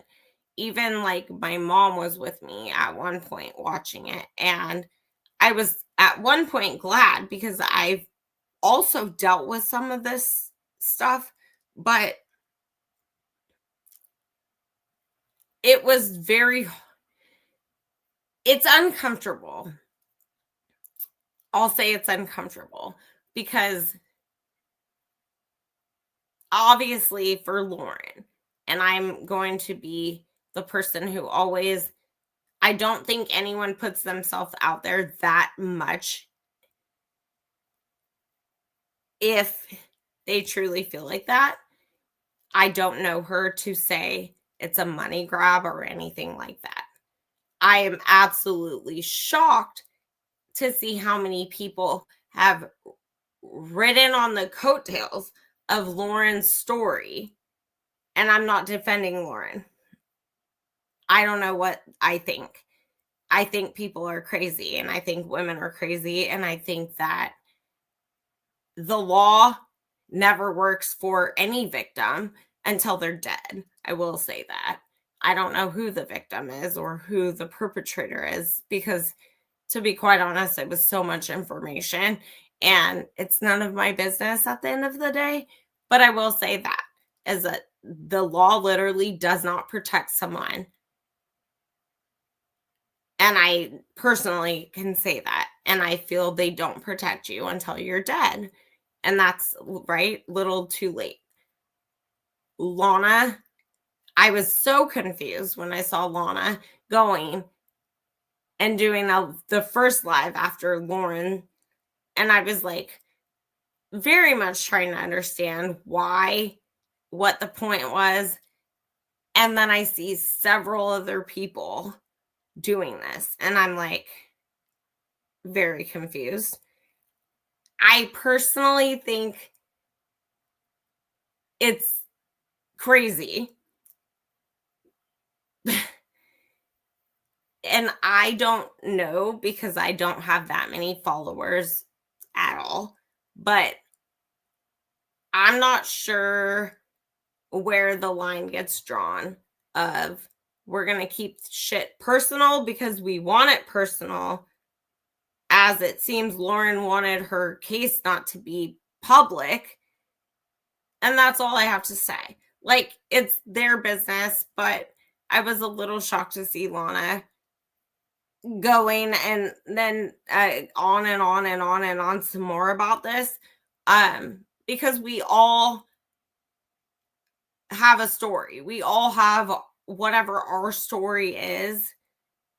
even like my mom was with me at one point watching it, and I was at one point glad because I've also dealt with some of this stuff, but it's uncomfortable. I'll say it's uncomfortable because obviously for Lauren, and I'm going to be the person who always, I don't think anyone puts themselves out there that much if they truly feel like that. I don't know her to say it's a money grab or anything like that. I am absolutely shocked to see how many people have ridden on the coattails of Lauren's story. And I'm not defending Lauren. I don't know what I think. I think people are crazy, and I think women are crazy, and I think that the law never works for any victim until they're dead. I will say that. I don't know who the victim is or who the perpetrator is, because to be quite honest, it was so much information and it's none of my business at the end of the day. But I will say that is that the law literally does not protect someone And I personally can say that. And I feel they don't protect you until you're dead. And that's right, little too late. Lana, I was so confused when I saw Lana going and doing the first live after Lauren. And I was like, very much trying to understand what the point was. And then I see several other people doing this. And I'm like, very confused. I personally think it's crazy. And I don't know because I don't have that many followers at all. But I'm not sure where the line gets drawn of we're going to keep shit personal because we want it personal, as it seems Lauren wanted her case not to be public. And that's all I have to say. Like, it's their business, but I was a little shocked to see Lana going and then on and on and on and on some more about this. Because we all have a story. We all have whatever our story is.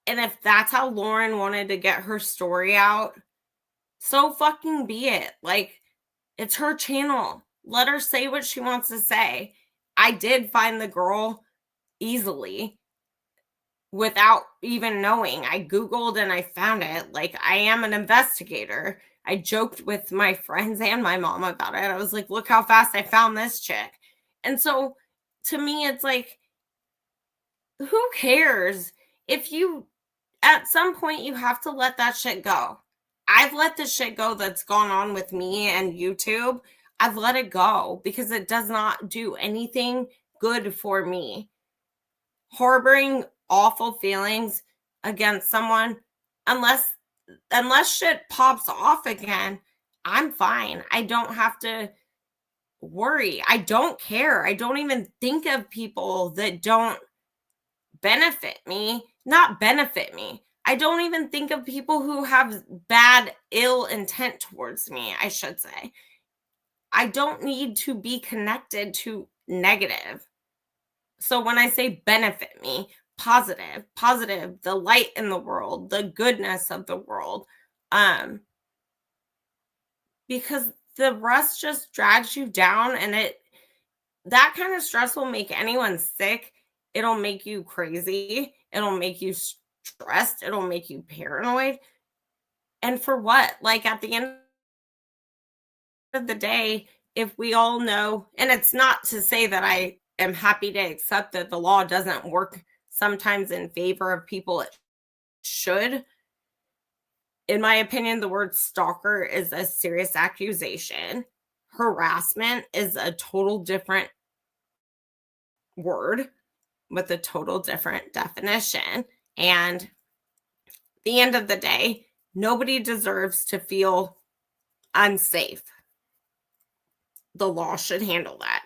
And if that's how Lauren wanted to get her story out, so fucking be it. Like, it's her channel. Let her say what she wants to say. I did find the girl easily without even knowing. I Googled and I found it. Like, I am an investigator. I joked with my friends and my mom about it. I was like, look how fast I found this chick. And so to me, it's like, who cares? If you, at some point, you have to let that shit go. I've let the shit go that's gone on with me and YouTube. I've let it go because it does not do anything good for me. Harboring awful feelings against someone, unless shit pops off again, I'm fine. I don't have to worry. I don't care. I don't even think of people that don't benefit me, not benefit me. I don't even think of people who have bad, ill intent towards me, I should say. I don't need to be connected to negative. So when I say benefit me, positive, the light in the world, the goodness of the world, because the rest just drags you down, and that kind of stress will make anyone sick. It'll make you crazy. It'll make you stressed. It'll make you paranoid. And for what? Like, at the end of the day, if we all know, and it's not to say that I am happy to accept that the law doesn't work sometimes in favor of people it should. In my opinion, the word stalker is a serious accusation. Harassment is a total different word with a total different definition. And at the end of the day, nobody deserves to feel unsafe. The law should handle that.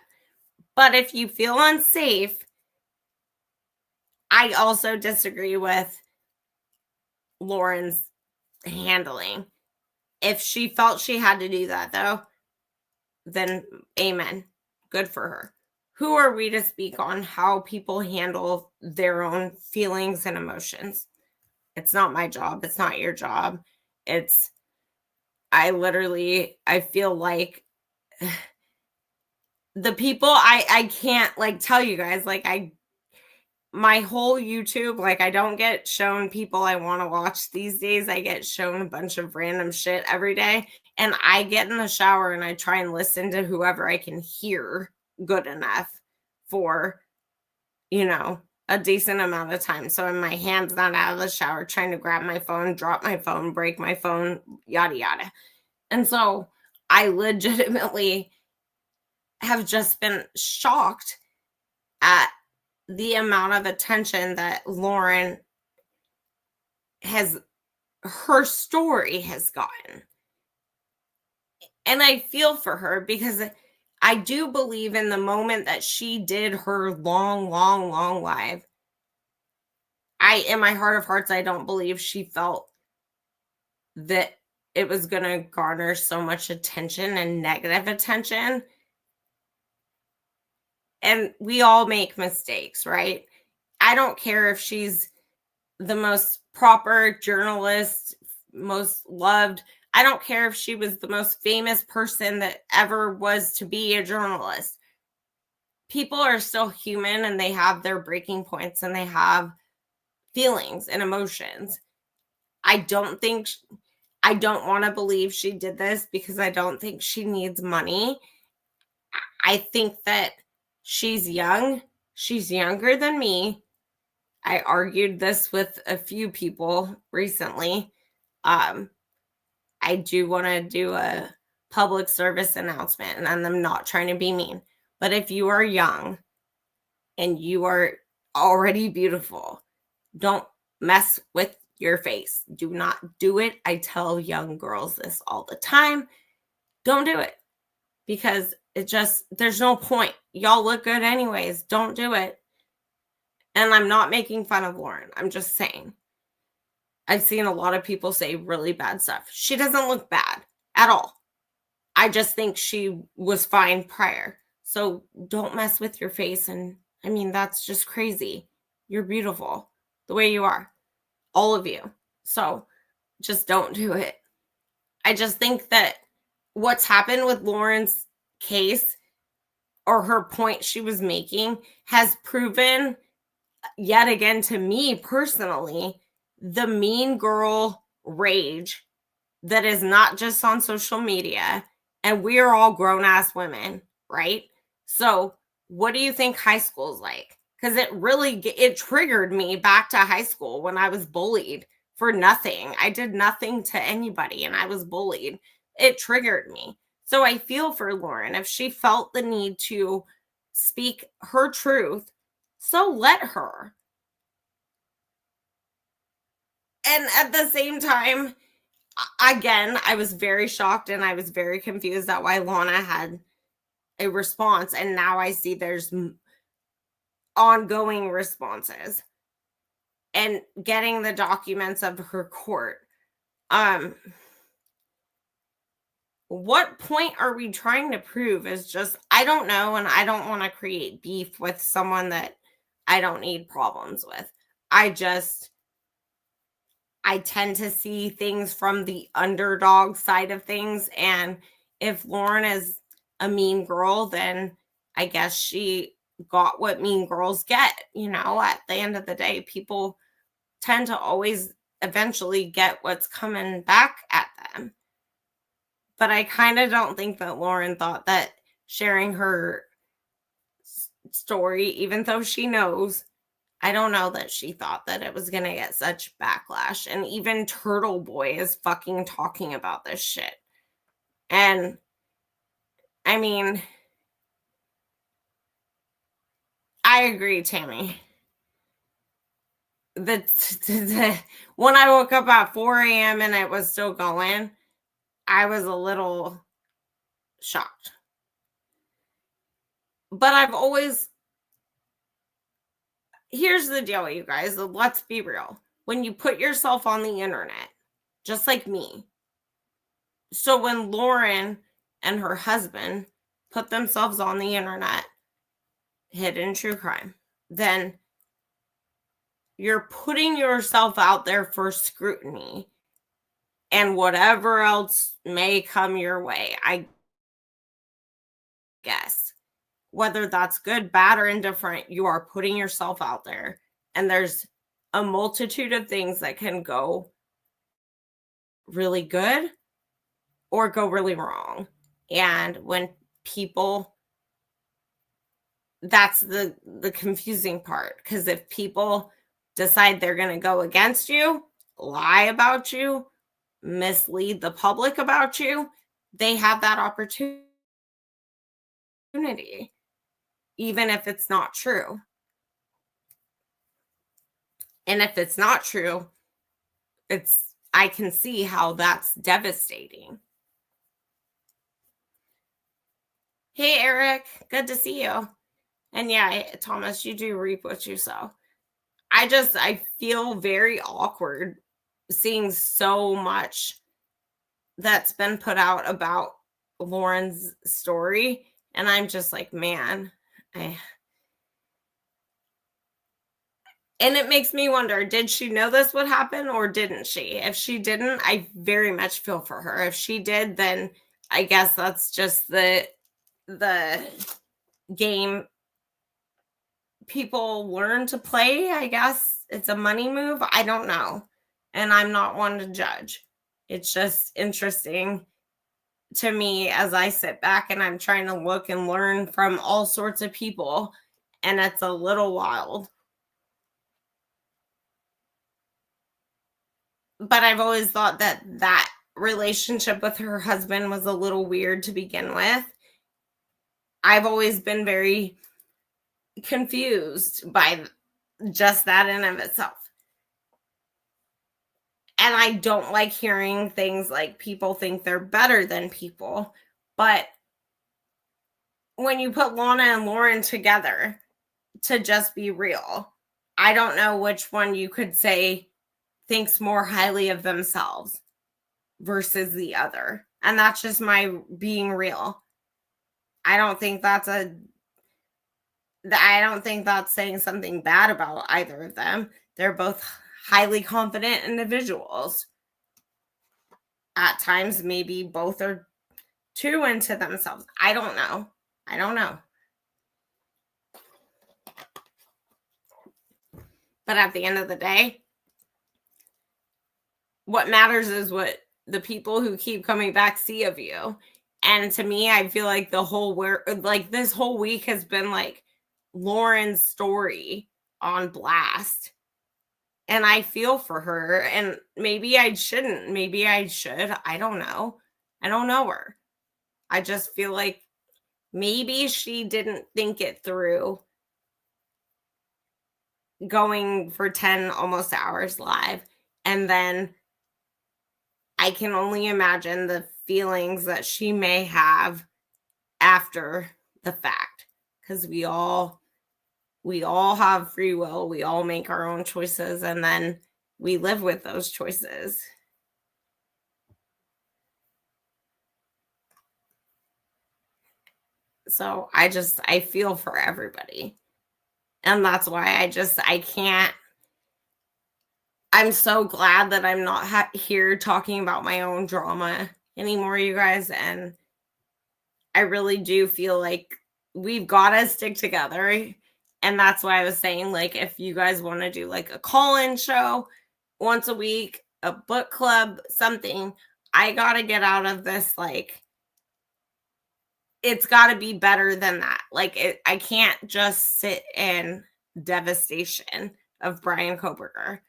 But if you feel unsafe, I also disagree with Lauren's handling. If she felt she had to do that, though, then amen. Good for her. Who are we to speak on how people handle their own feelings and emotions? It's not my job. It's not your job. I feel like the people I can't like tell you guys, like, my whole YouTube, like, I don't get shown people I want to watch these days. I get shown a bunch of random shit every day. And I get in the shower and I try and listen to whoever I can hear good enough for, a decent amount of time. So my hand's not out of the shower trying to grab my phone, drop my phone, break my phone, yada, yada. And so I legitimately have just been shocked at the amount of attention that Lauren her story has gotten. And I feel for her because I do believe in the moment that she did her long live, in my heart of hearts, I don't believe she felt that it was going to garner so much attention and negative attention. And we all make mistakes, right? I don't care if she's the most proper journalist, most loved. I don't care if she was the most famous person that ever was to be a journalist. People are still human and they have their breaking points and they have feelings and emotions. I don't want to believe she did this because I don't think she needs money. I think that she's young. She's younger than me. I argued this with a few people recently. I do want to do a public service announcement, and I'm not trying to be mean. But if you are young and you are already beautiful, don't mess with your face. Do not do it. I tell young girls this all the time. Don't do it because there's no point. Y'all look good anyways. Don't do it. And I'm not making fun of Lauren. I'm just saying. I've seen a lot of people say really bad stuff. She doesn't look bad at all. I just think she was fine prior. So don't mess with your face. And I mean, that's just crazy. You're beautiful the way you are. All of you. So just don't do it. I just think that what's happened with Lauren's case or her point she was making has proven yet again to me personally the mean girl rage that is not just on social media, and we are all grown-ass women, right? So what do you think high school's like? Because it triggered me back to high school when I was bullied for nothing. I did nothing to anybody and I was bullied. It triggered me. So I feel for Lauren. If she felt the need to speak her truth, so let her. And at the same time, again, I was very shocked and I was very confused at why Lana had a response. And now I see there's ongoing responses and getting the documents of her court. What point are we trying to prove is just, I don't know. And I don't want to create beef with someone that I don't need problems with. I tend to see things from the underdog side of things. And if Lauren is a mean girl, then I guess she got what mean girls get. At the end of the day, people tend to always eventually get what's coming back at them. But I kind of don't think that Lauren thought that sharing her story, even though she knows, I don't know that she thought that it was going to get such backlash. And even Turtle Boy is fucking talking about this shit. And I mean, I agree, Tammy. When I woke up at 4 a.m. and it was still going, I was a little shocked. But here's the deal, you guys. Let's be real. When you put yourself on the internet, just like me. So when Lauren and her husband put themselves on the internet, hidden true crime, then you're putting yourself out there for scrutiny and whatever else may come your way, I guess. Whether that's good, bad, or indifferent, you are putting yourself out there. And there's a multitude of things that can go really good or go really wrong. And when people, that's the confusing part. Because if people decide they're going to go against you, lie about you, mislead the public about you, they have that opportunity, even if it's not true. And if it's not true, I can see how that's devastating. Hey, Eric, good to see you. And yeah, Thomas, you do reap what you sow. I feel very awkward seeing so much that's been put out about Lauren's story. And I'm just like, man, I, and it makes me wonder, did she know this would happen or didn't she? If she didn't, I very much feel for her. If she did, then I guess that's just the game people learn to play. I guess it's a money move. I don't know. And I'm not one to judge. It's just interesting to me as I sit back and I'm trying to look and learn from all sorts of people. And it's a little wild. But I've always thought that relationship with her husband was a little weird to begin with. I've always been very confused by just that in of itself. And I don't like hearing things like people think they're better than people. But when you put Lana and Lauren together to just be real, I don't know which one you could say thinks more highly of themselves versus the other. And that's just my being real. I don't think that's saying something bad about either of them. They're both highly confident individuals. At times, maybe both are too into themselves. I don't know. But at the end of the day, what matters is what the people who keep coming back see of you. And to me, I feel like this whole week has been like Lauren's story on blast. And I feel for her. And maybe I shouldn't. Maybe I should. I don't know. I don't know her. I just feel like maybe she didn't think it through going for 10 almost hours live. And then I can only imagine the feelings that she may have after the fact, because we all have free will. We all make our own choices, and then we live with those choices. So I feel for everybody. And that's why I can't. I'm so glad that I'm not here talking about my own drama anymore, you guys. And I really do feel like we've got to stick together. And that's why I was saying, like, if you guys want to do like a call-in show once a week, a book club, something, I got to get out of this. Like, it's got to be better than that. Like, I can't just sit in devastation of Brian Kohberger.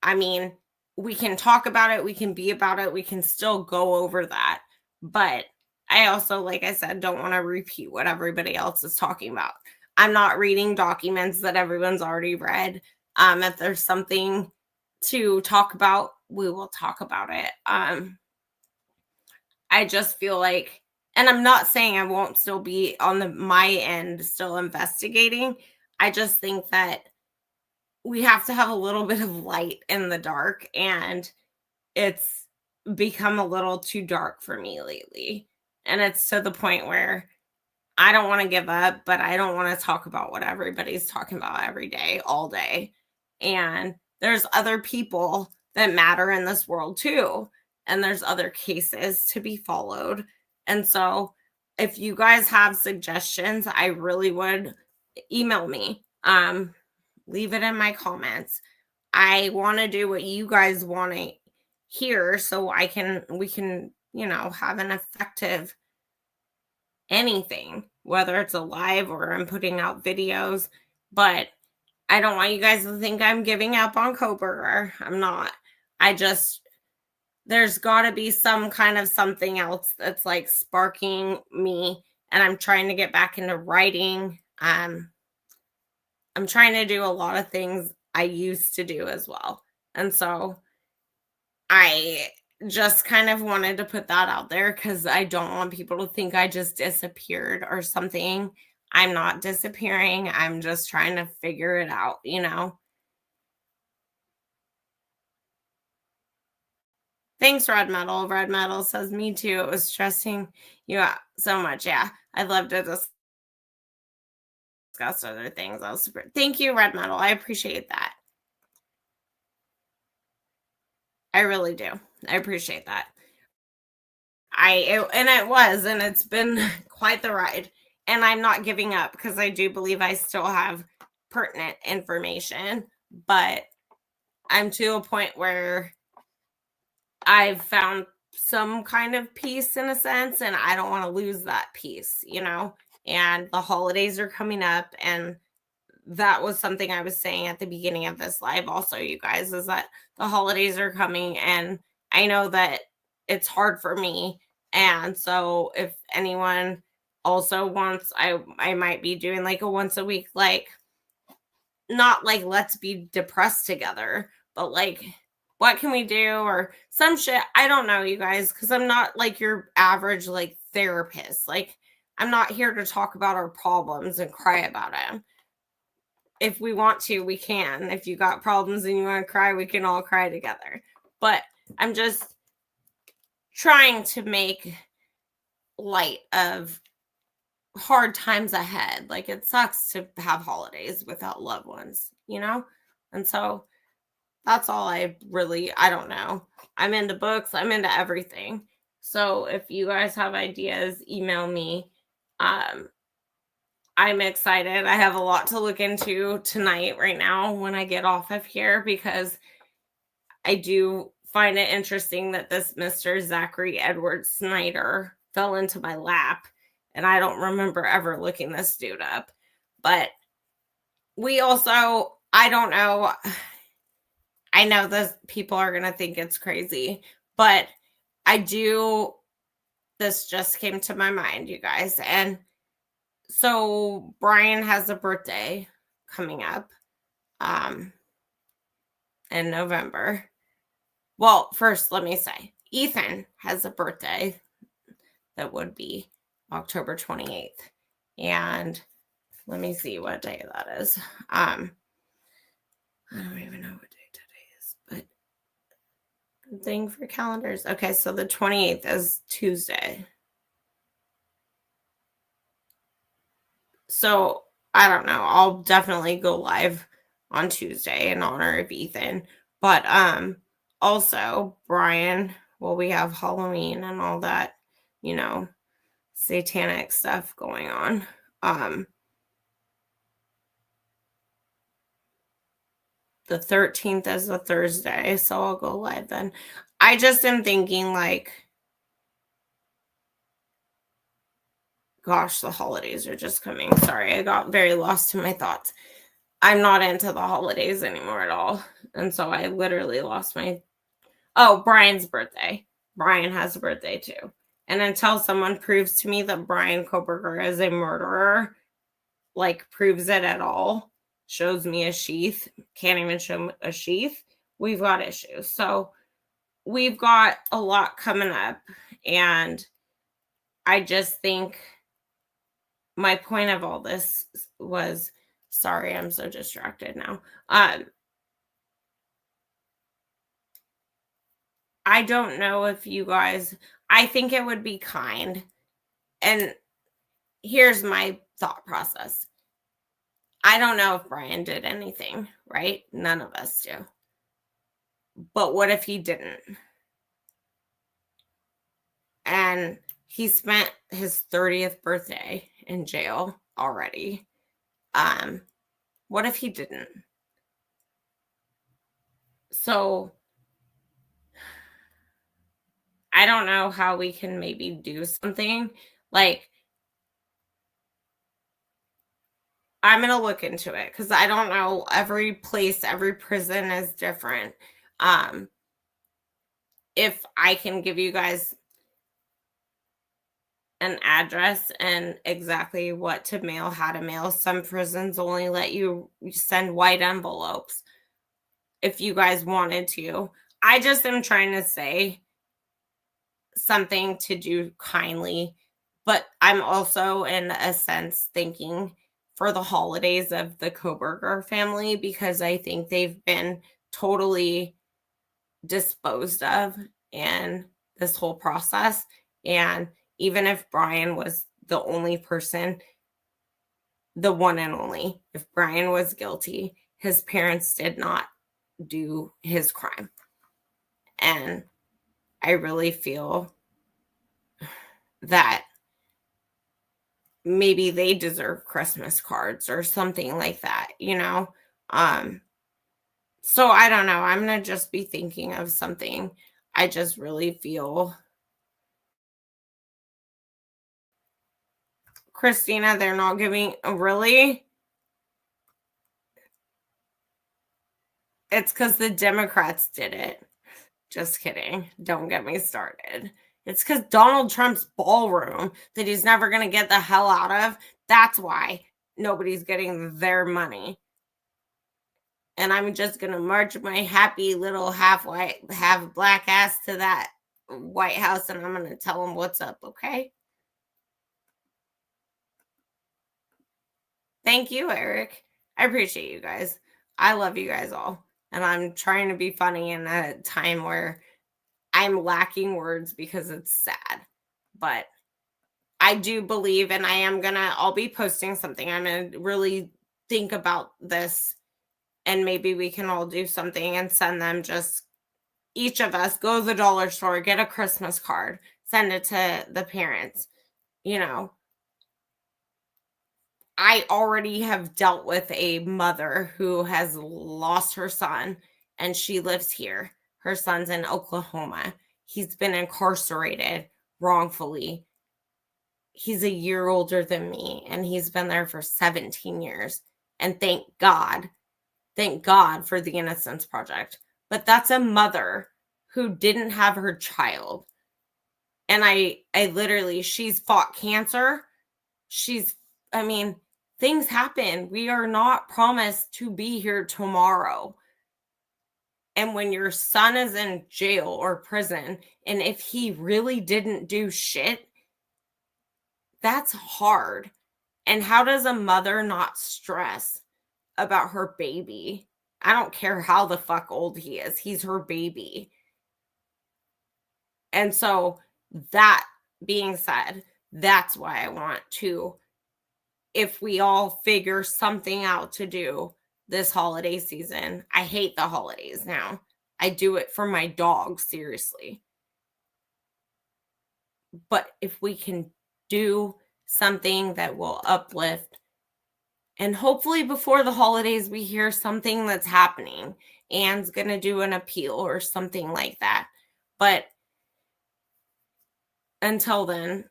I mean, we can talk about it. We can be about it. We can still go over that. But I also, like I said, don't want to repeat what everybody else is talking about. I'm not reading documents that everyone's already read. If there's something to talk about, we will talk about it. I just feel like, and I'm not saying I won't still be on my end still investigating. I just think that we have to have a little bit of light in the dark, and it's become a little too dark for me lately. And it's to the point where I don't want to give up, but I don't want to talk about what everybody's talking about every day, all day. And there's other people that matter in this world too. And there's other cases to be followed. And so if you guys have suggestions, I really would email me. Leave it in my comments. I want to do what you guys want to hear so we can, have an effective anything, whether it's a live or I'm putting out videos. But I don't want you guys to think I'm giving up on Kohberger. I'm not. There's got to be some kind of something else that's like sparking me, and I'm trying to get back into writing. I'm trying to do a lot of things I used to do as well. And so I just kind of wanted to put that out there because I don't want people to think I just disappeared or something. I'm not disappearing. I'm just trying to figure it out, Thanks, Red Metal. Red Metal says, me too. It was stressing you out so much. Yeah. I'd love to discuss other things. I was super. Thank you, Red Metal. I appreciate that. I really do. I appreciate that. And it was, and it's been quite the ride. And I'm not giving up because I do believe I still have pertinent information, but I'm to a point where I've found some kind of peace in a sense, and I don't want to lose that peace, you know? And the holidays are coming up, and that was something I was saying at the beginning of this live, also, you guys, is that the holidays are coming, and I know that it's hard for me. And so, if anyone also wants, I might be doing like a once a week, like not like let's be depressed together, but like what can we do or some shit. I don't know, you guys, because I'm not like your average like therapist. Like I'm not here to talk about our problems and cry about them. If we want to, we can. If you got problems and you want to cry, we can all cry together. But I'm just trying to make light of hard times ahead. Like it sucks to have holidays without loved ones, you know? And so that's all I don't know. I'm into books, I'm into everything. So if you guys have ideas, email me. Um I'm excited. I have a lot to look into tonight right now when I get off of here because I do find it interesting that this Mr. Zachary Edward Snyder fell into my lap and I don't remember ever looking this dude up. But we also, I don't know. I know that people are going to think it's crazy, but this just came to my mind, you guys. And so Brian has a birthday coming up in November. Well, first, let me say, Ethan has a birthday that would be October 28th. And let me see what day that is. I don't even know what day today is, but good thing for calendars. Okay, so the 28th is Tuesday. So I don't know. I'll definitely go live on Tuesday in honor of Ethan. But also Brian, well, we have Halloween and all that, satanic stuff going on. The 13th is a Thursday, so I'll go live then. I just am thinking like, gosh, the holidays are just coming. Sorry, I got very lost in my thoughts. I'm not into the holidays anymore at all. And so I literally lost Brian's birthday. Brian has a birthday too. And until someone proves to me that Brian Kohberger is a murderer, like proves it at all, shows me a sheath, can't even show a sheath, we've got issues. So we've got a lot coming up. And I just think my point of all this was, sorry, I'm so distracted now. I don't know if you guys, I think it would be kind. And here's my thought process. I don't know if Brian did anything, right? None of us do. But what if he didn't? And he spent his 30th birthday in jail already. What if he didn't? So I don't know how we can maybe do something. Like, I'm going to look into it because I don't know. Every place, every prison is different. If I can give you guys an address and exactly what to mail, how to mail, some prisons only let you send white envelopes if you guys wanted to. I just am trying to say something to do kindly, but I'm also in a sense thinking for the holidays of the Kohberger family because I think they've been totally disposed of in this whole process. And even if Brian was the only person, the one and only, if Brian was guilty, his parents did not do his crime. And I really feel that maybe they deserve Christmas cards or something like that, you know? So I don't know. I'm going to just be thinking of something. I just really feel, Christina, they're not giving, really? It's because the Democrats did it. Just kidding. Don't get me started. It's because Donald Trump's ballroom that he's never going to get the hell out of. That's why nobody's getting their money. And I'm just going to march my happy little half white, half black ass to that White House, and I'm going to tell them what's up, okay? Thank you, Eric. I appreciate you guys. I love you guys all. And I'm trying to be funny in a time where I'm lacking words because it's sad. But I do believe, and I'll be posting something. I'm going to really think about this, and maybe we can all do something and send them, just each of us go to the dollar store, get a Christmas card, send it to the parents. You know, I already have dealt with a mother who has lost her son, and she lives here. Her son's in Oklahoma. He's been incarcerated wrongfully. He's a year older than me, and he's been there for 17 years. And thank God for the Innocence Project. But that's a mother who didn't have her child. And I literally, she's fought cancer. Things happen. We are not promised to be here tomorrow. And when your son is in jail or prison, and if he really didn't do shit, that's hard. And how does a mother not stress about her baby? I don't care how the fuck old he is. He's her baby. And so, that being said, that's why I want to, if we all figure something out to do this holiday season. I hate the holidays now. I do it for my dog, seriously. But if we can do something that will uplift, and hopefully before the holidays we hear something that's happening. Anne's going to do an appeal or something like that. But until then,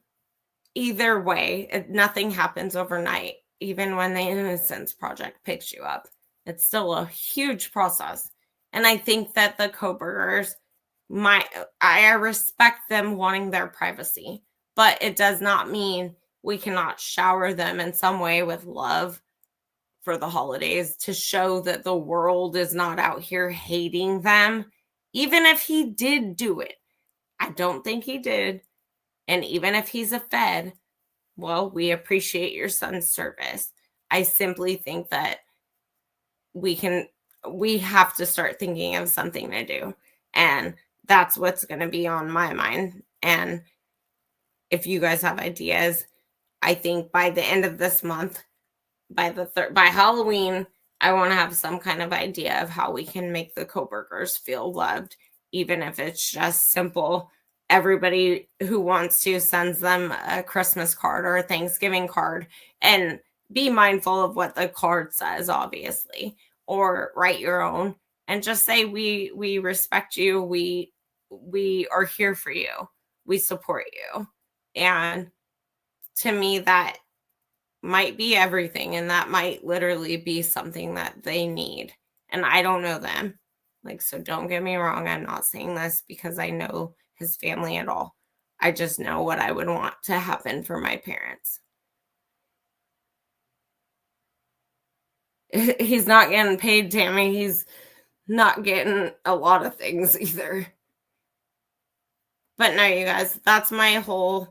either way, nothing happens overnight. Even when the Innocence Project picks you up, it's still a huge process. And I think that the Kohbergers, I respect them wanting their privacy, but it does not mean we cannot shower them in some way with love for the holidays to show that the world is not out here hating them. Even if he did do it, I don't think he did. And even if he's a Fed, well, we appreciate your son's service. I simply think that we have to start thinking of something to do. And that's what's going to be on my mind. And if you guys have ideas, I think by the end of this month, by Halloween, I want to have some kind of idea of how we can make the Kohbergers feel loved, even if it's just simple. Everybody who wants to sends them a Christmas card or a Thanksgiving card, and be mindful of what the card says, obviously, or write your own and just say, we respect you. We are here for you. We support you. And to me, that might be everything, and that might literally be something that they need. And I don't know them. So don't get me wrong. I'm not saying this because I know his family at all. I just know what I would want to happen for my parents. He's not getting paid, Tammy. He's not getting a lot of things either. But no, you guys, that's my thought,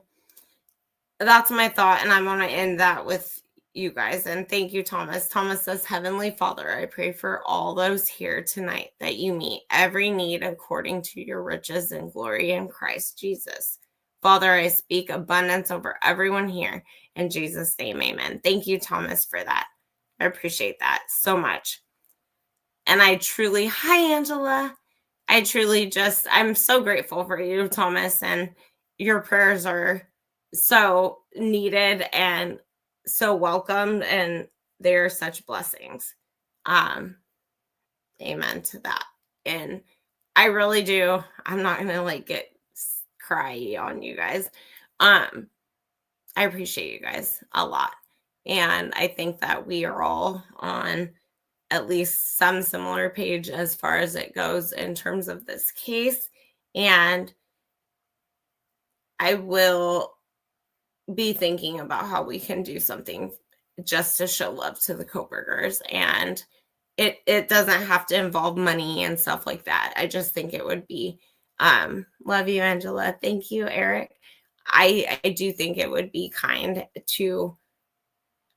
and I want to end that with you guys. And thank you, Thomas. Thomas says, Heavenly Father, I pray for all those here tonight that you meet every need according to your riches and glory in Christ Jesus. Father, I speak abundance over everyone here. In Jesus' name, amen. Thank you, Thomas, for that. I appreciate that so much. And hi, Angela. I'm so grateful for you, Thomas, and your prayers are so needed and so welcomed, and they're such blessings. Amen to that. And I really do. I'm not gonna get cryy on you guys. I appreciate you guys a lot. And I think that we are all on at least some similar page as far as it goes in terms of this case. And I will be thinking about how we can do something just to show love to the Kohbergers. And it doesn't have to involve money and stuff like that. I just think it would be love you, Angela. Thank you, Eric. I do think it would be kind to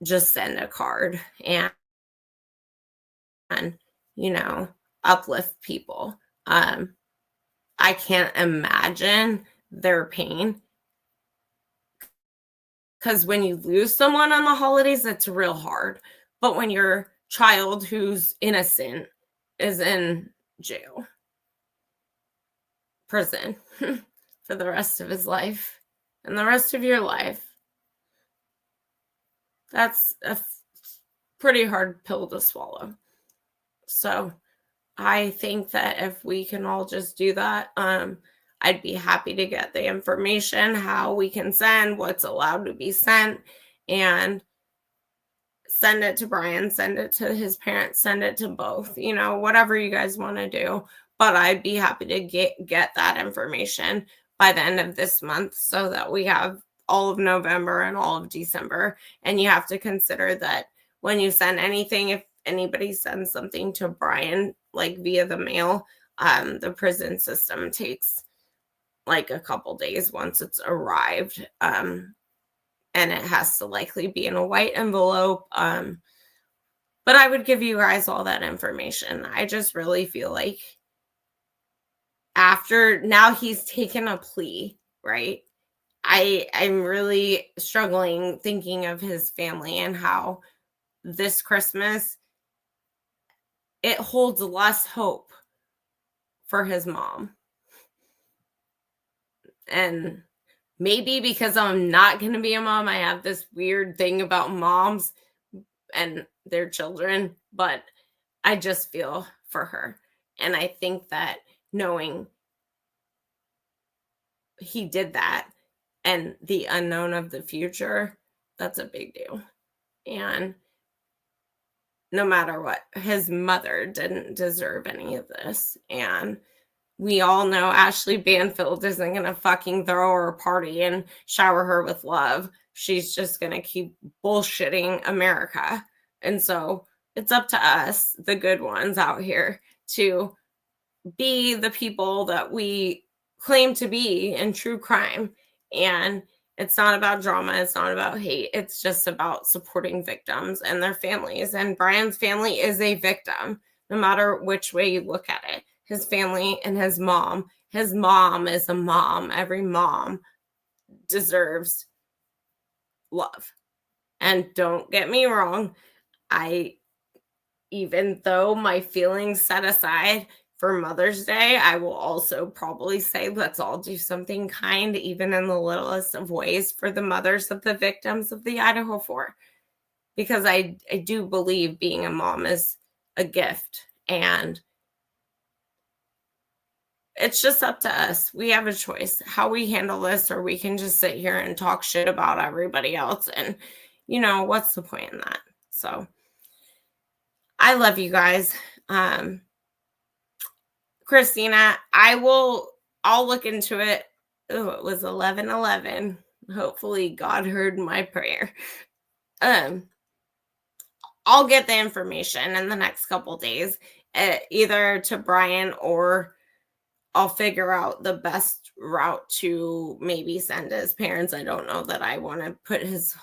just send a card and uplift people. I can't imagine their pain, because when you lose someone on the holidays, it's real hard. But when your child who's innocent is in prison for the rest of his life and the rest of your life, that's a pretty hard pill to swallow. So I think that if we can all just do that, I'd be happy to get the information, how we can send, what's allowed to be sent, and send it to Brian, send it to his parents, send it to both, whatever you guys want to do. But I'd be happy to get that information by the end of this month so that we have all of November and all of December. And you have to consider that when you send anything, if anybody sends something to Brian, via the mail, the prison system takes a couple days once it's arrived. And it has to likely be in a white envelope. But I would give you guys all that information. I just really feel like after now he's taken a plea, right? I'm really struggling thinking of his family and how this Christmas it holds less hope for his mom. And maybe because I'm not going to be a mom, I have this weird thing about moms and their children, but I just feel for her. And I think that knowing he did that and the unknown of the future, that's a big deal. And no matter what, his mother didn't deserve any of this. And we all know Ashley Banfield isn't going to fucking throw her a party and shower her with love. She's just going to keep bullshitting America. And so it's up to us, the good ones out here, to be the people that we claim to be in true crime. And it's not about drama. It's not about hate. It's just about supporting victims and their families. And Brian's family is a victim, no matter which way you look at it. His family and his mom. His mom is a mom. Every mom deserves love. And don't get me wrong, even though my feelings set aside for Mother's Day, I will also probably say let's all do something kind, even in the littlest of ways, for the mothers of the victims of the Idaho4. Because I do believe being a mom is a gift, and it's just up to us. We have a choice how we handle this, or we can just sit here and talk shit about everybody else. And, what's the point in that? So I love you guys. Christina, I'll look into it. Oh, it was 11:11. Hopefully God heard my prayer. I'll get the information in the next couple days, either to Brian, or I'll figure out the best route to maybe send his parents. I don't know that I want to put his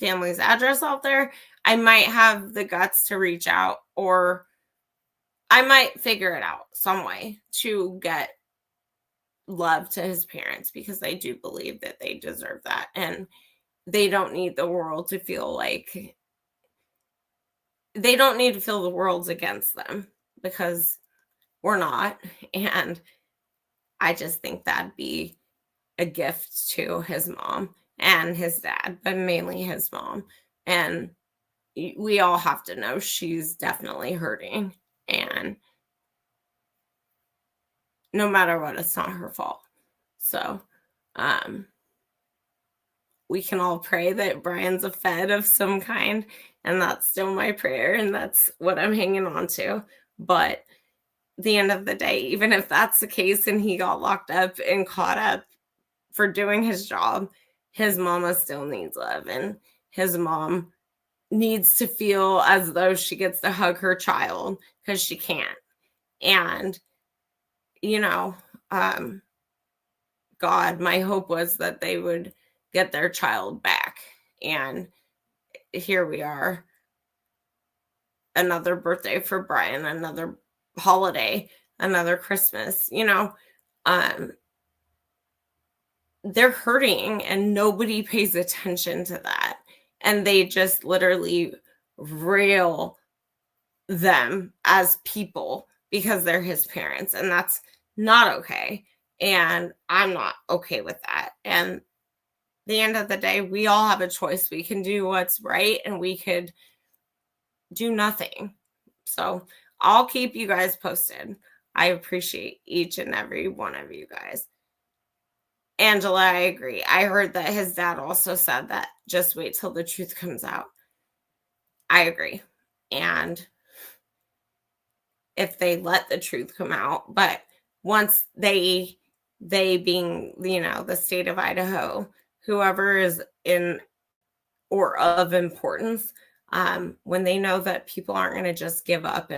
family's address out there, I might have the guts to reach out, or I might figure it out some way to get love to his parents, because I do believe that they deserve that. And they don't need the world to feel like they don't need to feel the world's against them, because we're not. And I just think that'd be a gift to his mom and his dad, but mainly his mom. And we all have to know she's definitely hurting. And no matter what, it's not her fault. So, we can all pray that Brian's a fed of some kind, and that's still my prayer, and that's what I'm hanging on to. But at the end of the day, even if that's the case and he got locked up and caught up for doing his job, his mama still needs love, and his mom needs to feel as though she gets to hug her child, because she can't. And, God, my hope was that they would get their child back. And here we are. Another birthday for Brian, another holiday, another Christmas, they're hurting and nobody pays attention to that. And they just literally rail them as people because they're his parents. And that's not okay. And I'm not okay with that. And at the end of the day, we all have a choice. We can do what's right, and we could do nothing. So I'll keep you guys posted. I appreciate each and every one of you guys. Angela, I agree. I heard that his dad also said that just wait till the truth comes out. I agree. And if they let the truth come out, but once they being, the state of Idaho, whoever is in or of importance, when they know that people aren't going to just give up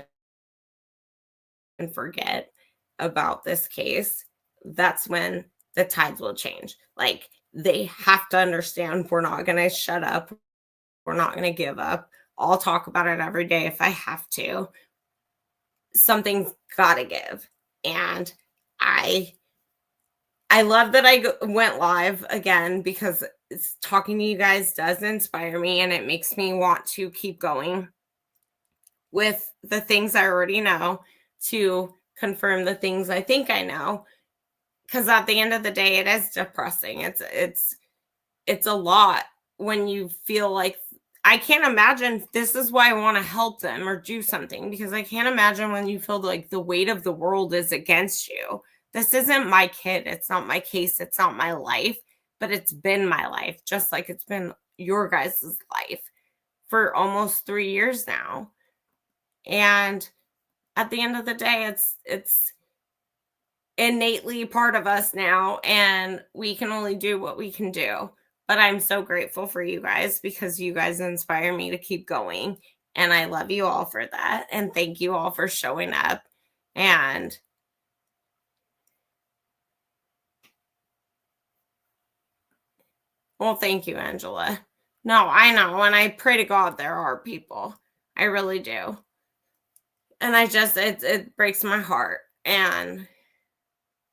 and forget about this case, that's when the tides will change. Like, they have to understand we're not going to shut up. We're not going to give up. I'll talk about it every day if I have to. Something's got to give. And I love that I went live again, because talking to you guys does inspire me, and it makes me want to keep going with the things I already know to confirm the things I think I know. Because at the end of the day, it is depressing. It's a lot when you feel like, I can't imagine. This is why I want to help them or do something, because I can't imagine when you feel like the weight of the world is against you. This isn't my kid. It's not my case. It's not my life, but it's been my life, just like it's been your guys' life for almost 3 years now. And at the end of the day, it's innately part of us now, and we can only do what we can do. But I'm so grateful for you guys, because you guys inspire me to keep going. And I love you all for that. And thank you all for showing up. And well, thank you, Angela. No, I know. And I pray to God there are people. I really do. And it breaks my heart. And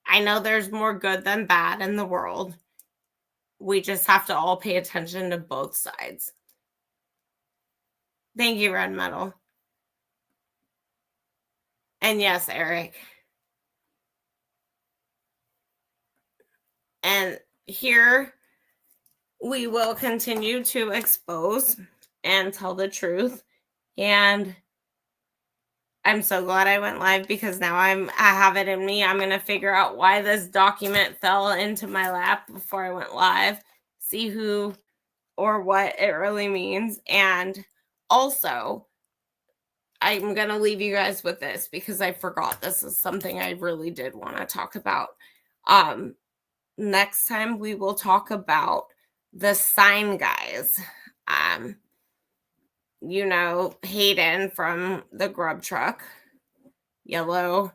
I know there's more good than bad in the world. We just have to all pay attention to both sides. Thank you, Red Metal. And yes, Eric. And here we will continue to expose and tell the truth. And I'm so glad I went live, because now I have it in me. I'm going to figure out why this document fell into my lap before I went live, see who or what it really means. And also, I'm going to leave you guys with this, because I forgot this is something I really did want to talk about. Next time we will talk about the sign guys. Hayden from the grub truck, yellow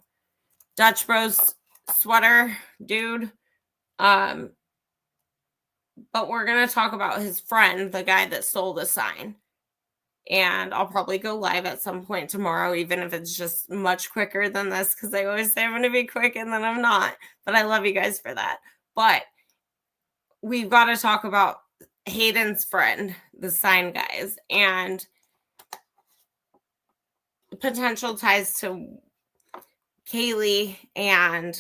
Dutch Bros sweater dude. but we're going to talk about his friend, the guy that stole the sign. And I'll probably go live at some point tomorrow, even if it's just much quicker than this, because I always say I'm going to be quick and then I'm not. But I love you guys for that. But we've got to talk about Hayden's friend, the sign guys, and potential ties to Kaylee and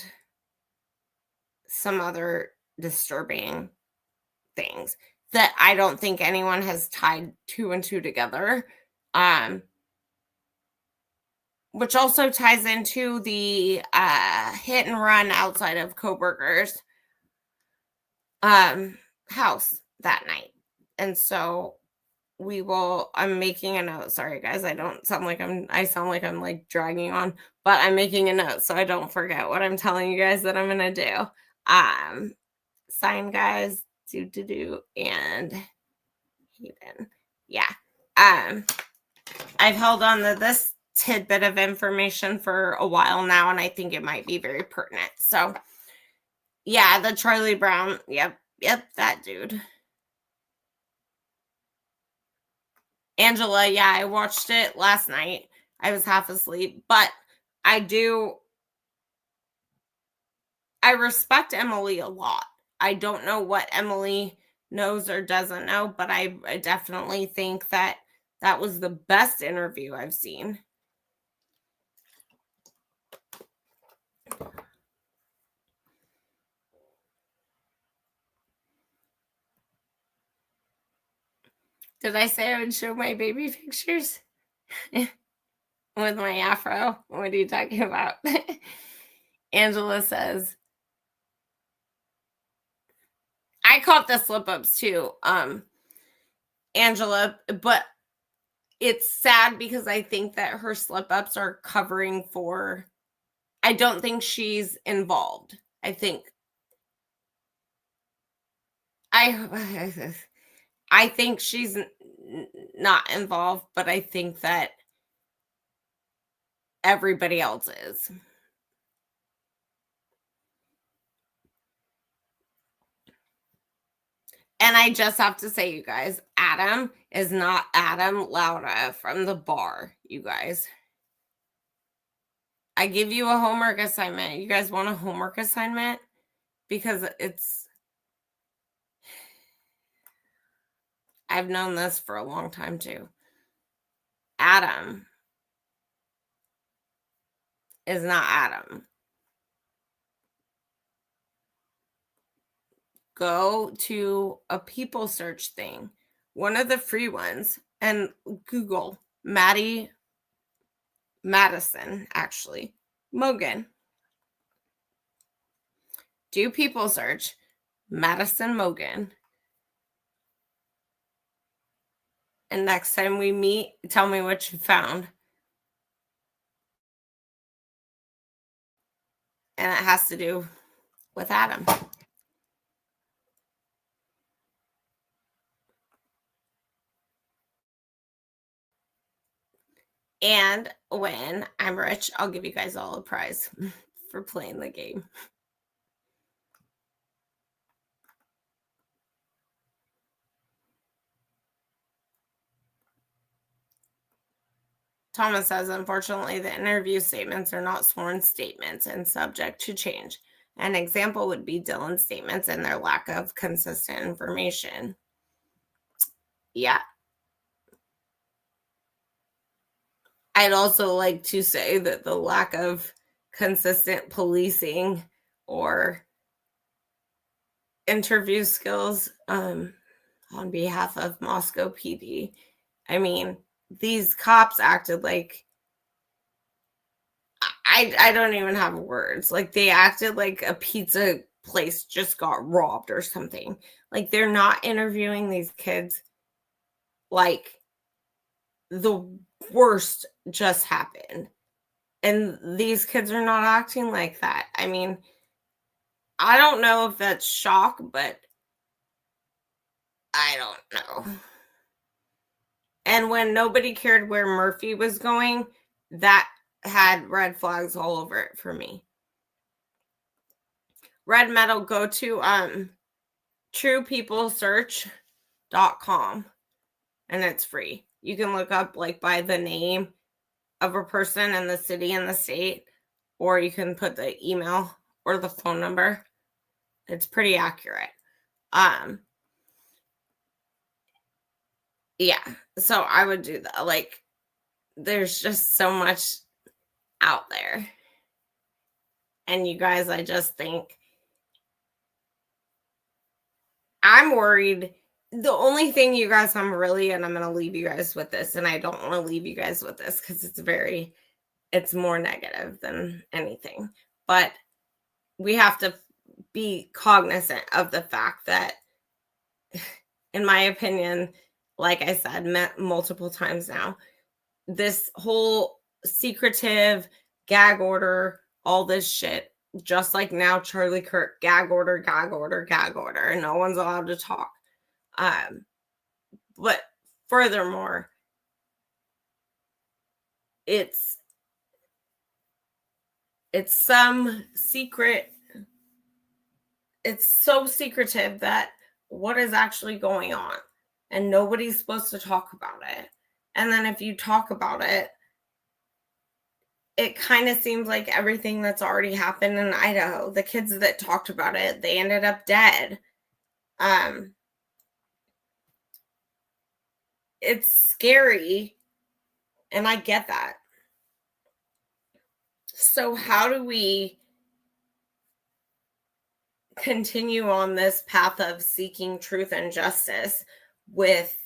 some other disturbing things that I don't think anyone has tied 2 and 2 together. Which also ties into the hit and run outside of Kohberger's house that night. And so I'm making a note. Sorry guys, I sound like I'm like dragging on, but I'm making a note so I don't forget what I'm telling you guys that I'm gonna do. Sign guys, and Hayden. Yeah. I've held on to this tidbit of information for a while now, and I think it might be very pertinent. So, yeah, the Charlie Brown. Yep, that dude. Angela, yeah, I watched it last night. I was half asleep, but I respect Emily a lot. I don't know what Emily knows or doesn't know, but I definitely think that was the best interview I've seen. Did I say I would show my baby pictures? With my afro? What are you talking about? Angela says, I caught the slip-ups too, Angela, but it's sad because I think that her slip-ups are covering for, I don't think she's involved. I think she's not involved, but I think that everybody else is. And I just have to say, you guys, Adam is not Adam Laura from the bar, you guys. I give you a homework assignment. You guys want a homework assignment? Because I've known this for a long time too. Adam is not Adam. Go to a people search thing, one of the free ones, and Google Madison, actually, Mogan. Do people search Madison Mogan. And next time we meet, tell me what you found. And it has to do with Adam. And when I'm rich, I'll give you guys all a prize for playing the game. Thomas says, unfortunately, the interview statements are not sworn statements and subject to change. An example would be Dylan's statements and their lack of consistent information. Yeah. I'd also like to say that the lack of consistent policing or interview skills on behalf of Moscow PD. I mean, these cops acted like, I don't even have words. Like, they acted like a pizza place just got robbed or something. Like, they're not interviewing these kids like the worst just happened. And these kids are not acting like that. I mean, I don't know if that's shock, but I don't know. And when nobody cared where Murphy was going, that had red flags all over it for me. Red Metal, go to truepeoplesearch.com, and it's free. You can look up like by the name of a person and the city and the state, or you can put the email or the phone number. It's pretty accurate. Yeah, so I would do that. Like, there's just so much out there. And you guys, I just think I'm worried. The only thing, you guys, and I'm going to leave you guys with this, and I don't want to leave you guys with this because it's more negative than anything. But we have to be cognizant of the fact that, in my opinion, like I said multiple times now, this whole secretive gag order, all this shit, just like now Charlie Kirk, gag order, and no one's allowed to talk. But furthermore, it's some secret. It's so secretive that what is actually going on, and nobody's supposed to talk about it. And then if you talk about it, it kind of seems like everything that's already happened in Idaho. The kids that talked about it, they ended up dead. It's scary, and I get that. So how do we continue on this path of seeking truth and justice with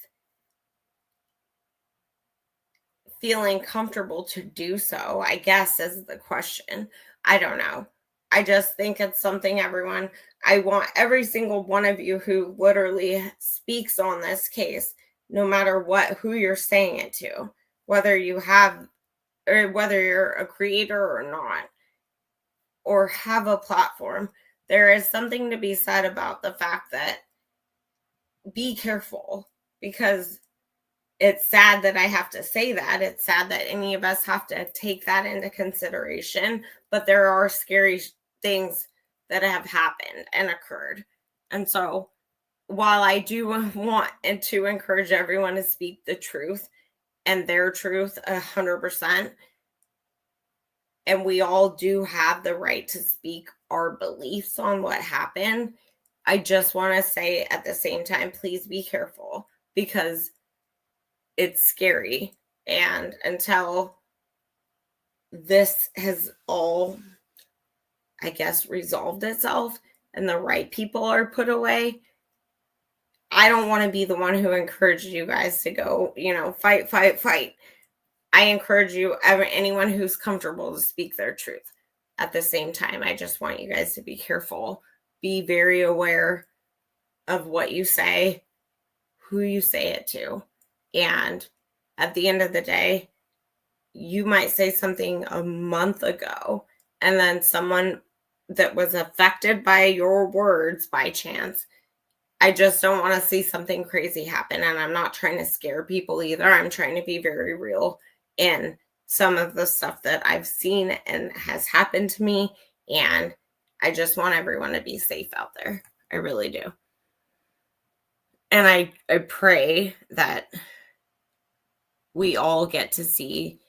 feeling comfortable to do so, I guess, is the question. I don't know. I just think it's something, everyone. I want every single one of you who literally speaks on this case, no matter who you're saying it to, whether you have, or whether you're a creator or not, or have a platform, there is something to be said about the fact that be careful, because it's sad that I have to say that. It's sad that any of us have to take that into consideration, but there are scary things that have happened and occurred. And so while I do want to encourage everyone to speak the truth and their truth 100%, and we all do have the right to speak our beliefs on what happened, I just want to say at the same time, please be careful, because it's scary. And until this has all, I guess, resolved itself and the right people are put away, I don't want to be the one who encourages you guys to go, fight. I encourage anyone who's comfortable to speak their truth. At the same time, I just want you guys to be careful. Be very aware of what you say, who you say it to. And at the end of the day, you might say something a month ago, and then someone that was affected by your words by chance. I just don't want to see something crazy happen. And I'm not trying to scare people either. I'm trying to be very real in some of the stuff that I've seen and has happened to me. And I just want everyone to be safe out there. I really do. And I pray that we all get to see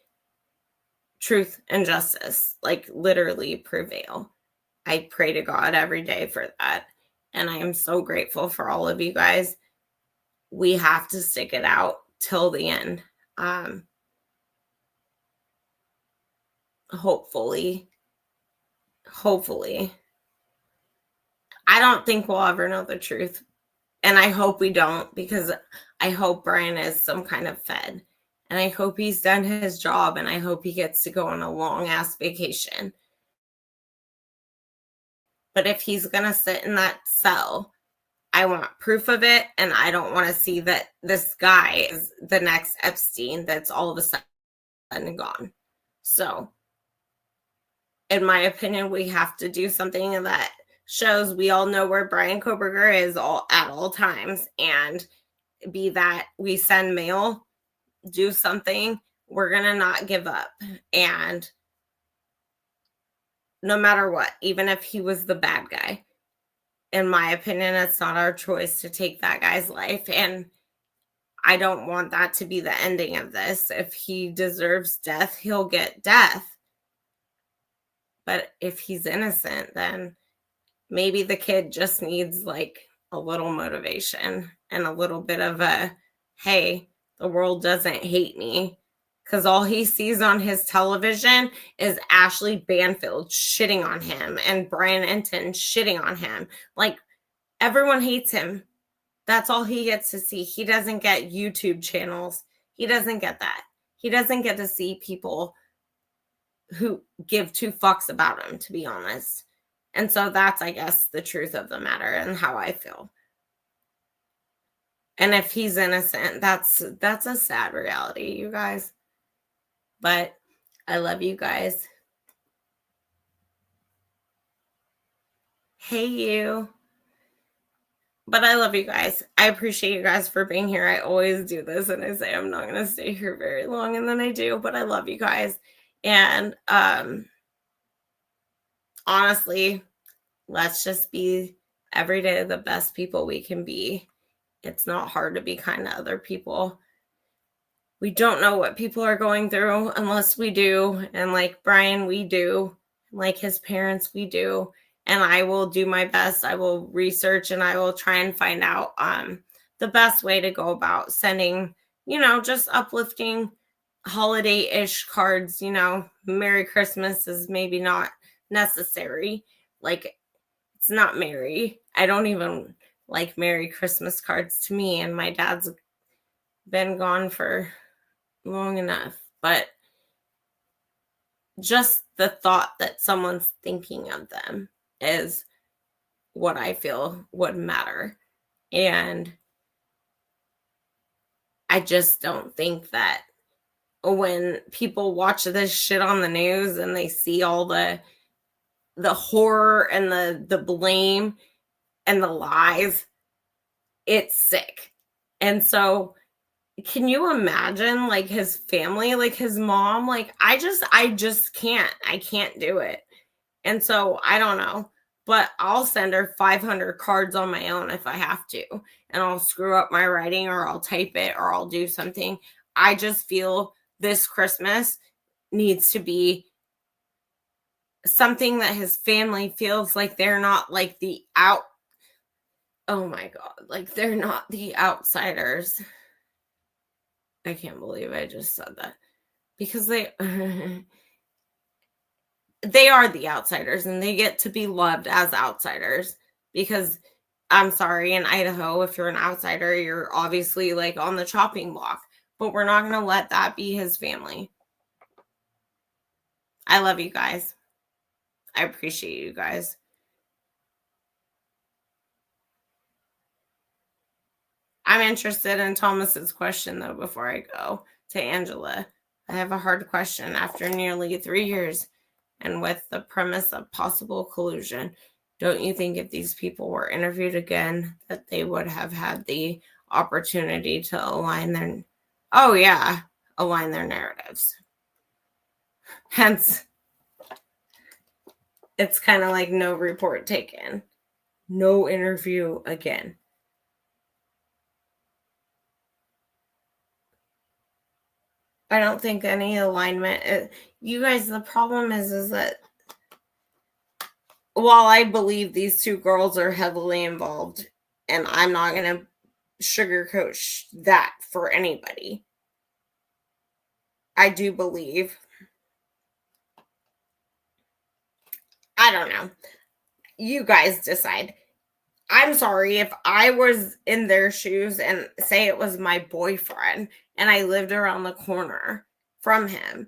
truth and justice, like, literally prevail. I pray to God every day for that. And I am so grateful for all of you guys. We have to stick it out till the end. Hopefully. I don't think we'll ever know the truth. And I hope we don't, because I hope Brian is some kind of fed. And I hope he's done his job, and I hope he gets to go on a long-ass vacation. But if he's going to sit in that cell, I want proof of it, and I don't want to see that this guy is the next Epstein that's all of a sudden gone. So, in my opinion, we have to do something that shows we all know where Brian Kohberger is at all times, and be that we send mail, do something. We're going to not give up. And no matter what, even if he was the bad guy, in my opinion, it's not our choice to take that guy's life. And I don't want that to be the ending of this. If he deserves death, he'll get death. But if he's innocent, then maybe the kid just needs like a little motivation and a little bit of a, hey, the world doesn't hate me. Because all he sees on his television is Ashley Banfield shitting on him and Brian Enton shitting on him. Like, everyone hates him. That's all he gets to see. He doesn't get YouTube channels. He doesn't get that. He doesn't get to see people who give two fucks about him, to be honest. And so that's, I guess, the truth of the matter and how I feel. And if he's innocent, that's a sad reality, you guys. But I love you guys. Hey, you. But I love you guys. I appreciate you guys for being here. I always do this and I say I'm not going to stay here very long, and then I do, but I love you guys. And honestly, let's just be every day the best people we can be. It's not hard to be kind to other people. We don't know what people are going through unless we do. And like Brian, we do. Like his parents, we do. And I will do my best. I will research and I will try and find out the best way to go about sending, just uplifting holiday-ish cards. Merry Christmas is maybe not necessary. Like, it's not merry. I don't even like Merry Christmas cards to me. And my dad's been gone for long enough. But just the thought that someone's thinking of them is what I feel would matter. And I just don't think that when people watch this shit on the news and they see all the horror and the blame and the lies, it's sick. And so can you imagine like his family, like his mom? Like I just can't do it. And so I don't know, but I'll send her 500 cards on my own if I have to, and I'll screw up my writing or I'll type it or I'll do something. I just feel this Christmas needs to be something that his family feels like they're not like oh my God, like they're not the outsiders. I can't believe I just said that, because they are the outsiders and they get to be loved as outsiders. Because I'm sorry, in Idaho, if you're an outsider, you're obviously like on the chopping block, but we're not going to let that be his family. I love you guys. I appreciate you guys. I'm interested in Thomas's question, though, before I go to Angela. I have a hard question. After nearly 3 years and with the premise of possible collusion, don't you think if these people were interviewed again that they would have had the opportunity to align their narratives? Hence, it's kind of like no report taken, no interview again. I don't think any alignment. You guys, the problem is that while I believe these two girls are heavily involved, and I'm not going to sugarcoat that for anybody, I do believe, I don't know. You guys decide. I'm sorry if I was in their shoes and say it was my boyfriend and I lived around the corner from him.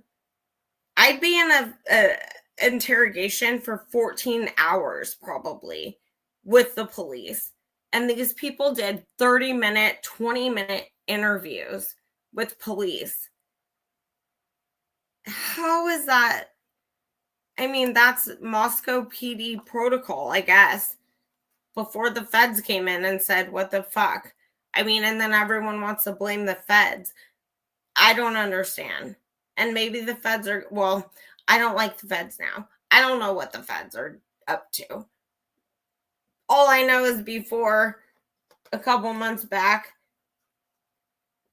I'd be in a interrogation for 14 hours probably with the police. And these people did 30-minute, 20-minute interviews with police. How is that? I mean, that's Moscow PD protocol, I guess. Before the feds came in and said, what the fuck? I mean, and then everyone wants to blame the feds. I don't understand. And maybe the feds are, well, I don't like the feds now. I don't know what the feds are up to. All I know is before a couple months back,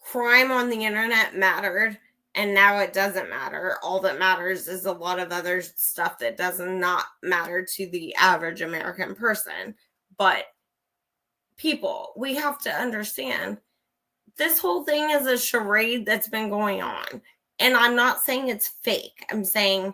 crime on the internet mattered, and now it doesn't matter. All that matters is a lot of other stuff that does not matter to the average American person. But people, we have to understand this whole thing is a charade that's been going on. And I'm not saying it's fake. I'm saying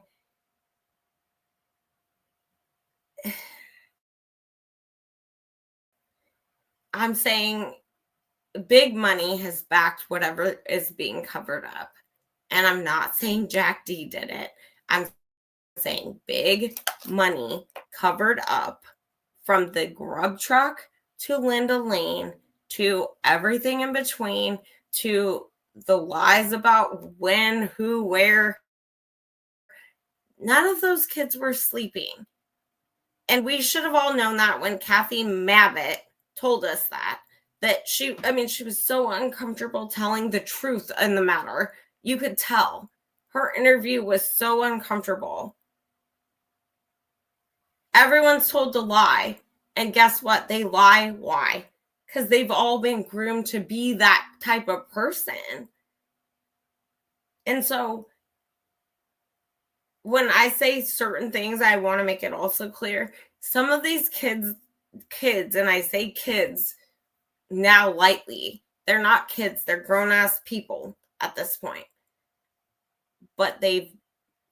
big money has backed whatever is being covered up. And I'm not saying Jack D did it. I'm saying big money covered up from the grub truck to Linda Lane to everything in between to the lies about when, who, where. None of those kids were sleeping. And we should have all known that when Kathy Mabbitt told us that she was so uncomfortable telling the truth in the matter. You could tell her interview was so uncomfortable. Everyone's told to lie. And guess what? They lie. Why? Because they've all been groomed to be that type of person. And so when I say certain things, I want to make it also clear. Some of these kids, and I say kids now lightly, they're not kids, they're grown-ass people at this point. But they've,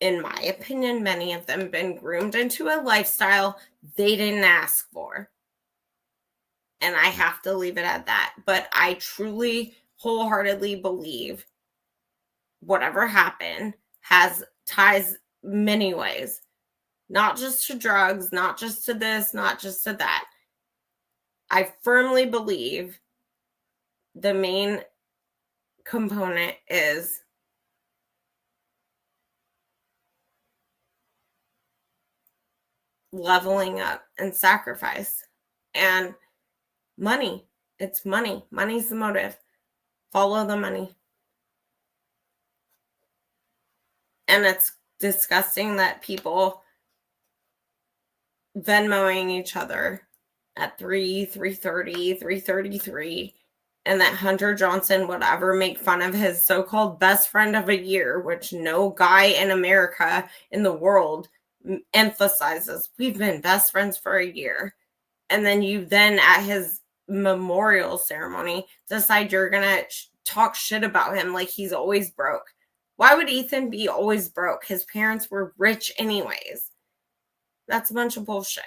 in my opinion, many of them been groomed into a lifestyle they didn't ask for. And I have to leave it at that. But I truly, wholeheartedly believe whatever happened has ties many ways. Not just to drugs, not just to this, not just to that. I firmly believe the main component is leveling up and sacrifice and money. It's money. Money's the motive. Follow the money. And it's disgusting that people Venmoing each other at 3:30, 3:33, and that Hunter Johnson would ever make fun of his so-called best friend of a year, which no guy in America in the world emphasizes. We've been best friends for a year. And then you then at his memorial ceremony decide you're gonna talk shit about him like he's always broke. Why would Ethan be always broke? His parents were rich anyways. That's a bunch of bullshit.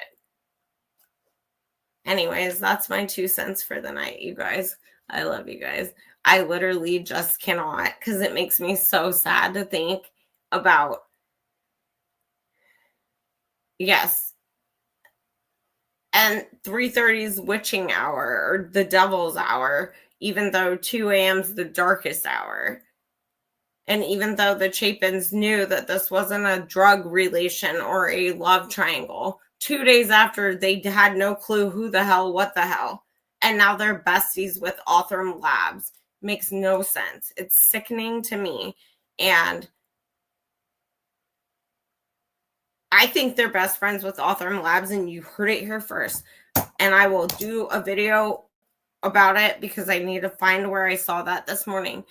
Anyways, that's my 2 cents for the night, you guys. I love you guys. I literally just cannot, because it makes me so sad to think about, yes, and 3:30 is witching hour or the devil's hour, even though 2 a.m. is the darkest hour. And even though the Chapins knew that this wasn't a drug relation or a love triangle, 2 days after, they had no clue who the hell, what the hell. And now they're besties with Othram Labs. Makes no sense. It's sickening to me. And I think they're best friends with Othram Labs, and you heard it here first. And I will do a video about it because I need to find where I saw that this morning.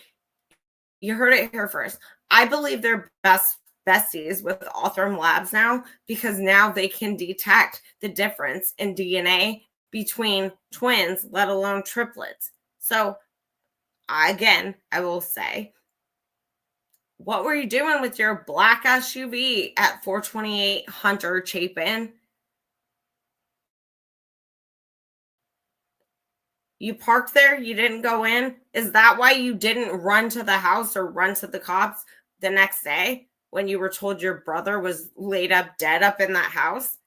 You heard it here first. I believe they're besties with Othram Labs now because now they can detect the difference in DNA between twins, let alone triplets. So, again, I will say, what were you doing with your black SUV at 428 Hunter Chapin? You parked there, you didn't go in. Is that why you didn't run to the house or run to the cops the next day when you were told your brother was laid up dead up in that house?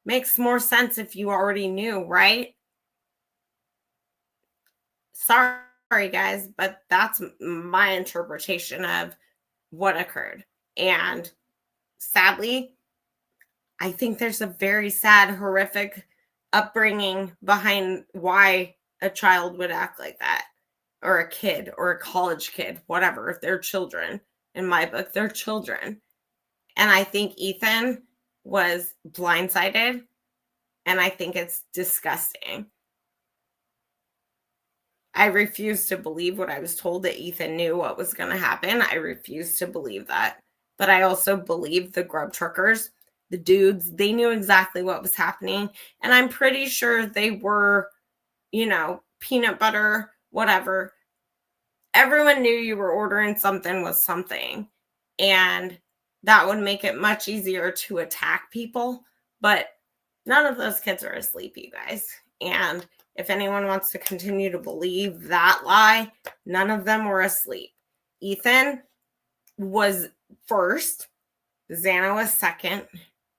Makes more sense if you already knew, right? Sorry, guys, but that's my interpretation of what occurred. And sadly, I think there's a very sad, horrific upbringing behind why a child would act like that, or a kid, or a college kid, whatever. They're children. In my book, they're children. And I think Ethan was blindsided And I think it's disgusting. I refuse to believe what I was told, that Ethan knew what was going to happen. I refuse to believe that. But I also believe the grub truckers, the dudes, they knew exactly what was happening. And I'm pretty sure they were, peanut butter, whatever. Everyone knew you were ordering something with something. And that would make it much easier to attack people. But none of those kids are asleep, you guys. And if anyone wants to continue to believe that lie, none of them were asleep. Ethan was first, Xana was second,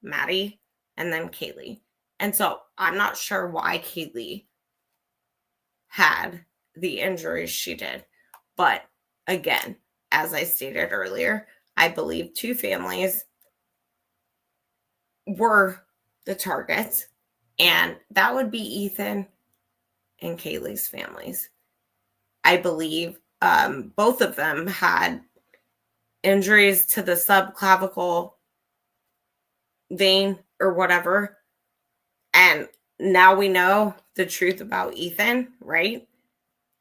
Maddie, and then Kaylee. And so I'm not sure why Kaylee had the injuries she did. But again, as I stated earlier, I believe two families were the targets, and that would be Ethan and Kaylee's families. I believe both of them had injuries to the subclavicle vein or whatever. And now we know the truth about Ethan, right?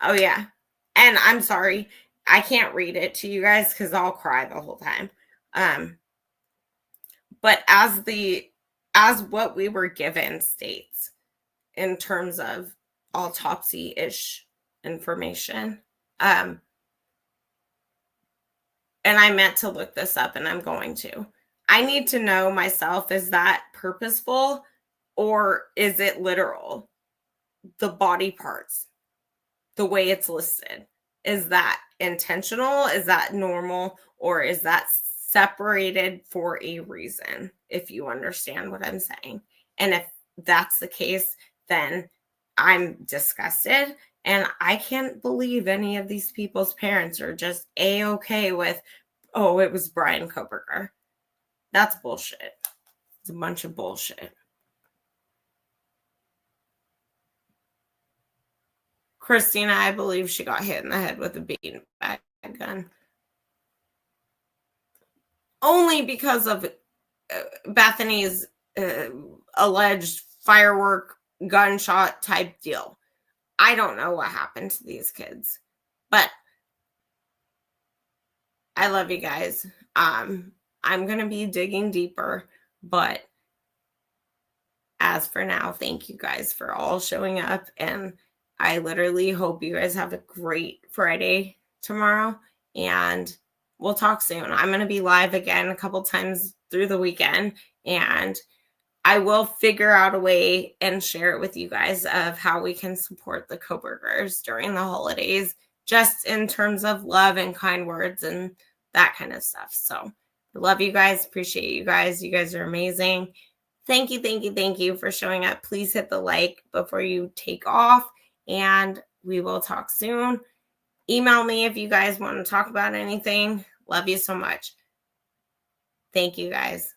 Oh, yeah. And I'm sorry, I can't read it to you guys because I'll cry the whole time. But as what we were given states in terms of autopsy-ish information, and I meant to look this up and I'm going to. I need to know myself, is that purposeful or is it literal? The body parts, the way it's listed, is that intentional? Is that normal? Or is that separated for a reason, if you understand what I'm saying? And if that's the case, then I'm disgusted. And I can't believe any of these people's parents are just A-okay with, oh, it was Brian Kohberger. That's bullshit. It's a bunch of bullshit. Christina, I believe she got hit in the head with a beanbag gun. Only because of Bethany's alleged firework gunshot type deal. I don't know what happened to these kids, but I love you guys. I'm going to be digging deeper, but as for now, thank you guys for all showing up, and I literally hope you guys have a great Friday tomorrow, and we'll talk soon. I'm going to be live again a couple times through the weekend, and I will figure out a way and share it with you guys of how we can support the Kohbergers during the holidays, just in terms of love and kind words and that kind of stuff. So I love you guys. Appreciate you guys. You guys are amazing. Thank you for showing up. Please hit the like before you take off, and we will talk soon. Email me if you guys want to talk about anything. Love you so much. Thank you guys.